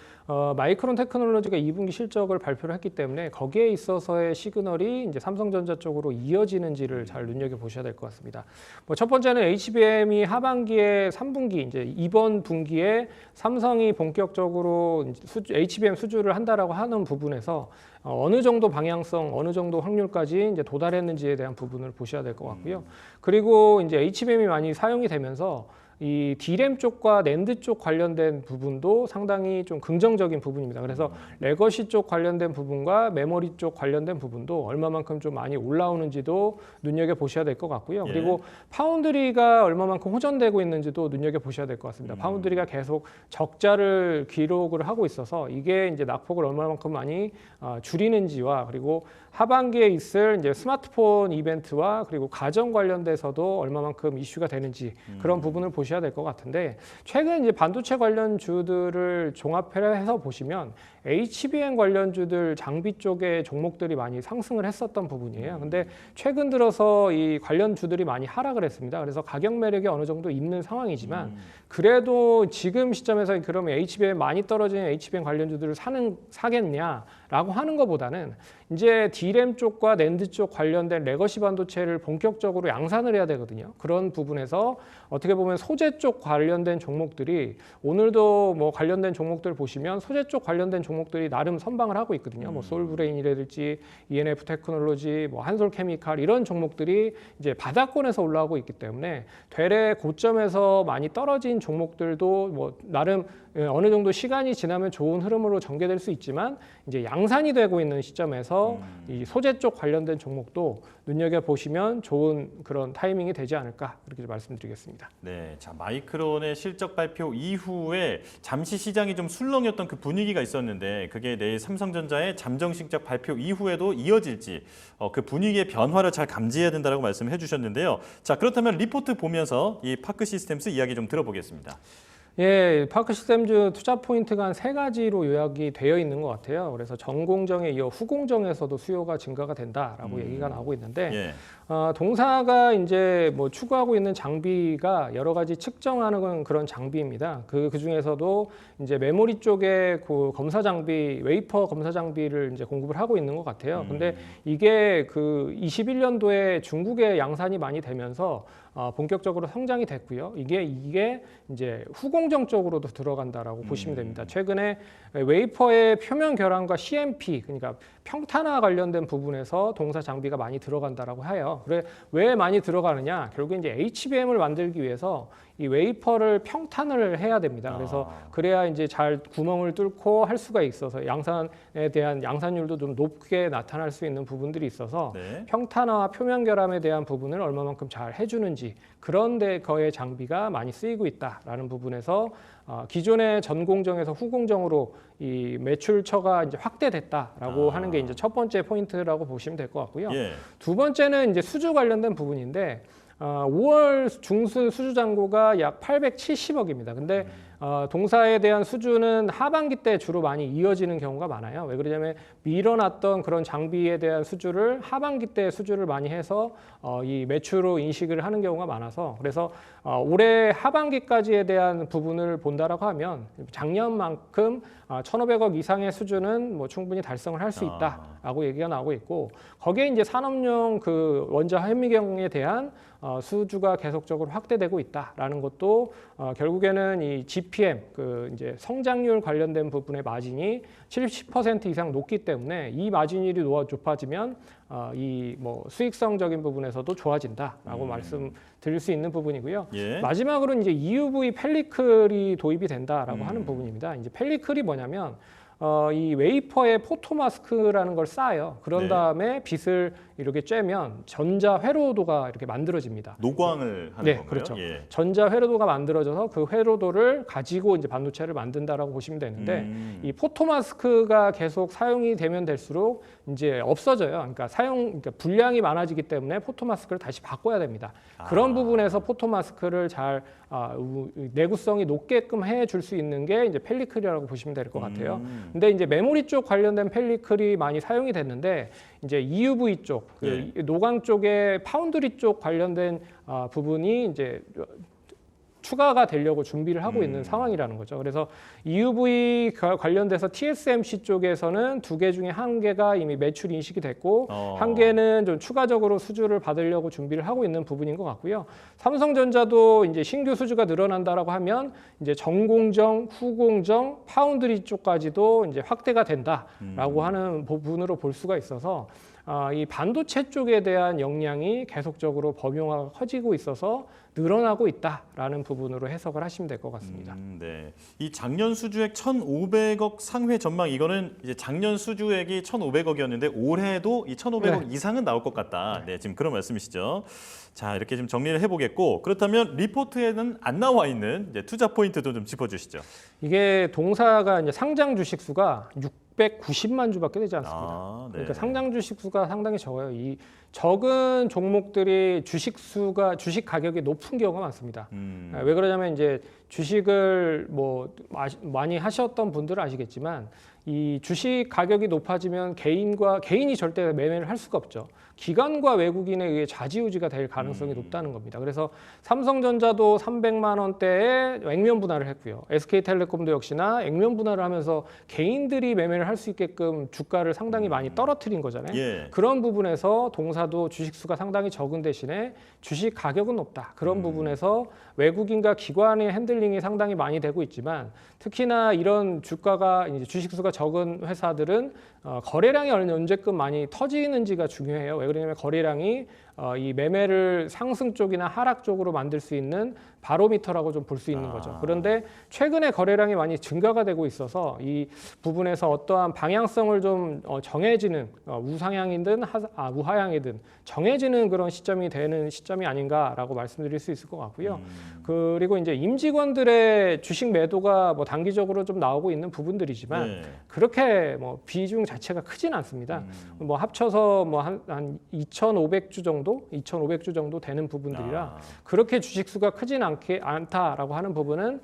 마이크론 테크놀로지가 2분기 실적을 발표를 했기 때문에 거기에 있어서의 시그널이 이제 삼성전자 쪽으로 이어지는지를 잘 눈여겨 보셔야 될 것 같습니다. 뭐 첫 번째는 HBM이 하반기에 3분기 이제 이번 분기에 삼성이 본격적으로 HBM 수주를 한다라고 하는 부분에서 어느 정도 방향성, 어느 정도 확률까지 이제 도달했는지에 대한 부분을 보셔야 될 것 같고요. 그리고 이제 HBM이 많이 사용이 되면서 이 D램 쪽과 낸드 쪽 관련된 부분도 상당히 좀 긍정적인 부분입니다. 그래서 레거시 쪽 관련된 부분과 메모리 쪽 관련된 부분도 얼마만큼 좀 많이 올라오는지도 눈여겨 보셔야 될 것 같고요. 예. 그리고 파운드리가 얼마만큼 호전되고 있는지도 눈여겨 보셔야 될 것 같습니다. 파운드리가 계속 적자를 기록을 하고 있어서 이게 이제 낙폭을 얼마만큼 많이 줄이는지와 그리고 하반기에 있을 이제 스마트폰 이벤트와 그리고 가전 관련돼서도 얼마만큼 이슈가 되는지 그런 부분을 보셔야 될 것 같은데 최근 이제 반도체 관련주들을 종합해서 보시면 HBM 관련주들 장비 쪽의 종목들이 많이 상승을 했었던 부분이에요. 근데 최근 들어서 이 관련주들이 많이 하락을 했습니다. 그래서 가격 매력이 어느 정도 있는 상황이지만 그래도 지금 시점에서 그러면 HBM 많이 떨어지는 HBM 관련주들을 사겠냐라고 하는 것보다는 이제 D램 쪽과 낸드 쪽 관련된 레거시 반도체를 본격적으로 양산을 해야 되거든요. 그런 부분에서 어떻게 보면 소재 쪽 관련된 종목들이 오늘도 뭐 관련된 종목들 보시면 소재 쪽 관련된 종목들이 나름 선방을 하고 있거든요. 뭐 솔브레인이라든지 ENF 테크놀로지, 뭐 한솔케미칼 이런 종목들이 이제 바닥권에서 올라오고 있기 때문에 되레 고점에서 많이 떨어진 종목들도 뭐 나름 어느 정도 시간이 지나면 좋은 흐름으로 전개될 수 있지만 이제 양산이 되고 있는 시점에서 이 소재 쪽 관련된 종목도 눈여겨 보시면 좋은 그런 타이밍이 되지 않을까 그렇게 말씀드리겠습니다. 네, 자 마이크론의 실적 발표 이후에 잠시 시장이 좀 술렁였던 그 분위기가 있었는데 그게 내일 삼성전자의 잠정 실적 발표 이후에도 이어질지 그 분위기의 변화를 잘 감지해야 된다고 말씀해 주셨는데요. 자 그렇다면 리포트 보면서 이 파크 시스템스 이야기 좀 들어보겠습니다. 예, 파크 시스템즈 투자 포인트가 한 3가지로 요약이 되어 있는 것 같아요. 그래서 전공정에 이어 후공정에서도 수요가 증가가 된다라고 얘기가 나오고 있는데 예. 동사가 이제 뭐 추구하고 있는 장비가 여러 가지 측정하는 그런 장비입니다. 그 중에서도 이제 메모리 쪽에 그 검사 장비, 웨이퍼 검사 장비를 이제 공급을 하고 있는 것 같아요. 근데 이게 그 21년도에 중국에 양산이 많이 되면서 본격적으로 성장이 됐고요. 이게 이제 후공정 쪽으로도 들어간다라고 보시면 됩니다. 최근에 웨이퍼의 표면 결함과 CMP, 그러니까 평탄화 관련된 부분에서 동사 장비가 많이 들어간다라고 해요. 거고요. 그래 왜 많이 들어가느냐? 결국 이제 HBM을 만들기 위해서 이 웨이퍼를 평탄을 해야 됩니다. 그래서 그래야 이제 잘 구멍을 뚫고 할 수가 있어서 양산에 대한 양산율도 좀 높게 나타날 수 있는 부분들이 있어서 네. 평탄화와 표면 결함에 대한 부분을 얼마만큼 잘 해주는지 그런데 거의 장비가 많이 쓰이고 있다라는 부분에서 기존의 전공정에서 후공정으로 이 매출처가 이제 확대됐다라고 하는 게 이제 첫 번째 포인트라고 보시면 될 것 같고요. 예. 두 번째는 이제 수주 관련된 부분인데 5월 중순 수주 잔고가 약 870억입니다. 근데 동사에 대한 수주는 하반기 때 주로 많이 이어지는 경우가 많아요. 왜 그러냐면 밀어놨던 그런 장비에 대한 수주를 하반기 때 수주를 많이 해서 이 매출로 인식을 하는 경우가 많아서 그래서 올해 하반기까지에 대한 부분을 본다라고 하면 작년만큼 1,500억 이상의 수주는 뭐 충분히 달성을 할 수 있다라고 얘기가 나오고 있고 거기에 이제 산업용 그 원자 현미경에 대한 수주가 계속적으로 확대되고 있다라는 것도 결국에는 이 GPM 그 이제 성장률 관련된 부분의 마진이 70% 이상 높기 때문에 이 마진율이 높아지면 이 뭐 수익성적인 부분에서도 좋아진다라고 말씀드릴 수 있는 부분이고요. 예. 마지막으로 이제 EUV 펠리클이 도입이 된다라고 하는 부분입니다. 이제 펠리클이 뭐냐면 이 웨이퍼에 포토마스크라는 걸 쌓아요. 그런 네. 다음에 빛을 이렇게 쬐면 전자 회로도가 이렇게 만들어집니다. 노광을 하는 네, 건가요? 그렇죠. 예. 전자 회로도가 만들어져서 그 회로도를 가지고 이제 반도체를 만든다라고 보시면 되는데 이 포토마스크가 계속 사용이 되면 될수록 이제 없어져요. 그러니까 분량이 많아지기 때문에 포토마스크를 다시 바꿔야 됩니다. 그런 부분에서 포토마스크를 잘 내구성이 높게끔 해줄 수 있는 게 이제 펠리클이라고 보시면 될 것 같아요. 근데 이제 메모리 쪽 관련된 펠리클이 많이 사용이 됐는데 이제 EUV 쪽, 그 노광 쪽에 파운드리 쪽 관련된 부분이 이제 추가가 되려고 준비를 하고 있는 상황이라는 거죠. 그래서 EUV 관련돼서 TSMC 쪽에서는 2개 중에 1개가 이미 매출 인식이 됐고 1개는 좀 추가적으로 수주를 받으려고 준비를 하고 있는 부분인 것 같고요. 삼성전자도 이제 신규 수주가 늘어난다라고 하면 이제 전공정, 후공정, 파운드리 쪽까지도 이제 확대가 된다라고 하는 부분으로 볼 수가 있어서 이 반도체 쪽에 대한 역량이 계속적으로 범용화가 커지고 있어서 늘어나고 있다라는 부분으로 해석을 하시면 될 것 같습니다. 네. 이 작년 수주액 1,500억 상회 전망 이거는 이제 작년 수주액이 1,500억이었는데 올해도 이 1,500억 이상은 나올 것 같다. 네, 지금 그런 말씀이시죠. 자, 이렇게 좀 정리를 해보겠고 그렇다면 리포트에는 안 나와 있는 이제 투자 포인트도 좀 짚어주시죠. 이게 동사가 이제 상장 주식 수가 690만 주밖에 되지 않습니다. 네. 그러니까 상장 주식 수가 상당히 적어요. 이 적은 종목들이 주식 가격이 높은 경우가 많습니다. 왜 그러냐면 이제 주식을 뭐 많이 하셨던 분들은 아시겠지만 이 주식 가격이 높아지면 개인이 절대 매매를 할 수가 없죠. 기관과 외국인에 의해 좌지우지가 될 가능성이 높다는 겁니다. 그래서 삼성전자도 300만 원대에 액면 분할을 했고요. SK텔레콤도 역시나 액면 분할을 하면서 개인들이 매매를 할 수 있게끔 주가를 상당히 많이 떨어뜨린 거잖아요. 예. 그런 부분에서 동사도 주식 수가 상당히 적은 대신에 주식 가격은 높다. 그런 부분에서 외국인과 기관의 핸들링이 상당히 많이 되고 있지만 특히나 이런 주가가 이제 주식 수가 적은 회사들은 거래량이 언제끔 많이 터지는지가 중요해요. 왜 그러냐면 거래량이 이 매매를 상승 쪽이나 하락 쪽으로 만들 수 있는 바로미터라고 좀 볼 수 있는 거죠. 그런데 최근에 거래량이 많이 증가가 되고 있어서 이 부분에서 어떠한 방향성을 좀 정해지는 우상향이든 우하향이든 정해지는 그런 시점이 되는 시점이 아닌가라고 말씀드릴 수 있을 것 같고요. 그리고 이제 임직원들의 주식 매도가 뭐 단기적으로 좀 나오고 있는 부분들이지만 그렇게 뭐 비중 자체가 크진 않습니다. 뭐 합쳐서 뭐 한 2,500주 정도 되는 부분들이라 그렇게 주식 수가 크진 않다라고 하는 부분은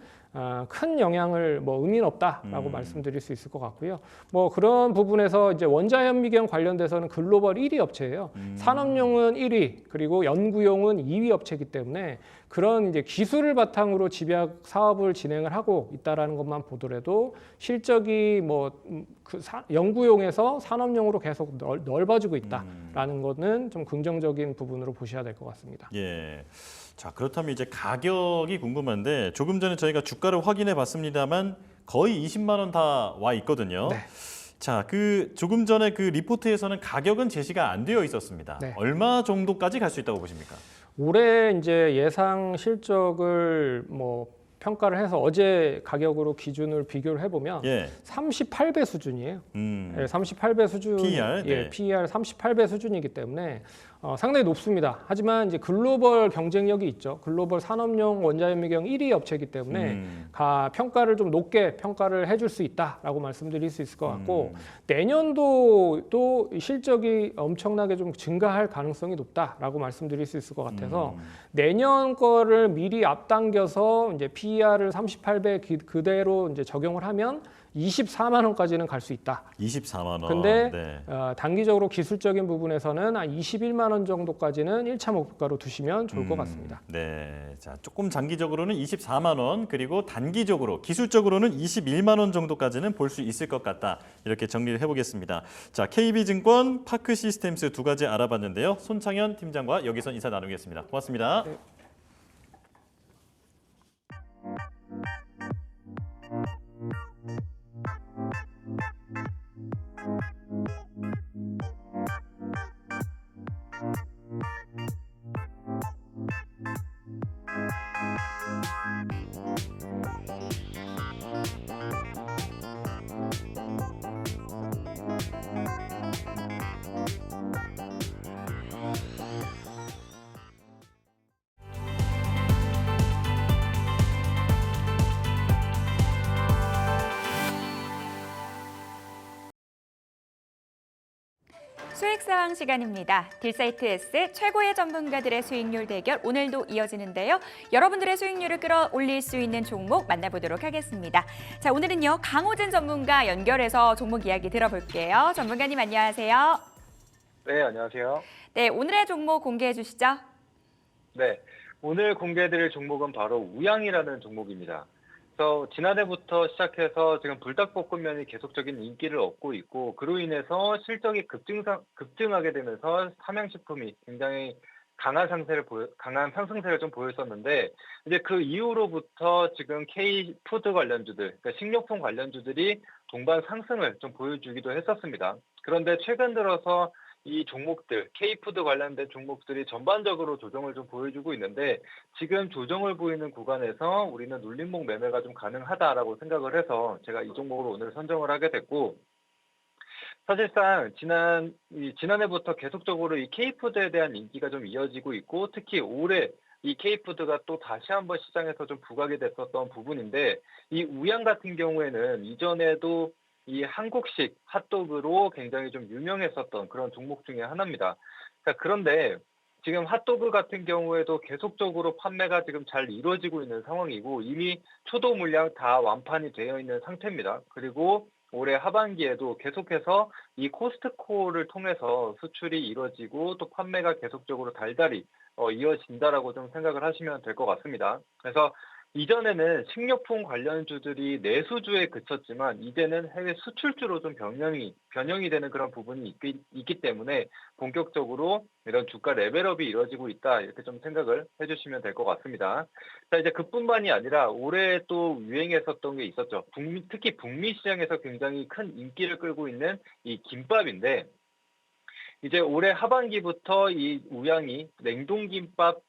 큰 영향을 의미는 없다라고 말씀드릴 수 있을 것 같고요. 뭐 그런 부분에서 이제 원자현미경 관련돼서는 글로벌 1위 업체예요. 산업용은 1위, 그리고 연구용은 2위 업체이기 때문에 그런 이제 기술을 바탕으로 집약 사업을 진행을 하고 있다라는 것만 보더라도 실적이 연구용에서 산업용으로 계속 넓어지고 있다라는 것은 좀 긍정적인 부분으로 보셔야 될 것 같습니다. 예. 자, 그렇다면 이제 가격이 궁금한데 조금 전에 저희가 주가를 확인해 봤습니다만 거의 20만 원 다 와 있거든요. 네. 자, 조금 전에 그 리포트에서는 가격은 제시가 안 되어 있었습니다. 네. 얼마 정도까지 갈 수 있다고 보십니까? 올해 이제 예상 실적을 뭐 평가를 해서 어제 가격으로 기준을 비교를 해보면 예. 38배 수준이에요. 예, 38배 수준, PER? 예, 네. PER 38배 수준이기 때문에 상당히 높습니다. 하지만 이제 글로벌 경쟁력이 있죠. 글로벌 산업용 원자협미경 1위 업체이기 때문에 평가를 좀 높게 평가를 해줄 수 있다라고 말씀드릴 수 있을 것 같고 내년도 또 실적이 엄청나게 좀 증가할 가능성이 높다라고 말씀드릴 수 있을 것 같아서 내년 거를 미리 앞당겨서 이제 PER을 38배 그대로 이제 적용을 하면 24만 원까지는 갈 수 있다. 24만 원. 근데 네. 단기적으로 기술적인 부분에서는 한 21만 원 정도까지는 1차 목표가로 두시면 좋을 것 같습니다. 네. 자, 조금 장기적으로는 24만 원, 그리고 단기적으로 기술적으로는 21만 원 정도까지는 볼 수 있을 것 같다. 이렇게 정리를 해보겠습니다. 자, KB증권, 파크시스템스 두 가지 알아봤는데요. 손창현 팀장과 여기서 인사 나누겠습니다. 고맙습니다. 네. 수익사항 시간입니다. 딜사이트S 최고의 전문가들의 수익률 대결 오늘도 이어지는데요. 여러분들의 수익률을 끌어올릴 수 있는 종목 만나보도록 하겠습니다. 자, 오늘은요 강호진 전문가 연결해서 종목 이야기 들어볼게요. 전문가님 안녕하세요. 네, 안녕하세요. 네, 오늘의 종목 공개해 주시죠. 네, 오늘 공개해드릴 종목은 바로 우양이라는 종목입니다. 그래서 지난해부터 시작해서 지금 불닭볶음면이 계속적인 인기를 얻고 있고 그로 인해서 실적이 급증하게 되면서 삼양식품이 굉장히 강한 상승세를 좀 보였었는데 이제 그 이후로부터 지금 K푸드 관련주들, 그러니까 식료품 관련주들이 동반 상승을 좀 보여주기도 했었습니다. 그런데 최근 들어서 이 종목들, K푸드 관련된 종목들이 전반적으로 조정을 좀 보여주고 있는데 지금 조정을 보이는 구간에서 우리는 눌림목 매매가 좀 가능하다라고 생각을 해서 제가 이 종목을 오늘 선정을 하게 됐고 사실상 지난해부터 계속적으로 이 K푸드에 대한 인기가 좀 이어지고 있고 특히 올해 이 K푸드가 또 다시 한번 시장에서 좀 부각이 됐었던 부분인데 이 우양 같은 경우에는 이전에도 이 한국식 핫도그로 굉장히 좀 유명했었던 그런 종목 중에 하나입니다. 그런데 지금 핫도그 같은 경우에도 계속적으로 판매가 지금 잘 이루어지고 있는 상황이고 이미 초도 물량 다 완판이 되어 있는 상태입니다. 그리고 올해 하반기에도 계속해서 이 코스트코를 통해서 수출이 이루어지고 또 판매가 계속적으로 달달이 이어진다라고 좀 생각을 하시면 될 것 같습니다. 그래서 이전에는 식료품 관련주들이 내수주에 그쳤지만 이제는 해외 수출주로 좀 변형이 되는 그런 부분이 있기 때문에 본격적으로 이런 주가 레벨업이 이루어지고 있다 이렇게 좀 생각을 해주시면 될 것 같습니다. 자 이제 그뿐만이 아니라 올해 또 유행했었던 게 있었죠. 특히 북미 시장에서 굉장히 큰 인기를 끌고 있는 이 김밥인데 이제 올해 하반기부터 이 우양이 냉동김밥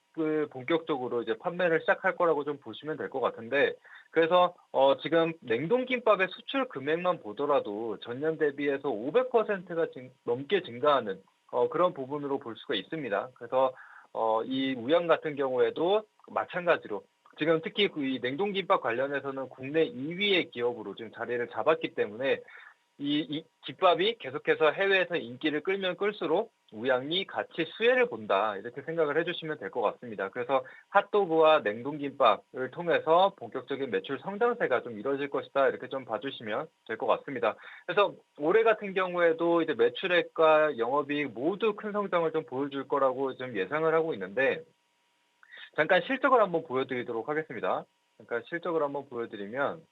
본격적으로 이제 판매를 시작할 거라고 좀 보시면 될 것 같은데 그래서 지금 냉동김밥의 수출 금액만 보더라도 전년 대비해서 500%가 넘게 증가하는 그런 부분으로 볼 수가 있습니다. 그래서 이 우양 같은 경우에도 마찬가지로 지금 특히 이 냉동김밥 관련해서는 국내 2위의 기업으로 지금 자리를 잡았기 때문에 이 김밥이 계속해서 해외에서 인기를 끌면 끌수록 우양이 같이 수혜를 본다 이렇게 생각을 해주시면 될 것 같습니다. 그래서 핫도그와 냉동김밥을 통해서 본격적인 매출 성장세가 좀 이루어질 것이다 이렇게 좀 봐주시면 될 것 같습니다. 그래서 올해 같은 경우에도 이제 매출액과 영업이익 모두 큰 성장을 좀 보여줄 거라고 좀 예상을 하고 있는데 잠깐 실적을 한번 보여드리도록 하겠습니다. 잠깐 실적을 한번 보여드리면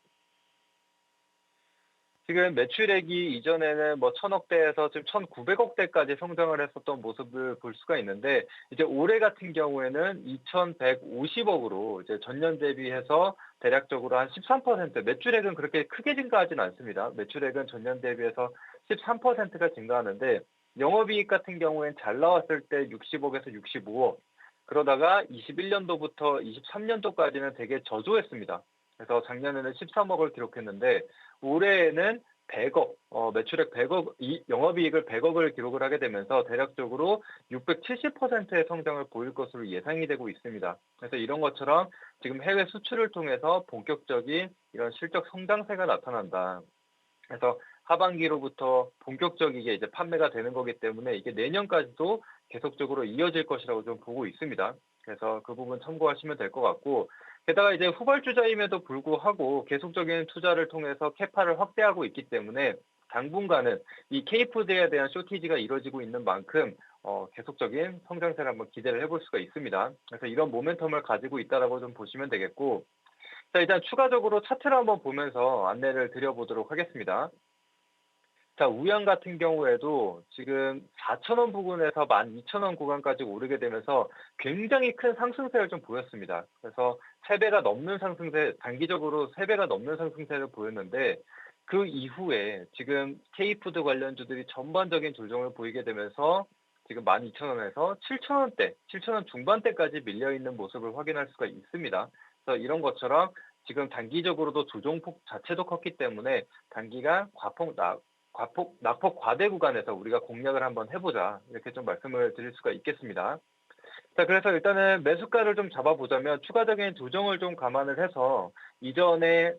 지금 매출액이 이전에는 뭐 1,000억대에서 지금 1,900억대까지 성장을 했었던 모습을 볼 수가 있는데 이제 올해 같은 경우에는 2,150억으로 이제 전년 대비해서 대략적으로 한 13%, 매출액은 그렇게 크게 증가하진 않습니다. 매출액은 전년 대비해서 13%가 증가하는데 영업이익 같은 경우엔 잘 나왔을 때 60억에서 65억, 그러다가 21년도부터 23년도까지는 되게 저조했습니다. 그래서 작년에는 13억을 기록했는데 올해에는 100억, 매출액 100억, 영업이익을 100억을 기록을 하게 되면서 대략적으로 670%의 성장을 보일 것으로 예상이 되고 있습니다. 그래서 이런 것처럼 지금 해외 수출을 통해서 본격적인 이런 실적 성장세가 나타난다. 그래서 하반기로부터 본격적이게 이제 판매가 되는 거기 때문에 이게 내년까지도 계속적으로 이어질 것이라고 좀 보고 있습니다. 그래서 그 부분 참고하시면 될 것 같고, 게다가 이제 후발주자임에도 불구하고 계속적인 투자를 통해서 캐파를 확대하고 있기 때문에 당분간은 이 K푸드에 대한 쇼티지가 이루어지고 있는 만큼 계속적인 성장세를 한번 기대를 해볼 수가 있습니다. 그래서 이런 모멘텀을 가지고 있다라고 좀 보시면 되겠고, 자, 일단 추가적으로 차트를 한번 보면서 안내를 드려보도록 하겠습니다. 자, 우양 같은 경우에도 지금 4,000원 부근에서 12,000원 구간까지 오르게 되면서 굉장히 큰 상승세를 좀 보였습니다. 그래서 3배가 넘는 상승세, 단기적으로 3배가 넘는 상승세를 보였는데 그 이후에 지금 K푸드 관련주들이 전반적인 조정을 보이게 되면서 지금 12,000원에서 7,000원대, 7,000원 중반대까지 밀려있는 모습을 확인할 수가 있습니다. 그래서 이런 것처럼 지금 단기적으로도 조정폭 자체도 컸기 때문에 단기간 낙폭 과대 구간에서 우리가 공략을 한번 해보자, 이렇게 좀 말씀을 드릴 수가 있겠습니다. 자, 그래서 일단은 매수가를 좀 잡아보자면 추가적인 조정을 좀 감안을 해서 이전에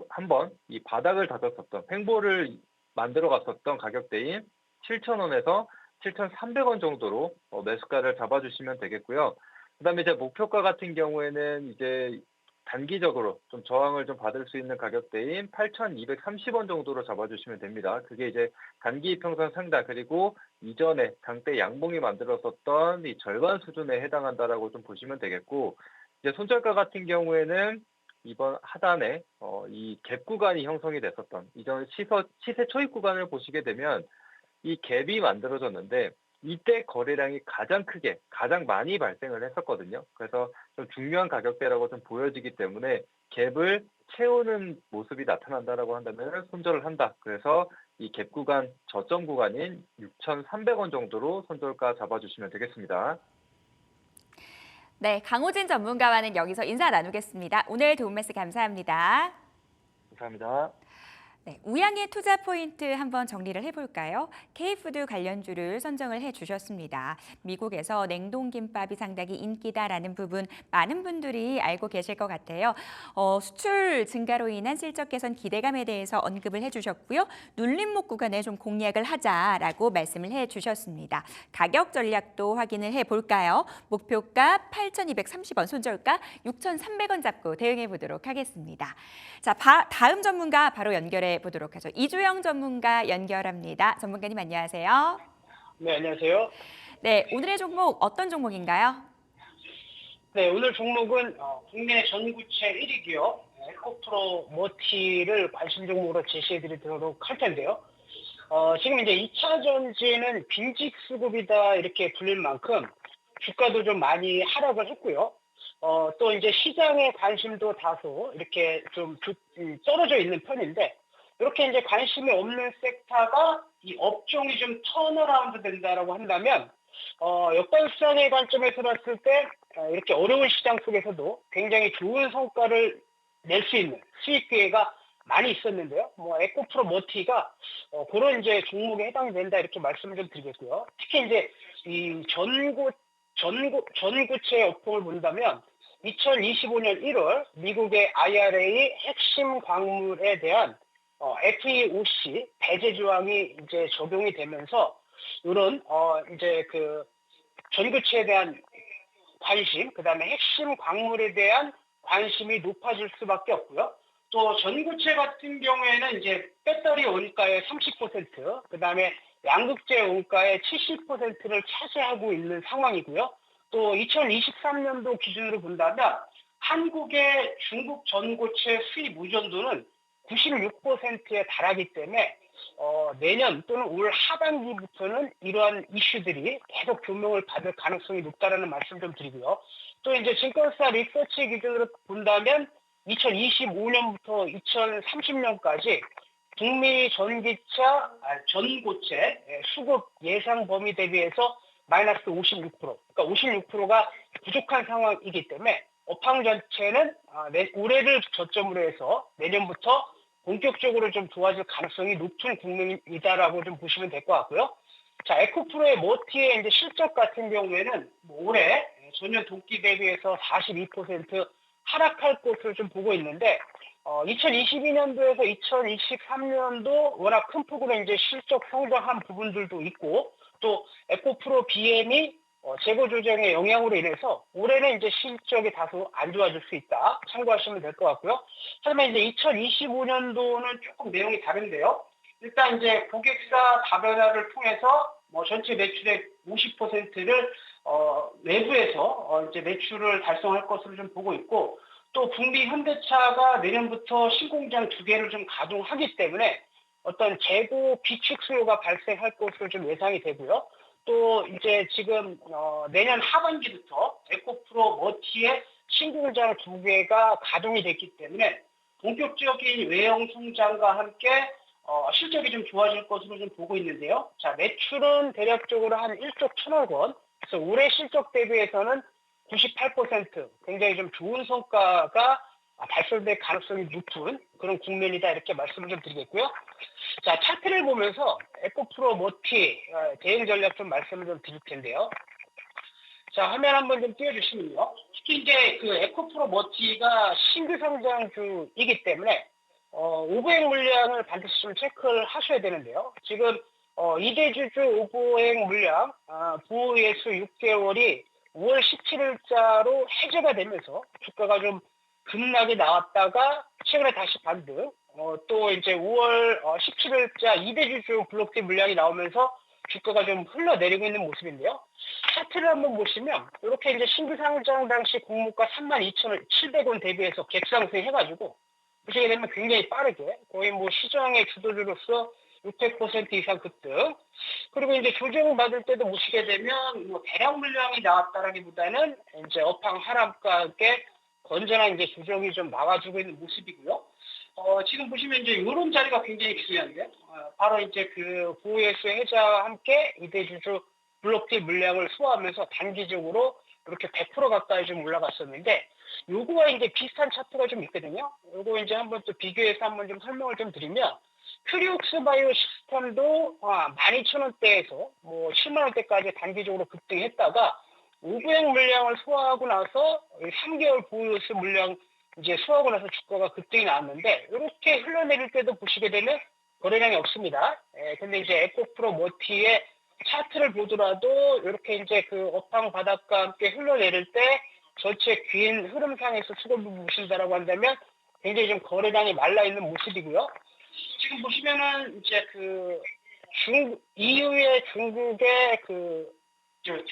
한번 이 바닥을 다졌었던 횡보를 만들어 갔었던 가격대인 7,000원에서 7,300원 정도로 매수가를 잡아주시면 되겠고요. 그다음에 이제 목표가 같은 경우에는 이제 단기적으로 좀 저항을 좀 받을 수 있는 가격대인 8,230원 정도로 잡아주시면 됩니다. 그게 이제 단기 이평선 상단, 그리고 이전에 장대 양봉이 만들었었던 이 절반 수준에 해당한다라고 좀 보시면 되겠고, 이제 손절가 같은 경우에는 이번 하단에 이 갭 구간이 형성이 됐었던 이전 시세 초입 구간을 보시게 되면 이 갭이 만들어졌는데 이때 거래량이 가장 많이 발생을 했었거든요. 그래서 좀 중요한 가격대라고 좀 보여지기 때문에 갭을 채우는 모습이 나타난다라고 한다면 손절을 한다. 그래서 이 갭 구간 저점 구간인 6,300원 정도로 손절가 잡아주시면 되겠습니다. 네, 강호진 전문가와는 여기서 인사 나누겠습니다. 오늘 도움 말씀 감사합니다. 감사합니다. 네, 우양의 투자 포인트 한번 정리를 해볼까요? K푸드 관련주를 선정을 해주셨습니다. 미국에서 냉동김밥이 상당히 인기다라는 부분 많은 분들이 알고 계실 것 같아요. 수출 증가로 인한 실적 개선 기대감에 대해서 언급을 해주셨고요. 눌림목 구간에 좀 공략을 하자라고 말씀을 해주셨습니다. 가격 전략도 확인을 해볼까요? 목표가 8,230원, 손절가 6,300원 잡고 대응해 보도록 하겠습니다. 자, 다음 전문가 바로 연결해 보도록 하죠. 이주영 전문가 연결합니다. 전문가님 안녕하세요. 네, 안녕하세요. 네, 오늘의 종목 어떤 종목인가요? 네, 오늘 종목은 국내 전구체 1위 기업 에코프로 모티를 관심 종목으로 제시해 드리도록 할 텐데요. 지금 이제 2차 전지는 빈집 수급이다 이렇게 불릴 만큼 주가도 좀 많이 하락을 했고요. 또 이제 시장의 관심도 다소 이렇게 좀 떨어져 있는 편인데, 이렇게 이제 관심이 없는 섹터가 이 업종이 좀 턴어라운드 된다라고 한다면, 역발상의 관점에서 봤을 때 이렇게 어려운 시장 속에서도 굉장히 좋은 성과를 낼 수 있는 수익 기회가 많이 있었는데요. 에코프로 모티가 그런 이제 종목에 해당이 된다 이렇게 말씀을 좀 드리겠고요. 특히 이제 이 전구체 업종을 본다면 2025년 1월 미국의 IRA 핵심 광물에 대한 FEOC 배제 조항이 이제 적용이 되면서 이런 이제 그 전구체에 대한 관심, 그다음에 핵심 광물에 대한 관심이 높아질 수밖에 없고요. 또 전구체 같은 경우에는 이제 배터리 원가의 30%, 그다음에 양극재 원가의 70%를 차지하고 있는 상황이고요. 또 2023년도 기준으로 본다면 한국의 중국 전고체 수입 의존도는 96%에 달하기 때문에 내년 또는 올 하반기부터는 이러한 이슈들이 계속 조명을 받을 가능성이 높다라는 말씀 좀 드리고요. 또 이제 증권사 리서치 기준으로 본다면 2025년부터 2030년까지 북미 전고체 수급 예상 범위 대비해서 마이너스 56%, 그러니까 56%가 부족한 상황이기 때문에 업황 전체는 올해를 저점으로 해서 내년부터 본격적으로 좀 좋아질 가능성이 높은 국면이다라고 좀 보시면 될 것 같고요. 자, 에코프로의 머티의 이제 실적 같은 경우에는 올해 전년 동기 대비해서 42% 하락할 것으로 좀 보고 있는데 2022년도에서 2023년도 워낙 큰 폭으로 이제 실적 성장한 부분들도 있고 또 에코프로 BM이 재고 조정의 영향으로 인해서 올해는 이제 실적이 다소 안 좋아질 수 있다. 참고하시면 될 것 같고요. 하지만 이제 2025년도는 조금 내용이 다른데요. 일단 이제 고객사 다변화를 통해서 전체 매출의 50%를 외부에서 이제 매출을 달성할 것으로 좀 보고 있고 또 북미 현대차가 내년부터 신공장 2개를 좀 가동하기 때문에 어떤 재고 비축 수요가 발생할 것으로 좀 예상이 되고요. 또 이제 지금 내년 하반기부터 에코프로 머티의 신공장 2개가 가동이 됐기 때문에 본격적인 외형 성장과 함께 실적이 좀 좋아질 것으로 좀 보고 있는데요. 자, 매출은 대략적으로 한 1조 1천억 원. 그래서 올해 실적 대비해서는 98% 굉장히 좀 좋은 성과가 발생될 가능성이 높은 그런 국면이다 이렇게 말씀을 좀 드리겠고요. 자, 차트를 보면서 에코프로 머티 대응 전략 좀 말씀을 좀 드릴 텐데요. 자, 화면 한번 좀 띄워주시면요. 특히 이제 그 에코프로 머티가 신규 상장주이기 때문에 오보행 물량을 반드시 좀 체크를 하셔야 되는데요. 지금 이대주주 오보행 물량 보호예수 6개월이 5월 17일자로 해제가 되면서 주가가 좀 급락이 나왔다가 최근에 다시 반등. 또 이제 5월 17일자 이대주주 블록티 물량이 나오면서 주가가 좀 흘러내리고 있는 모습인데요. 차트를 한번 보시면 이렇게 이제 신규 상장 당시 공모가 32,700원 대비해서 갭상승해가지고 보시게 되면 굉장히 빠르게 거의 뭐 시장의 주도주로서 600% 이상 급등. 그리고 이제 조정 받을 때도 보시게 되면 뭐 대량 물량이 나왔다라기보다는 이제 업황 하락과 함께 건전한 이제 조정이 좀 나와주고 있는 모습이고요. 지금 보시면 이제 이런 자리가 굉장히 중요한데, 바로 이제 그 보호예수 해제와 함께 이대주주 블록티 물량을 소화하면서 단기적으로 이렇게 100% 가까이 좀 올라갔었는데, 요거와 이제 비슷한 차트가 좀 있거든요. 요거 이제 한번 또 비교해서 한번 좀 설명을 좀 드리면, 큐리옥스 바이오 시스템도 12,000원대에서 뭐 7만원대까지 단기적으로 급등했다가 오브행 물량을 소화하고 나서 3개월 보유수 물량 이제 소화하고 나서 주가가 급등이 나왔는데 이렇게 흘러내릴 때도 보시게 되면 거래량이 없습니다. 근데 이제 에코프로 머티의 차트를 보더라도 이렇게 이제 그 업황 바닥과 함께 흘러내릴 때 전체 긴 흐름상에서 수급을 보신다라고 한다면 굉장히 좀 거래량이 말라 있는 모습이고요. 지금 보시면은 이제 그 EU의 중국의 그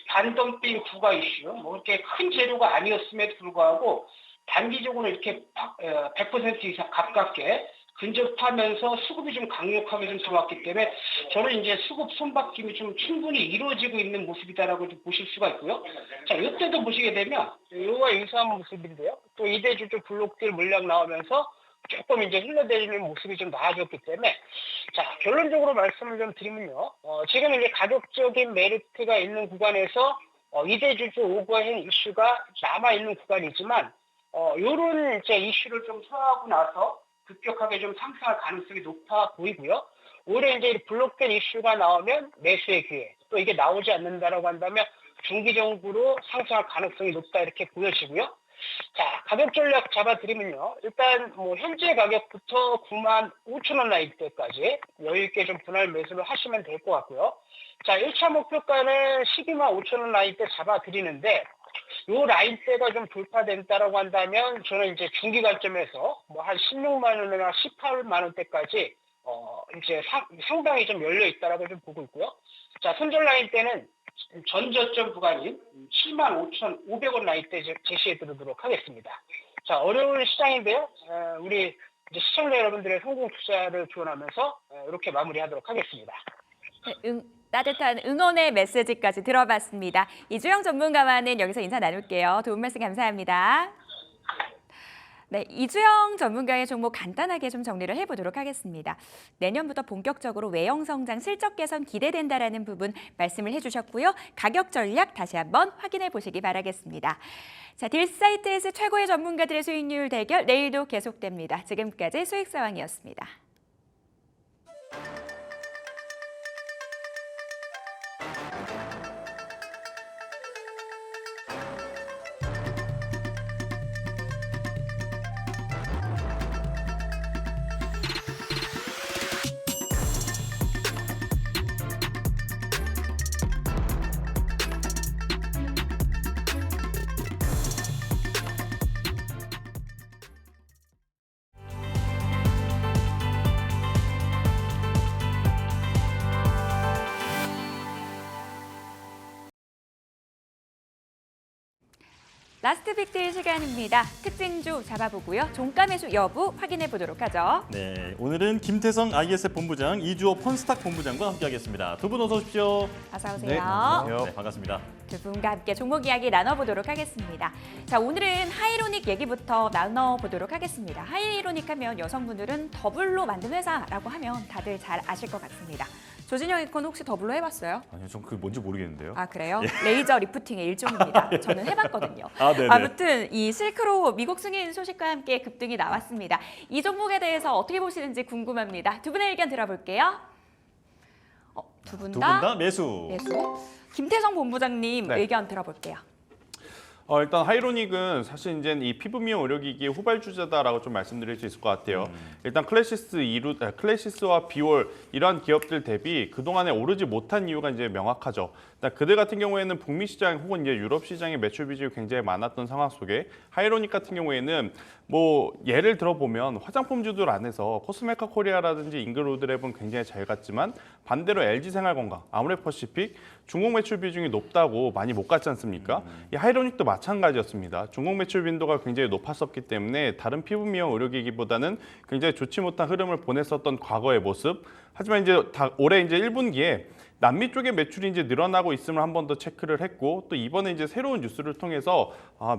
반덤핑 부가 이슈, 뭐 이렇게 큰 재료가 아니었음에도 불구하고 단기적으로 이렇게 100% 이상 가깝게 근접하면서 수급이 좀 강력하게 좀 들어왔기 때문에 저는 이제 수급 손바뀜이 좀 충분히 이루어지고 있는 모습이다라고 좀 보실 수가 있고요. 자, 이때도 보시게 되면 이와 유사한 모습인데요. 또 이대주주 블록들 물량 나오면서 조금 이제 흘러내리는 모습이 좀 나아졌기 때문에 자, 결론적으로 말씀을 좀 드리면요. 지금 이제 가격적인 메리트가 있는 구간에서 이대주주 오버행 이슈가 남아있는 구간이지만 요런 이제 이슈를 좀 소화하고 나서 급격하게 좀 상승할 가능성이 높아 보이고요. 올해 이제 블록된 이슈가 나오면 매수의 기회, 또 이게 나오지 않는다라고 한다면 중기적으로 상승할 가능성이 높다 이렇게 보여지고요. 자, 가격 전략 잡아드리면요. 일단 뭐 현재 가격부터 95,000원 라인대까지 여유 있게 좀 분할 매수를 하시면 될 것 같고요. 자, 1차 목표가는 125,000원 라인대 잡아드리는데 요 라인대가 좀 돌파된다라고 한다면 저는 이제 중기 관점에서 뭐 한 16만 원이나 18만 원대까지 이제 상당히 좀 열려 있다라고 좀 보고 있고요. 자, 손절 라인대는 전저점 구간인 75,500원 라인대 제시해 드리도록 하겠습니다. 자, 어려운 시장인데요. 우리 이제 시청자 여러분들의 성공 투자를 기원하면서 이렇게 마무리하도록 하겠습니다. 네, 따뜻한 응원의 메시지까지 들어봤습니다. 이주영 전문가와는 여기서 인사 나눌게요. 도움 말씀 감사합니다. 네, 이주영 전문가의 종목 간단하게 좀 정리를 해보도록 하겠습니다. 내년부터 본격적으로 외형 성장, 실적 개선 기대된다라는 부분 말씀을 해주셨고요. 가격 전략 다시 한번 확인해 보시기 바라겠습니다. 자, 딜사이트에서 최고의 전문가들의 수익률 대결 내일도 계속됩니다. 지금까지 수익사왕이었습니다. 라스트 빅딜 시간입니다. 특징주 잡아보고요. 종가 매수 여부 확인해 보도록 하죠. 네, 오늘은 김태성 ISF 본부장, 이주호 펀스탁 본부장과 함께하겠습니다. 두 분 어서 오십시오. 어서 오세요. 네, 안녕하세요. 네, 반갑습니다. 두 분과 함께 종목 이야기 나눠보도록 하겠습니다. 자, 오늘은 하이로닉 얘기부터 나눠보도록 하겠습니다. 하이로닉 하면 여성분들은 더블로 만든 회사라고 하면 다들 잘 아실 것 같습니다. 조진영 에코는 혹시 더블로 해봤어요? 아니요, 전 그게 뭔지 모르겠는데요. 아, 그래요? 레이저 리프팅의 일종입니다. 저는 해봤거든요. 아, 네네. 아무튼 이 실크로 미국 승인 소식과 함께 급등이 나왔습니다. 이 종목에 대해서 어떻게 보시는지 궁금합니다. 두 분의 의견 들어볼게요. 두 분 두 분 다 다 매수. 매수. 김태성 본부장님 네. 의견 들어볼게요. 일단 하이로닉은 사실 이제 이 피부 미용 의료기기의 후발주자다라고 좀 말씀드릴 수 있을 것 같아요. 일단 클래시스와 비올 이러한 기업들 대비 그동안에 오르지 못한 이유가 이제 명확하죠. 일단 그들 같은 경우에는 북미 시장 혹은 이제 유럽 시장의 매출 비중이 굉장히 많았던 상황 속에 하이로닉 같은 경우에는 뭐 예를 들어 보면 화장품주들 안에서 코스메카 코리아라든지 잉그로드랩은 굉장히 잘 갔지만 반대로 LG생활건강, 아모레퍼시픽 중국 매출 비중이 높다고 많이 못 갔지 않습니까? 이 하이로닉도 마찬가지였습니다. 중국 매출 빈도가 굉장히 높았었기 때문에 다른 피부 미용 의료기기보다는 굉장히 좋지 못한 흐름을 보냈었던 과거의 모습. 하지만 이제 올해 이제 1분기에 남미 쪽의 매출이 이제 늘어나고 있음을 한 번 더 체크를 했고 또 이번에 이제 새로운 뉴스를 통해서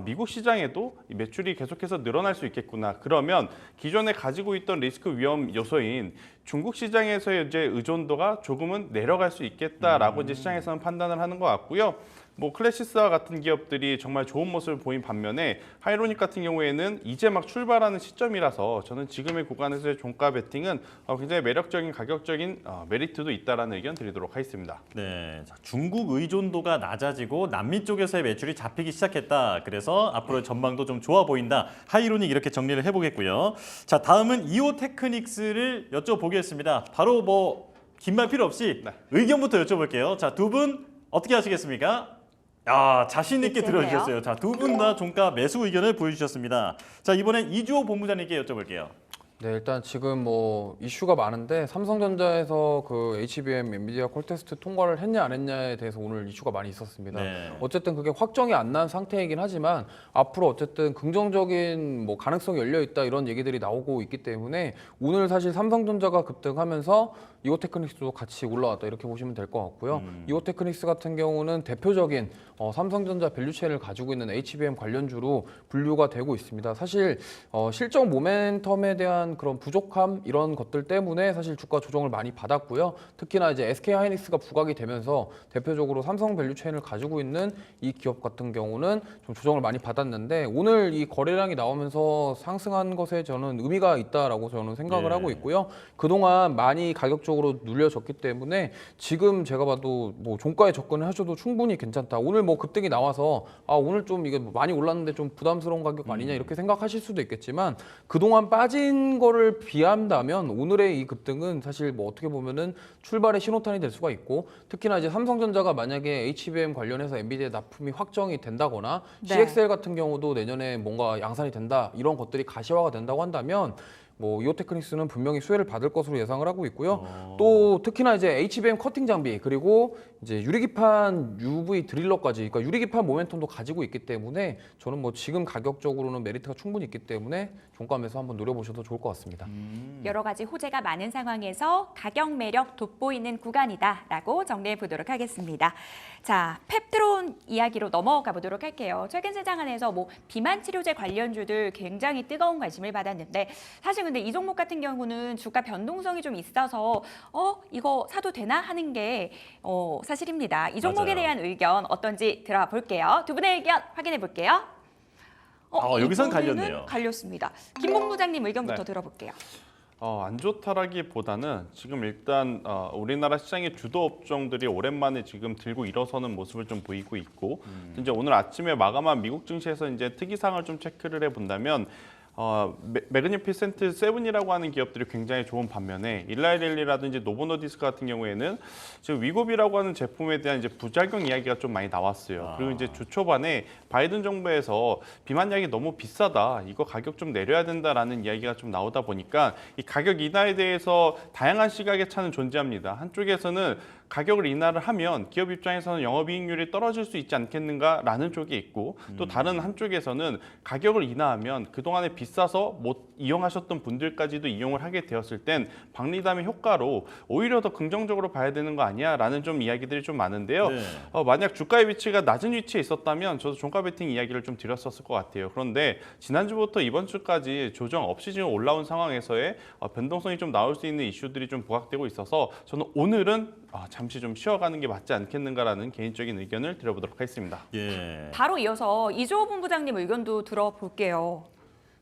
미국 시장에도 이 매출이 계속해서 늘어날 수 있겠구나. 그러면 기존에 가지고 있던 리스크 위험 요소인 중국 시장에서의 이제 의존도가 조금은 내려갈 수 있겠다라고 이제 시장에서는 판단을 하는 것 같고요. 뭐 클래시스와 같은 기업들이 정말 좋은 모습을 보인 반면에 하이로닉 같은 경우에는 이제 막 출발하는 시점이라서 저는 지금의 구간에서의 종가 베팅은 굉장히 매력적인 가격적인 메리트도 있다라는 의견 드리도록 하겠습니다. 네, 자, 중국 의존도가 낮아지고 남미 쪽에서의 매출이 잡히기 시작했다. 그래서 앞으로 전망도 좀 좋아 보인다. 하이로닉 이렇게 정리를 해보겠고요. 자, 다음은 이오테크닉스를 여쭤보겠습니다. 바로 뭐 긴 말 필요 없이 의견부터 여쭤볼게요. 자, 두 분 어떻게 하시겠습니까? 자신 있게 있겠네요. 들어주셨어요. 자, 두 분 다 종가 매수 의견을 보여주셨습니다. 자, 이번엔 이주호 본부장님께 여쭤볼게요. 네, 일단 지금 뭐 이슈가 많은데 삼성전자에서 그 HBM 엔비디아 콜테스트 통과를 했냐 안 했냐에 대해서 오늘 이슈가 많이 있었습니다. 네. 어쨌든 그게 확정이 안 난 상태이긴 하지만 앞으로 어쨌든 긍정적인 뭐 가능성이 열려 있다 이런 얘기들이 나오고 있기 때문에 오늘 사실 삼성전자가 급등하면서 이오테크닉스도 같이 올라왔다 이렇게 보시면 될 것 같고요. 이오테크닉스 같은 경우는 대표적인 삼성전자 밸류체인을 가지고 있는 HBM 관련주로 분류가 되고 있습니다. 사실 실적 모멘텀에 대한 그런 부족함 이런 것들 때문에 사실 주가 조정을 많이 받았고요. 특히나 이제 SK하이닉스가 부각이 되면서 대표적으로 삼성 밸류체인을 가지고 있는 이 기업 같은 경우는 좀 조정을 많이 받았는데 오늘 이 거래량이 나오면서 상승한 것에 저는 의미가 있다라고 저는 생각을 네. 하고 있고요. 그동안 많이 가격적으로 눌려졌기 때문에 지금 제가 봐도 뭐 종가에 접근을 하셔도 충분히 괜찮다. 오늘 뭐 급등이 나와서 오늘 좀 이게 많이 올랐는데 좀 부담스러운 가격 아니냐 이렇게 생각하실 수도 있겠지만 그동안 빠진 거를 비한다면 오늘의 이 급등은 사실 뭐 어떻게 보면은 출발의 신호탄이 될 수가 있고 특히나 이제 삼성전자가 만약에 HBM 관련해서 엔비디아 납품이 확정이 된다거나 네. CXL 같은 경우도 내년에 뭔가 양산이 된다 이런 것들이 가시화가 된다고 한다면 뭐 이오테크닉스는 분명히 수혜를 받을 것으로 예상을 하고 있고요. 또 특히나 이제 HBM 커팅 장비 그리고 이제 유리기판 UV 드릴러까지, 그러니까 유리기판 모멘텀도 가지고 있기 때문에 저는 뭐 지금 가격적으로는 메리트가 충분히 있기 때문에 종가매수 한번 노려보셔도 좋을 것 같습니다. 여러 가지 호재가 많은 상황에서 가격 매력 돋보이는 구간이다라고 정리해 보도록 하겠습니다. 자, 펩트론 이야기로 넘어가 보도록 할게요. 최근 시장 안에서 뭐 비만 치료제 관련주들 굉장히 뜨거운 관심을 받았는데 사실 근데 이 종목 같은 경우는 주가 변동성이 좀 있어서 이거 사도 되나 하는 게 사실입니다. 이 종목에 맞아요. 대한 의견 어떤지 들어가 볼게요. 두 분의 의견 확인해 볼게요. 여기선 이번에는 갈렸네요. 갈렸습니다. 김봉 부장님 의견부터 네. 들어볼게요. 안 좋다라기보다는 지금 일단 우리나라 시장의 주도 업종들이 오랜만에 지금 들고 일어서는 모습을 좀 보이고 있고 이제 오늘 아침에 마감한 미국 증시에서 이제 특이사항을 좀 체크를 해본다면 매그니피센트 7이라고 하는 기업들이 굉장히 좋은 반면에 일라이렐리라든지 노보노디스크 같은 경우에는 지금 위고비라고 하는 제품에 대한 이제 부작용 이야기가 좀 많이 나왔어요. 그리고 이제 주 초반에 바이든 정부에서 비만약이 너무 비싸다, 이거 가격 좀 내려야 된다라는 이야기가 좀 나오다 보니까 이 가격 인하에 대해서 다양한 시각의 차는 존재합니다. 한쪽에서는 가격을 인하를 하면 기업 입장에서는 영업이익률이 떨어질 수 있지 않겠는가라는 쪽이 있고 또 다른 한쪽에서는 가격을 인하하면 그동안에 비싸서 못 이용하셨던 분들까지도 이용을 하게 되었을 땐 박리담의 효과로 오히려 더 긍정적으로 봐야 되는 거 아니야라는 좀 이야기들이 좀 많은데요. 네. 만약 주가의 위치가 낮은 위치에 있었다면 저도 종가 베팅 이야기를 좀 드렸었을 것 같아요. 그런데 지난주부터 이번 주까지 조정 없이 지금 올라온 상황에서의 변동성이 좀 나올 수 있는 이슈들이 좀 부각되고 있어서 저는 오늘은 잠시 좀 쉬어가는 게 맞지 않겠는가라는 개인적인 의견을 드려보도록 하겠습니다. 예. 바로 이어서 이주호 본부장님 의견도 들어볼게요.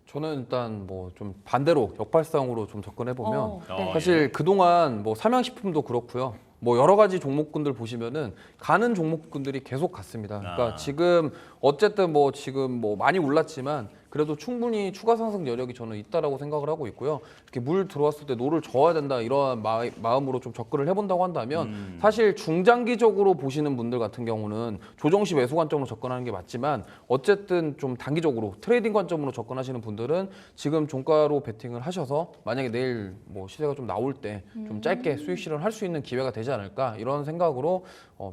저는 일단 뭐 좀 반대로 역발상으로 좀 접근해 보면 네. 사실 그동안 뭐 삼양식품도 그렇고요. 뭐 여러 가지 종목군들 보시면은 가는 종목군들이 계속 갔습니다. 그러니까 지금 어쨌든 뭐 지금 뭐 많이 올랐지만 그래도 충분히 추가 상승 여력이 저는 있다라고 생각을 하고 있고요. 이렇게 물 들어왔을 때 노를 저어야 된다 이러한 마음으로 좀 접근을 해본다고 한다면 사실 중장기적으로 보시는 분들 같은 경우는 조정 시 매수 관점으로 접근하는 게 맞지만 어쨌든 좀 단기적으로 트레이딩 관점으로 접근하시는 분들은 지금 종가로 베팅을 하셔서 만약에 내일 뭐 시세가 좀 나올 때 좀 짧게 수익 실현할 수 있는 기회가 되지 않을까 이런 생각으로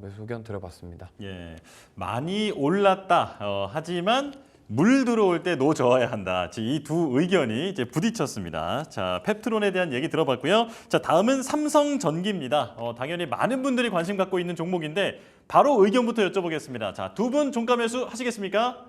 매수 의견 드려봤습니다. 예. 많이 올랐다. 하지만 물 들어올 때 노 저어야 한다. 이 두 의견이 이제 부딪혔습니다. 자, 펩트론에 대한 얘기 들어봤고요. 자, 다음은 삼성전기입니다. 당연히 많은 분들이 관심 갖고 있는 종목인데 바로 의견부터 여쭤보겠습니다. 자, 두 분 종가 매수 하시겠습니까?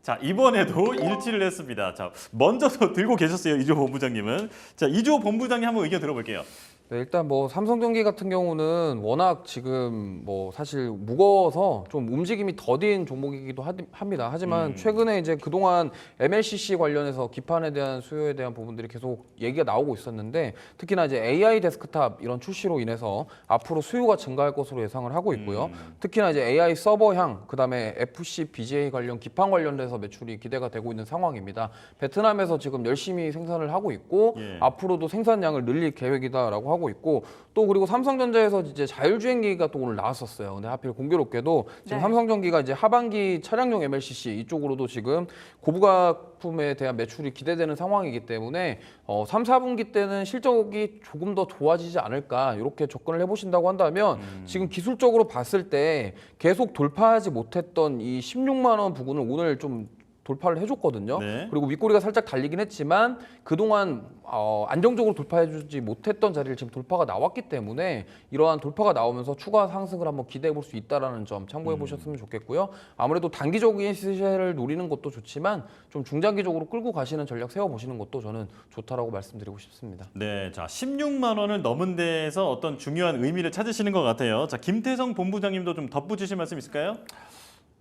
자, 이번에도 일치를 했습니다. 자, 먼저도 들고 계셨어요, 이주호 본부장님은. 자, 이주호 본부장님 한번 의견 들어볼게요. 네, 일단 뭐 삼성전기 같은 경우는 워낙 지금 뭐 사실 무거워서 좀 움직임이 더딘 종목이기도 합니다. 하지만 최근에 이제 그동안 MLCC 관련해서 기판에 대한 수요에 대한 부분들이 계속 얘기가 나오고 있었는데 특히나 이제 AI 데스크탑 이런 출시로 인해서 앞으로 수요가 증가할 것으로 예상을 하고 있고요. 특히나 이제 AI 서버향, 그다음에 FC BGA 관련 기판 관련돼서 매출이 기대가 되고 있는 상황입니다. 베트남에서 지금 열심히 생산을 하고 있고 앞으로도 생산량을 늘릴 계획이다라고 하고 있고 또 그리고 삼성전자에서 이제 자율주행기가 또 오늘 나왔었어요. 근데 하필 공교롭게도 지금 네. 삼성전기가 이제 하반기 차량용 MLCC 이쪽으로도 지금 고부가품에 대한 매출이 기대되는 상황이기 때문에 3, 4분기 때는 실적이 조금 더 좋아지지 않을까 이렇게 접근을 해보신다고 한다면 지금 기술적으로 봤을 때 계속 돌파하지 못했던 이 16만 원 부근을 오늘 좀 돌파를 해줬거든요. 네. 그리고 윗꼬리가 살짝 달리긴 했지만 그동안 안정적으로 돌파해주지 못했던 자리를 지금 돌파가 나왔기 때문에 이러한 돌파가 나오면서 추가 상승을 한번 기대해 볼 수 있다는 점 참고해 보셨으면 좋겠고요. 아무래도 단기적인 시세를 노리는 것도 좋지만 좀 중장기적으로 끌고 가시는 전략 세워보시는 것도 저는 좋다라고 말씀드리고 싶습니다. 네, 자 16만 원을 넘은 데에서 어떤 중요한 의미를 찾으시는 것 같아요. 자, 김태성 본부장님도 좀 덧붙이실 말씀 있을까요?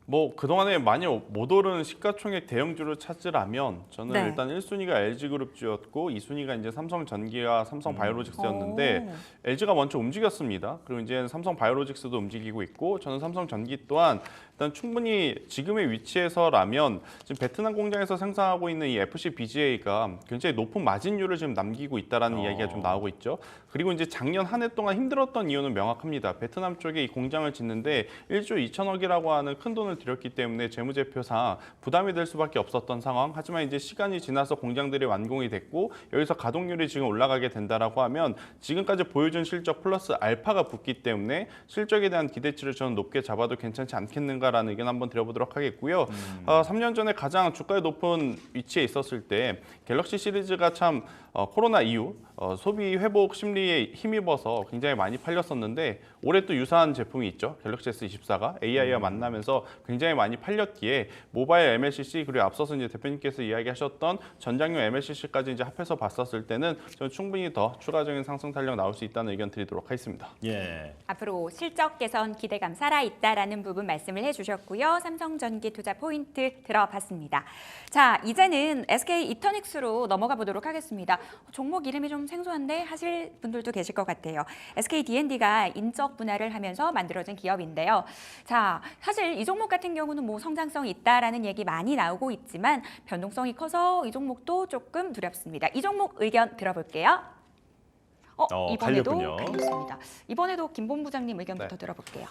뭐 그동안에 많이 못 오른 시가총액 대형주를 찾으라면 저는 네. 일단 1순위가 LG그룹주였고 2순위가 이제 삼성전기와 삼성바이오로직스였는데 LG가 먼저 움직였습니다. 그리고 이제 삼성바이오로직스도 움직이고 있고 저는 삼성전기 또한 일단 충분히 지금의 위치에서라면 지금 베트남 공장에서 생산하고 있는 이 FC BGA가 굉장히 높은 마진율을 지금 남기고 있다라는 이야기가 좀 나오고 있죠. 그리고 이제 작년 한 해 동안 힘들었던 이유는 명확합니다. 베트남 쪽에 이 공장을 짓는데 1조 2천억이라고 하는 큰 돈을 들였기 때문에 재무제표상 부담이 될 수밖에 없었던 상황. 하지만 이제 시간이 지나서 공장들이 완공이 됐고 여기서 가동률이 지금 올라가게 된다라고 하면 지금까지 보여준 실적 플러스 알파가 붙기 때문에 실적에 대한 기대치를 저는 높게 잡아도 괜찮지 않겠는가라는 의견 한번 드려보도록 하겠고요. 3년 전에 가장 주가의 높은 위치에 있었을 때 갤럭시 시리즈가 참 코로나 이후 소비 회복 심리에 힘입어서 굉장히 많이 팔렸었는데 올해 또 유사한 제품이 있죠. 갤럭시 S24가 AI와 만나면서 굉장히 많이 팔렸기에 모바일 MLCC 그리고 앞서서 이제 대표님께서 이야기하셨던 전장용 MLCC까지 이제 합해서 봤었을 때는 저는 충분히 더 추가적인 상승 탄력 나올 수 있다는 의견 드리도록 하겠습니다. 예. 앞으로 실적 개선 기대감 살아있다라는 부분 말씀을 해주셨고요. 삼성전기 투자 포인트 들어봤습니다. 자, 이제는 SK 이터닉스로 넘어가 보도록 하겠습니다. 종목 이름이 좀 생소한데 하실 분들도 계실 것 같아요. SK D&D가 인적 분할을 하면서 만들어진 기업인데요. 자, 사실 이 종목 같은 경우는 뭐 성장성이 있다라는 얘기 많이 나오고 있지만 변동성이 커서 이 종목도 조금 두렵습니다. 이 종목 의견 들어볼게요. 이번에도 갈렸군요. 갈렸습니다. 이번에도 김 본부장님 의견부터 네. 들어볼게요.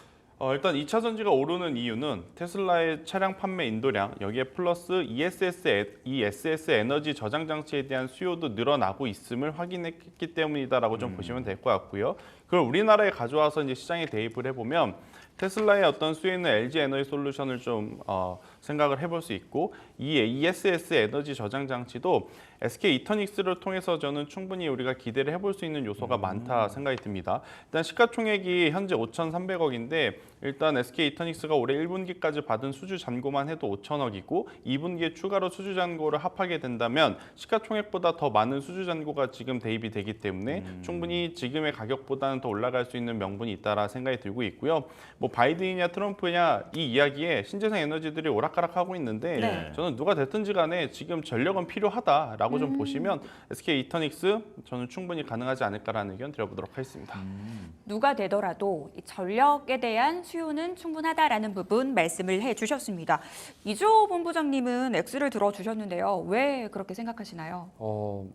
일단 2차 전지가 오르는 이유는 테슬라의 차량 판매 인도량, 여기에 플러스 ESS 에너지 저장 장치에 대한 수요도 늘어나고 있음을 확인했기 때문이다라고 좀 보시면 될 것 같고요. 그걸 우리나라에 가져와서 이제 시장에 대입을 해보면 테슬라의 어떤 수요에 있는 LG 에너지 솔루션을 좀 생각을 해볼 수 있고 이 ESS 에너지 저장 장치도 SK 이터닉스를 통해서 저는 충분히 우리가 기대를 해볼 수 있는 요소가 많다 생각이 듭니다. 일단 시가총액이 현재 5,300억인데 일단 SK 이터닉스가 올해 1분기까지 받은 수주 잔고만 해도 5천억이고 2분기에 추가로 수주 잔고를 합하게 된다면 시가총액보다 더 많은 수주 잔고가 지금 대입이 되기 때문에 충분히 지금의 가격보다는 더 올라갈 수 있는 명분이 있다라 생각이 들고 있고요. 뭐 바이든이냐 트럼프냐 이 이야기에 신재생 에너지들이 오락가락하고 있는데 네. 저는 누가 됐든지 간에 지금 전력은 필요하다라고 좀 보시면 SK 이터닉스 저는 충분히 가능하지 않을까라는 의견 드려보도록 하겠습니다. 누가 되더라도 이 전력에 대한 수요는 충분하다라는 부분 말씀을 해주셨습니다. 이주호 본부장님은 X를 들어주셨는데요. 왜 그렇게 생각하시나요?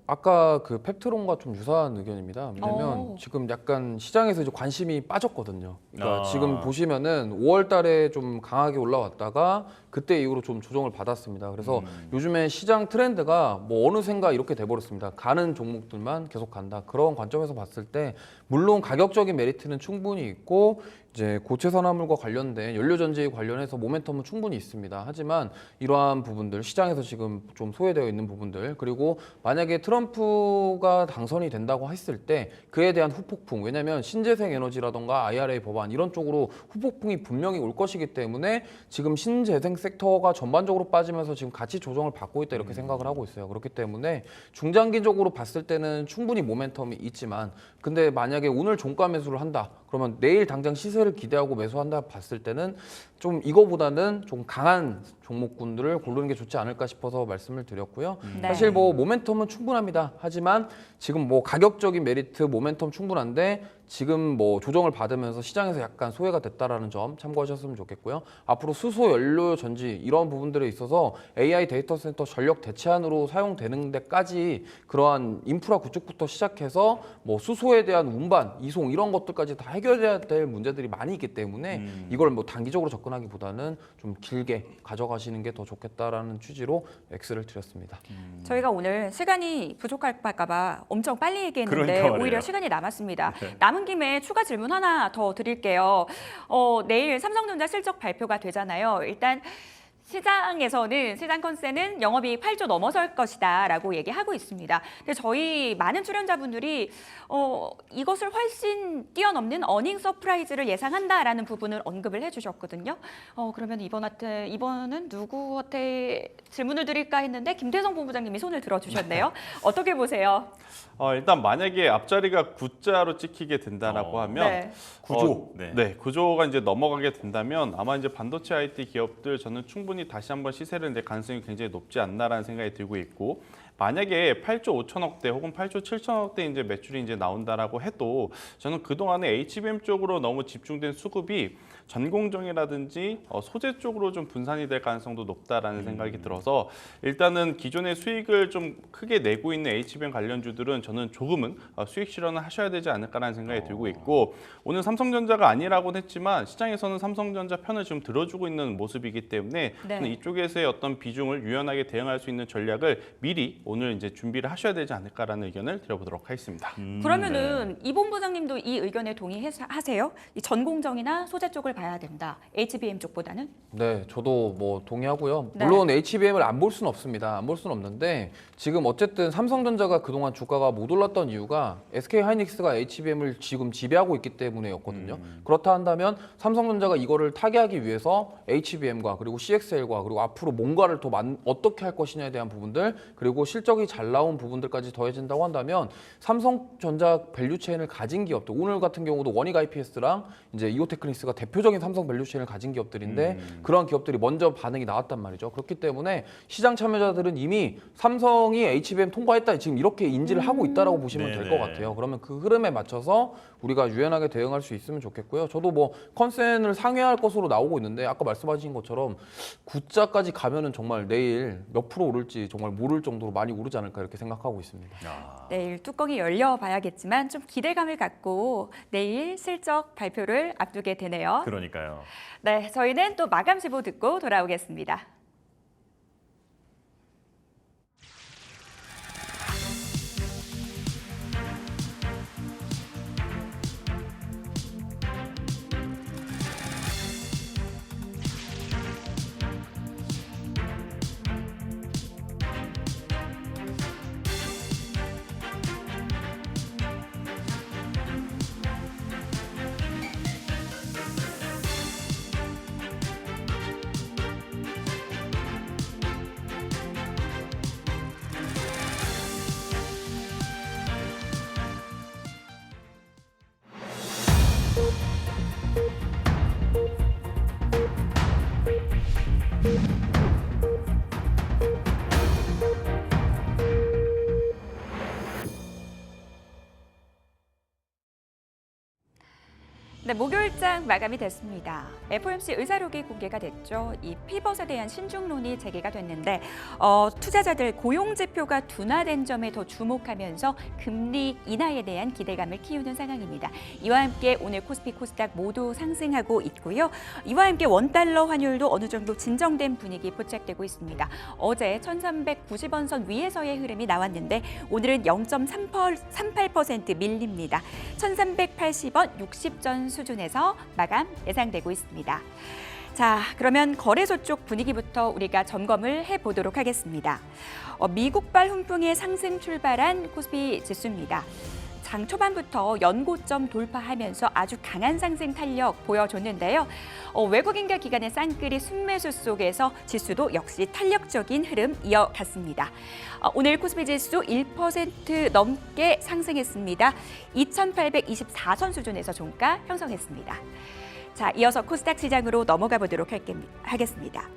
아까 그 펩트론과 좀 유사한 의견입니다. 왜냐면 오. 지금 약간 시장에서 이제 관심이 빠졌거든요. 그러니까 아. 지금 보시면은 5월 달에 좀 강하게 올라왔다가 그때 이후로 좀 조정을 받았습니다. 그래서 요즘에 시장 트렌드가 뭐 어느샌가 이렇게 돼버렸습니다. 가는 종목들만 계속 간다. 그런 관점에서 봤을 때 물론 가격적인 메리트는 충분히 있고 이제 고체 산화물과 관련된 연료 전지에 관련해서 모멘텀은 충분히 있습니다. 하지만 이러한 부분들 시장에서 지금 좀 소외되어 있는 부분들 그리고 만약에 트럼프가 당선이 된다고 했을 때 그에 대한 후폭풍 왜냐하면 신재생 에너지라던가 IRA 법안 이런 쪽으로 후폭풍이 분명히 올 것이기 때문에 지금 신재생 섹터가 전반적으로 빠지면서 지금 가치 조정을 받고 있다 이렇게 생각을 하고 있어요. 그렇기 때문에 중장기적으로 봤을 때는 충분히 모멘텀이 있지만 근데 만약에 오늘 종가 매수를 한다 그러면 내일 당장 시세를 기대하고 매수한다 봤을 때는 좀 이거보다는 좀 강한 종목군들을 고르는 게 좋지 않을까 싶어서 말씀을 드렸고요. 네. 사실 뭐 모멘텀은 충분합니다. 하지만 지금 뭐 가격적인 메리트 모멘텀 충분한데 지금 뭐 조정을 받으면서 시장에서 약간 소외가 됐다라는 점 참고하셨으면 좋겠고요. 앞으로 수소 연료 전지 이런 부분들에 있어서 AI 데이터 센터 전력 대체안으로 사용되는 데까지 그러한 인프라 구축부터 시작해서 뭐 수소에 대한 운반, 이송 이런 것들까지 다 해결해야 될 문제들이 많이 있기 때문에 이걸 뭐 단기적으로 접근하기보다는 좀 길게 가져가시는 게 더 좋겠다라는 취지로 X를 드렸습니다. 저희가 오늘 시간이 부족할까 봐 엄청 빨리 얘기했는데 그러니까 말이에요. 오히려 시간이 남았습니다. 남은 김에 추가 질문 하나 더 드릴게요. 내일 삼성전자 실적 발표가 되잖아요. 일단 시장에서는 시장 컨센은 영업이익 8조 넘어설 것이다라고 얘기하고 있습니다. 근데 저희 많은 출연자분들이 이것을 훨씬 뛰어넘는 어닝 서프라이즈를 예상한다라는 부분을 언급을 해주셨거든요. 그러면 이번은 누구한테 질문을 드릴까 했는데 김태성 본부장님이 손을 들어주셨네요. 어떻게 보세요? 일단 만약에 앞자리가 9자로 찍히게 된다라고 하면 네. 9조. 네, 9조가 이제 넘어가게 된다면 아마 이제 반도체 IT 기업들 저는 충분히 다시 한번 시세를 낼 가능성이 굉장히 높지 않나라는 생각이 들고 있고 만약에 8조 5천억대 혹은 8조 7천억대 이제 매출이 이제 나온다라고 해도 저는 그동안에 HBM 쪽으로 너무 집중된 수급이 전공정이라든지 소재 쪽으로 좀 분산이 될 가능성도 높다라는 생각이 들어서 일단은 기존의 수익을 좀 크게 내고 있는 HBM 관련주들은 저는 조금은 수익 실현을 하셔야 되지 않을까라는 생각이 들고 있고 오늘 삼성전자가 아니라고는 했지만 시장에서는 삼성전자 편을 지금 들어주고 있는 모습이기 때문에 네. 저는 이쪽에서의 어떤 비중을 유연하게 대응할 수 있는 전략을 미리 오늘 이제 준비를 하셔야 되지 않을까라는 의견을 드려보도록 하겠습니다. 그러면은 이 본부장님도 이 의견에 동의하세요? 이 전공정이나 소재 쪽을 봐야 된다. HBM 쪽보다는? 네, 저도 뭐 동의하고요. 네. 물론 HBM을 안 볼 수는 없습니다. 안 볼 수는 없는데 지금 어쨌든 삼성전자가 그동안 주가가 못 올랐던 이유가 SK하이닉스가 HBM을 지금 지배하고 있기 때문에였거든요. 그렇다 한다면 삼성전자가 이거를 타개하기 위해서 HBM과 그리고 CXL과 그리고 앞으로 뭔가를 더 어떻게 할 것이냐에 대한 부분들 그리고 실적이 잘 나온 부분들까지 더해진다고 한다면 삼성전자 밸류체인을 가진 기업들 오늘 같은 경우도 원익 IPS랑 이제 이오테크닉스가 대표적인 삼성 밸류체인을 가진 기업들인데 그런 기업들이 먼저 반응이 나왔단 말이죠. 그렇기 때문에 시장 참여자들은 이미 삼성이 HBM 통과했다 지금 이렇게 인지를 하고 있다라고 보시면 될 것 같아요. 그러면 그 흐름에 맞춰서 우리가 유연하게 대응할 수 있으면 좋겠고요. 저도 뭐 컨센을 상회할 것으로 나오고 있는데 아까 말씀하신 것처럼 9자까지 가면은 정말 내일 몇 프로 오를지 정말 모를 정도로 많이 오르지 않을까 이렇게 생각하고 있습니다. 내일 뚜껑이 열려봐야겠지만 좀 기대감을 갖고 내일 실적 발표를 앞두게 되네요. 그러니까요. 네, 저희는 또 마감 시보 듣고 돌아오겠습니다. 네, 목요일장 마감이 됐습니다. FOMC 의사록이 공개가 됐죠. 이 피벗에 대한 신중론이 제기가 됐는데 투자자들 고용 지표가 둔화된 점에 더 주목하면서 금리 인하에 대한 기대감을 키우는 상황입니다. 이와 함께 오늘 코스피, 코스닥 모두 상승하고 있고요. 이와 함께 원달러 환율도 어느 정도 진정된 분위기 포착되고 있습니다. 어제 1390원 선 위에서의 흐름이 나왔는데 오늘은 0.38% 밀립니다. 1380원 60전 수준에서 마감 예상되고 있습니다. 자, 그러면 거래소 쪽 분위기부터 우리가 점검을 해보도록 하겠습니다. 미국발 훈풍의 상승 출발한 코스피 지수입니다. 장 초반부터 연고점 돌파하면서 아주 강한 상승 탄력 보여줬는데요. 외국인과 기관의 쌍끌이 순매수 속에서 지수도 역시 탄력적인 흐름 이어갔습니다. 오늘 코스피 지수 1% 넘게 상승했습니다. 2,824선 수준에서 종가 형성했습니다. 자, 이어서 코스닥 시장으로 넘어가 보도록 하겠습니다.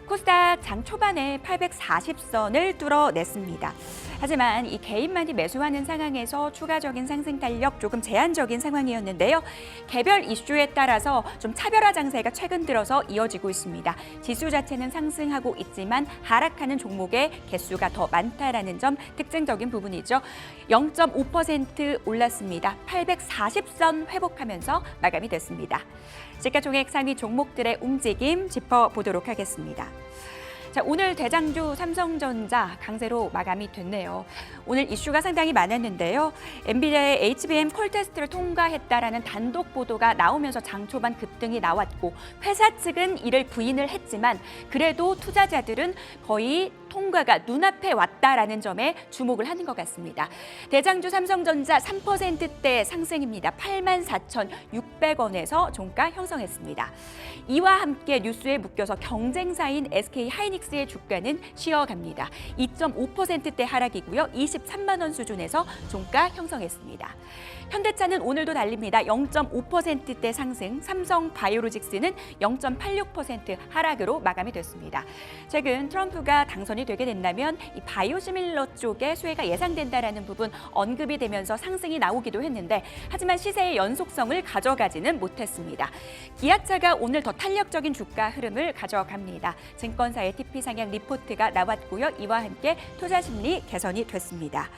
코스닥 장 초반에 840선을 뚫어냈습니다. 하지만 이 개인만이 매수하는 상황에서 추가적인 상승 탄력 조금 제한적인 상황이었는데요. 개별 이슈에 따라서 좀 차별화 장세가 최근 들어서 이어지고 있습니다. 지수 자체는 상승하고 있지만 하락하는 종목의 개수가 더 많다라는 점 특징적인 부분이죠. 0.5% 올랐습니다. 840선 회복하면서 마감이 됐습니다. 시가총액 상위 종목들의 움직임 짚어보도록 하겠습니다. 자, 오늘 대장주 삼성전자 강세로 마감이 됐네요. 오늘 이슈가 상당히 많았는데요. 엔비디아의 HBM 콜 테스트를 통과했다라는 단독 보도가 나오면서 장 초반 급등이 나왔고 회사 측은 이를 부인을 했지만 그래도 투자자들은 거의 통과가 눈앞에 왔다라는 점에 주목을 하는 것 같습니다. 대장주 삼성전자 3%대 상승입니다. 84,600원에서 종가 형성했습니다. 이와 함께 뉴스에 묶여서 경쟁사인 SK하이닉스의 주가는 쉬어갑니다. 2.5%대 하락이고요. 23만 원 수준에서 종가 형성했습니다. 현대차는 오늘도 달립니다. 0.5%대 상승, 삼성바이오로직스는 0.86% 하락으로 마감이 됐습니다. 최근 트럼프가 당선이 개선이 되게 된다면 이 바이오시밀러 쪽에 수혜가 예상된다라는 부분 언급이 되면서 상승이 나오기도 했는데 하지만 시세의 연속성을 가져가지는 못했습니다. 기아차가 오늘 더 탄력적인 주가 흐름을 가져갑니다. 증권사의 TP 상향 리포트가 나왔고요. 이와 함께 투자 심리 개선이 됐습니다.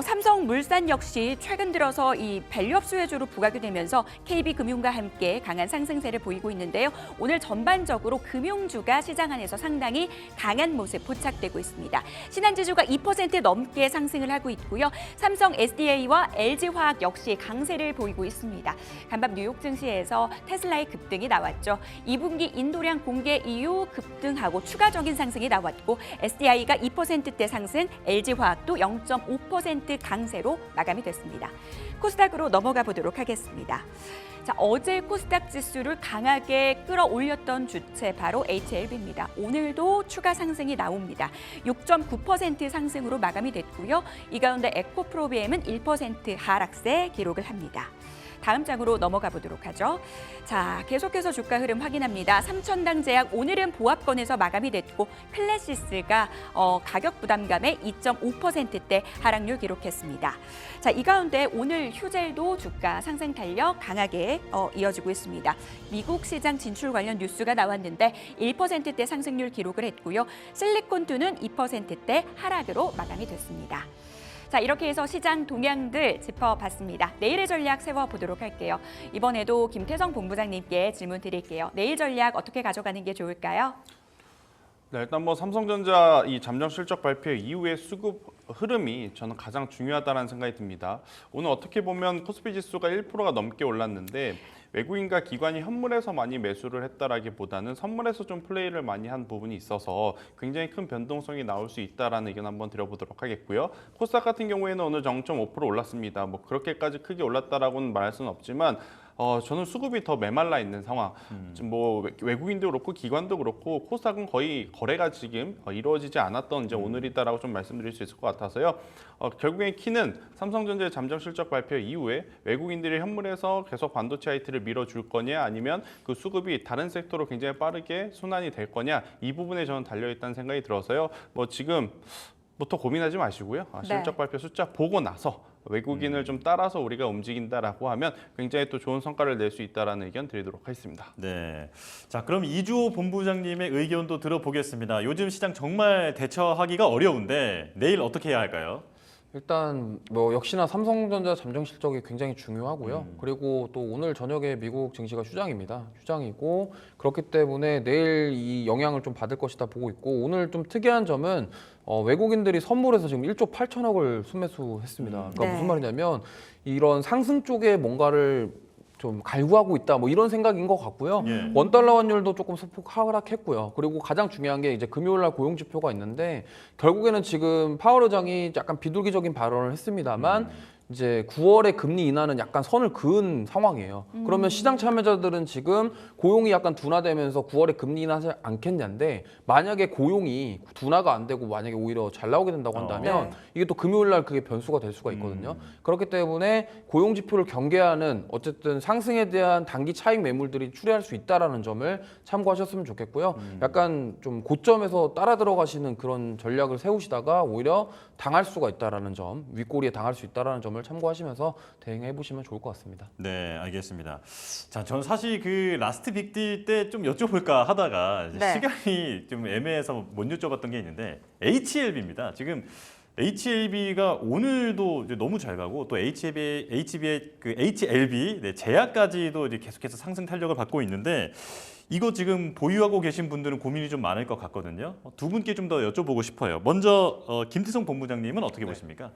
삼성물산 역시 최근 들어서 이 밸류업 수혜주로 부각이 되면서 KB금융과 함께 강한 상승세를 보이고 있는데요. 오늘 전반적으로 금융주가 시장 안에서 상당히 강한 모습 포착되고 있습니다. 신한지주가 2% 넘게 상승을 하고 있고요. 삼성 SDA와 LG화학 역시 강세를 보이고 있습니다. 간밤 뉴욕 증시에서 테슬라의 급등이 나왔죠. 2분기 인도량 공개 이후 급등하고 추가적인 상승이 나왔고 SDI가 2%대 상승, LG화학도 0.5% 강세로 마감이 됐습니다. 코스닥으로 넘어가 보도록 하겠습니다. 자, 어제 코스닥 지수를 강하게 끌어올렸던 주체 바로 HLB입니다. 오늘도 추가 상승이 나옵니다. 6.9% 상승으로 마감이 됐고요. 이 가운데 에코프로비엠은 1% 하락세 기록을 합니다. 다음 장으로 넘어가 보도록 하죠. 자, 계속해서 주가 흐름 확인합니다. 삼천당 제약 오늘은 보합권에서 마감이 됐고 클래시스가 가격 부담감에 2.5%대 하락률 기록했습니다. 자, 이 가운데 오늘 휴젤도 주가 상승 탄력 강하게 이어지고 있습니다. 미국 시장 진출 관련 뉴스가 나왔는데 1%대 상승률 기록을 했고요. 실리콘투는 2%대 하락으로 마감이 됐습니다. 자, 이렇게 해서 시장 동향들 짚어봤습니다. 내일의 전략 세워보도록 할게요. 이번에도 김태성 본부장님께 질문 드릴게요. 내일 전략 어떻게 가져가는 게 좋을까요? 네, 일단 뭐 삼성전자 이 잠정 실적 발표 이후의 수급 흐름이 저는 가장 중요하다는 생각이 듭니다. 오늘 어떻게 보면 코스피 지수가 1%가 넘게 올랐는데 외국인과 기관이 현물에서 많이 매수를 했다라기보다는 선물에서 좀 플레이를 많이 한 부분이 있어서 굉장히 큰 변동성이 나올 수 있다라는 의견 한번 드려보도록 하겠고요. 코스닥 같은 경우에는 오늘 0.5% 올랐습니다. 뭐 그렇게까지 크게 올랐다라고는 말할 수는 없지만 저는 수급이 더 메말라 있는 상황. 지금 뭐 외국인도 그렇고 기관도 그렇고 코스닥은 거의 거래가 지금 이루어지지 않았던 이제 오늘이다라고 좀 말씀드릴 수 있을 것 같아서요. 결국엔 키는 삼성전자의 잠정 실적 발표 이후에 외국인들이 현물에서 계속 반도체 IT를 밀어줄 거냐 아니면 그 수급이 다른 섹터로 굉장히 빠르게 순환이 될 거냐 이 부분에 저는 달려있다는 생각이 들어서요. 뭐 지금부터 고민하지 마시고요. 실적 발표 숫자 보고 나서 외국인을 좀 따라서 우리가 움직인다라고 하면 굉장히 또 좋은 성과를 낼 수 있다라는 의견 드리도록 하겠습니다. 네. 자, 그럼 이주호 본부장님의 의견도 들어보겠습니다. 요즘 시장 정말 대처하기가 어려운데 내일 어떻게 해야 할까요? 일단 뭐 역시나 삼성전자 잠정 실적이 굉장히 중요하고요. 그리고 또 오늘 저녁에 미국 증시가 휴장입니다. 휴장이고 그렇기 때문에 내일 이 영향을 좀 받을 것이다 보고 있고 오늘 좀 특이한 점은 외국인들이 선물에서 지금 1조 8천억을 순매수했습니다. 그러니까 네. 무슨 말이냐면 이런 상승 쪽에 뭔가를 좀 갈구하고 있다 뭐 이런 생각인 것 같고요. 예. 원달러 환율도 조금 소폭 하락했고요. 그리고 가장 중요한 게 이제 금요일날 고용 지표가 있는데 결국에는 지금 파월 의장이 약간 비둘기적인 발언을 했습니다만 이제 9월에 금리 인하는 약간 선을 그은 상황이에요. 그러면 시장 참여자들은 지금 고용이 약간 둔화되면서 9월에 금리 인하하지 않겠냐인데 만약에 고용이 둔화가 안 되고 만약에 오히려 잘 나오게 된다고 한다면 네. 이게 또 금요일 날 그게 변수가 될 수가 있거든요. 그렇기 때문에 고용 지표를 경계하는 어쨌든 상승에 대한 단기 차익 매물들이 출현할 수 있다라는 점을 참고하셨으면 좋겠고요. 약간 좀 고점에서 따라 들어가시는 그런 전략을 세우시다가 오히려 당할 수가 있다라는 점, 윗꼬리에 당할 수 있다라는 점을 참고하시면서 대응해 보시면 좋을 것 같습니다. 네, 알겠습니다. 자, 저는 사실 그 라스트 빅딜 때 좀 여쭤볼까 하다가 이제 네. 시간이 좀 애매해서 못 여쭤봤던 게 있는데 HLB입니다. 지금 HLB가 오늘도 이제 너무 잘 가고 또 HLB 네, 제약까지도 이제 계속해서 상승 탄력을 받고 있는데 이거 지금 보유하고 계신 분들은 고민이 좀 많을 것 같거든요. 두 분께 좀 더 여쭤보고 싶어요. 먼저 김태성 본부장님은 어떻게 보십니까?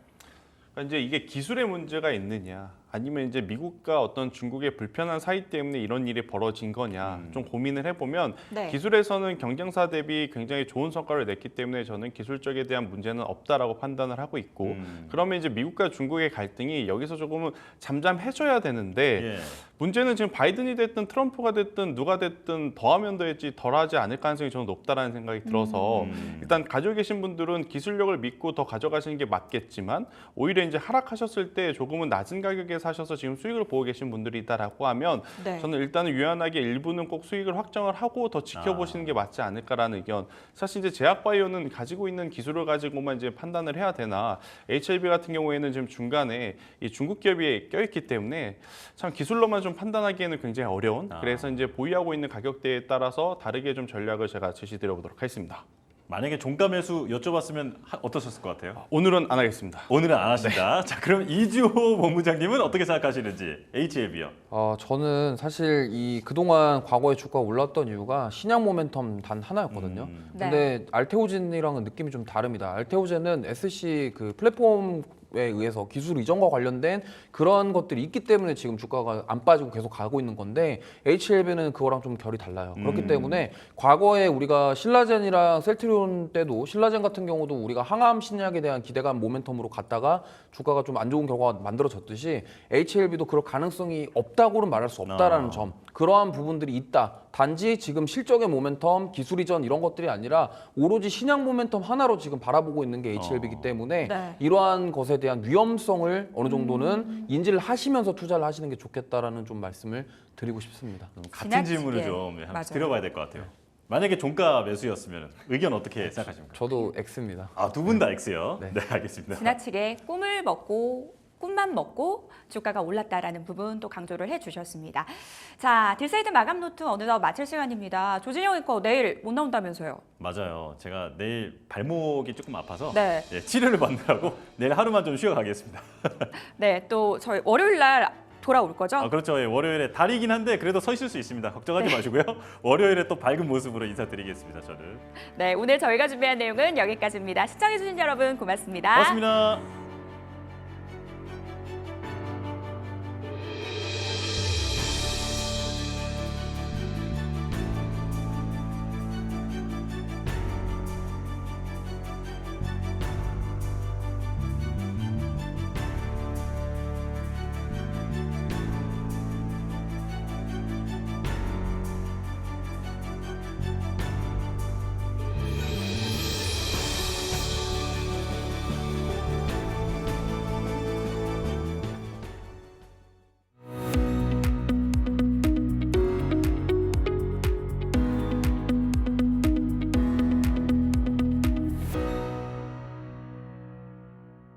그러니까 이제 이게 기술의 문제가 있느냐 아니면 이제 미국과 어떤 중국의 불편한 사이 때문에 이런 일이 벌어진 거냐 좀 고민을 해보면 네. 기술에서는 경쟁사 대비 굉장히 좋은 성과를 냈기 때문에 저는 기술적에 대한 문제는 없다라고 판단을 하고 있고 그러면 이제 미국과 중국의 갈등이 여기서 조금은 잠잠해져야 되는데 예. 문제는 지금 바이든이 됐든 트럼프가 됐든 누가 됐든 더하면 더했지 덜하지 않을 가능성이 저는 높다라는 생각이 들어서 일단 가지고 계신 분들은 기술력을 믿고 더 가져가시는 게 맞겠지만 오히려 이제 하락하셨을 때 조금은 낮은 가격에 사셔서 지금 수익을 보고 계신 분들이 있다라고 하면 네. 저는 일단은 유연하게 일부는 꼭 수익을 확정을 하고 더 지켜보시는 게 맞지 않을까라는 의견. 사실 이제 제약바이오는 가지고 있는 기술을 가지고만 이제 판단을 해야 되나, HLB 같은 경우에는 지금 중간에 이 중국 기업이 껴있기 때문에 참 기술로만 좀 판단하기에는 굉장히 어려운. 그래서 이제 보유하고 있는 가격대에 따라서 다르게 좀 전략을 제가 제시드려 보도록 하겠습니다. 만약에 종가 매수 여쭤봤으면 어떠셨을 것 같아요? 오늘은 안 하겠습니다. 오늘은 안 하신다. 자, 그럼 이주호 본부장님은 어떻게 생각하시는지 HLB요. 저는 사실 이 그동안 과거에 주가가 올랐던 이유가 신약 모멘텀 단 하나였거든요. 네. 근데 알테오젠이랑은 느낌이 좀 다릅니다. 알테오젠은 SC 그 플랫폼에 의해서 기술 이전과 관련된 그런 것들이 있기 때문에 지금 주가가 안 빠지고 계속 가고 있는 건데 HLB는 그거랑 좀 결이 달라요. 그렇기 때문에 과거에 우리가 신라젠이랑 셀트리온 때도 신라젠 같은 경우도 우리가 항암 신약에 대한 기대감 모멘텀으로 갔다가 주가가 좀 안 좋은 결과가 만들어졌듯이 HLB도 그럴 가능성이 없다고는 말할 수 없다라는 점, 그러한 부분들이 있다. 단지 지금 실적의 모멘텀, 기술 이전 이런 것들이 아니라 오로지 신약 모멘텀 하나로 지금 바라보고 있는 게 HLB이기 때문에 네. 이러한 것에 대한 위험성을 어느 정도는 인지를 하시면서 투자를 하시는 게 좋겠다라는 좀 말씀을 드리고 싶습니다. 같은 지나치게. 질문을 좀 한번 맞아요. 드려봐야 될 것 같아요. 만약에 종가 매수였으면 의견 어떻게 생각하십니까? 저도 X입니다. 두 분 다 X요. 네. 네, 알겠습니다. 지나치게 꿈만 먹고 주가가 올랐다라는 부분 또 강조를 해주셨습니다. 자, 딜세이드 마감 노트 어느덧 마칠 시간입니다. 조진영 앵커 내일 못 나온다면서요? 맞아요. 제가 내일 발목이 조금 아파서 네. 예, 치료를 받느라고 내일 하루만 좀 쉬어가겠습니다. 네, 또 저희 월요일 날 돌아올 거죠? 그렇죠. 예, 월요일에 다리긴 한데 그래도 서 있을 수 있습니다. 걱정하지 마시고요. 월요일에 또 밝은 모습으로 인사드리겠습니다. 저는. 네, 오늘 저희가 준비한 내용은 여기까지입니다. 시청해주신 여러분 고맙습니다. 고맙습니다.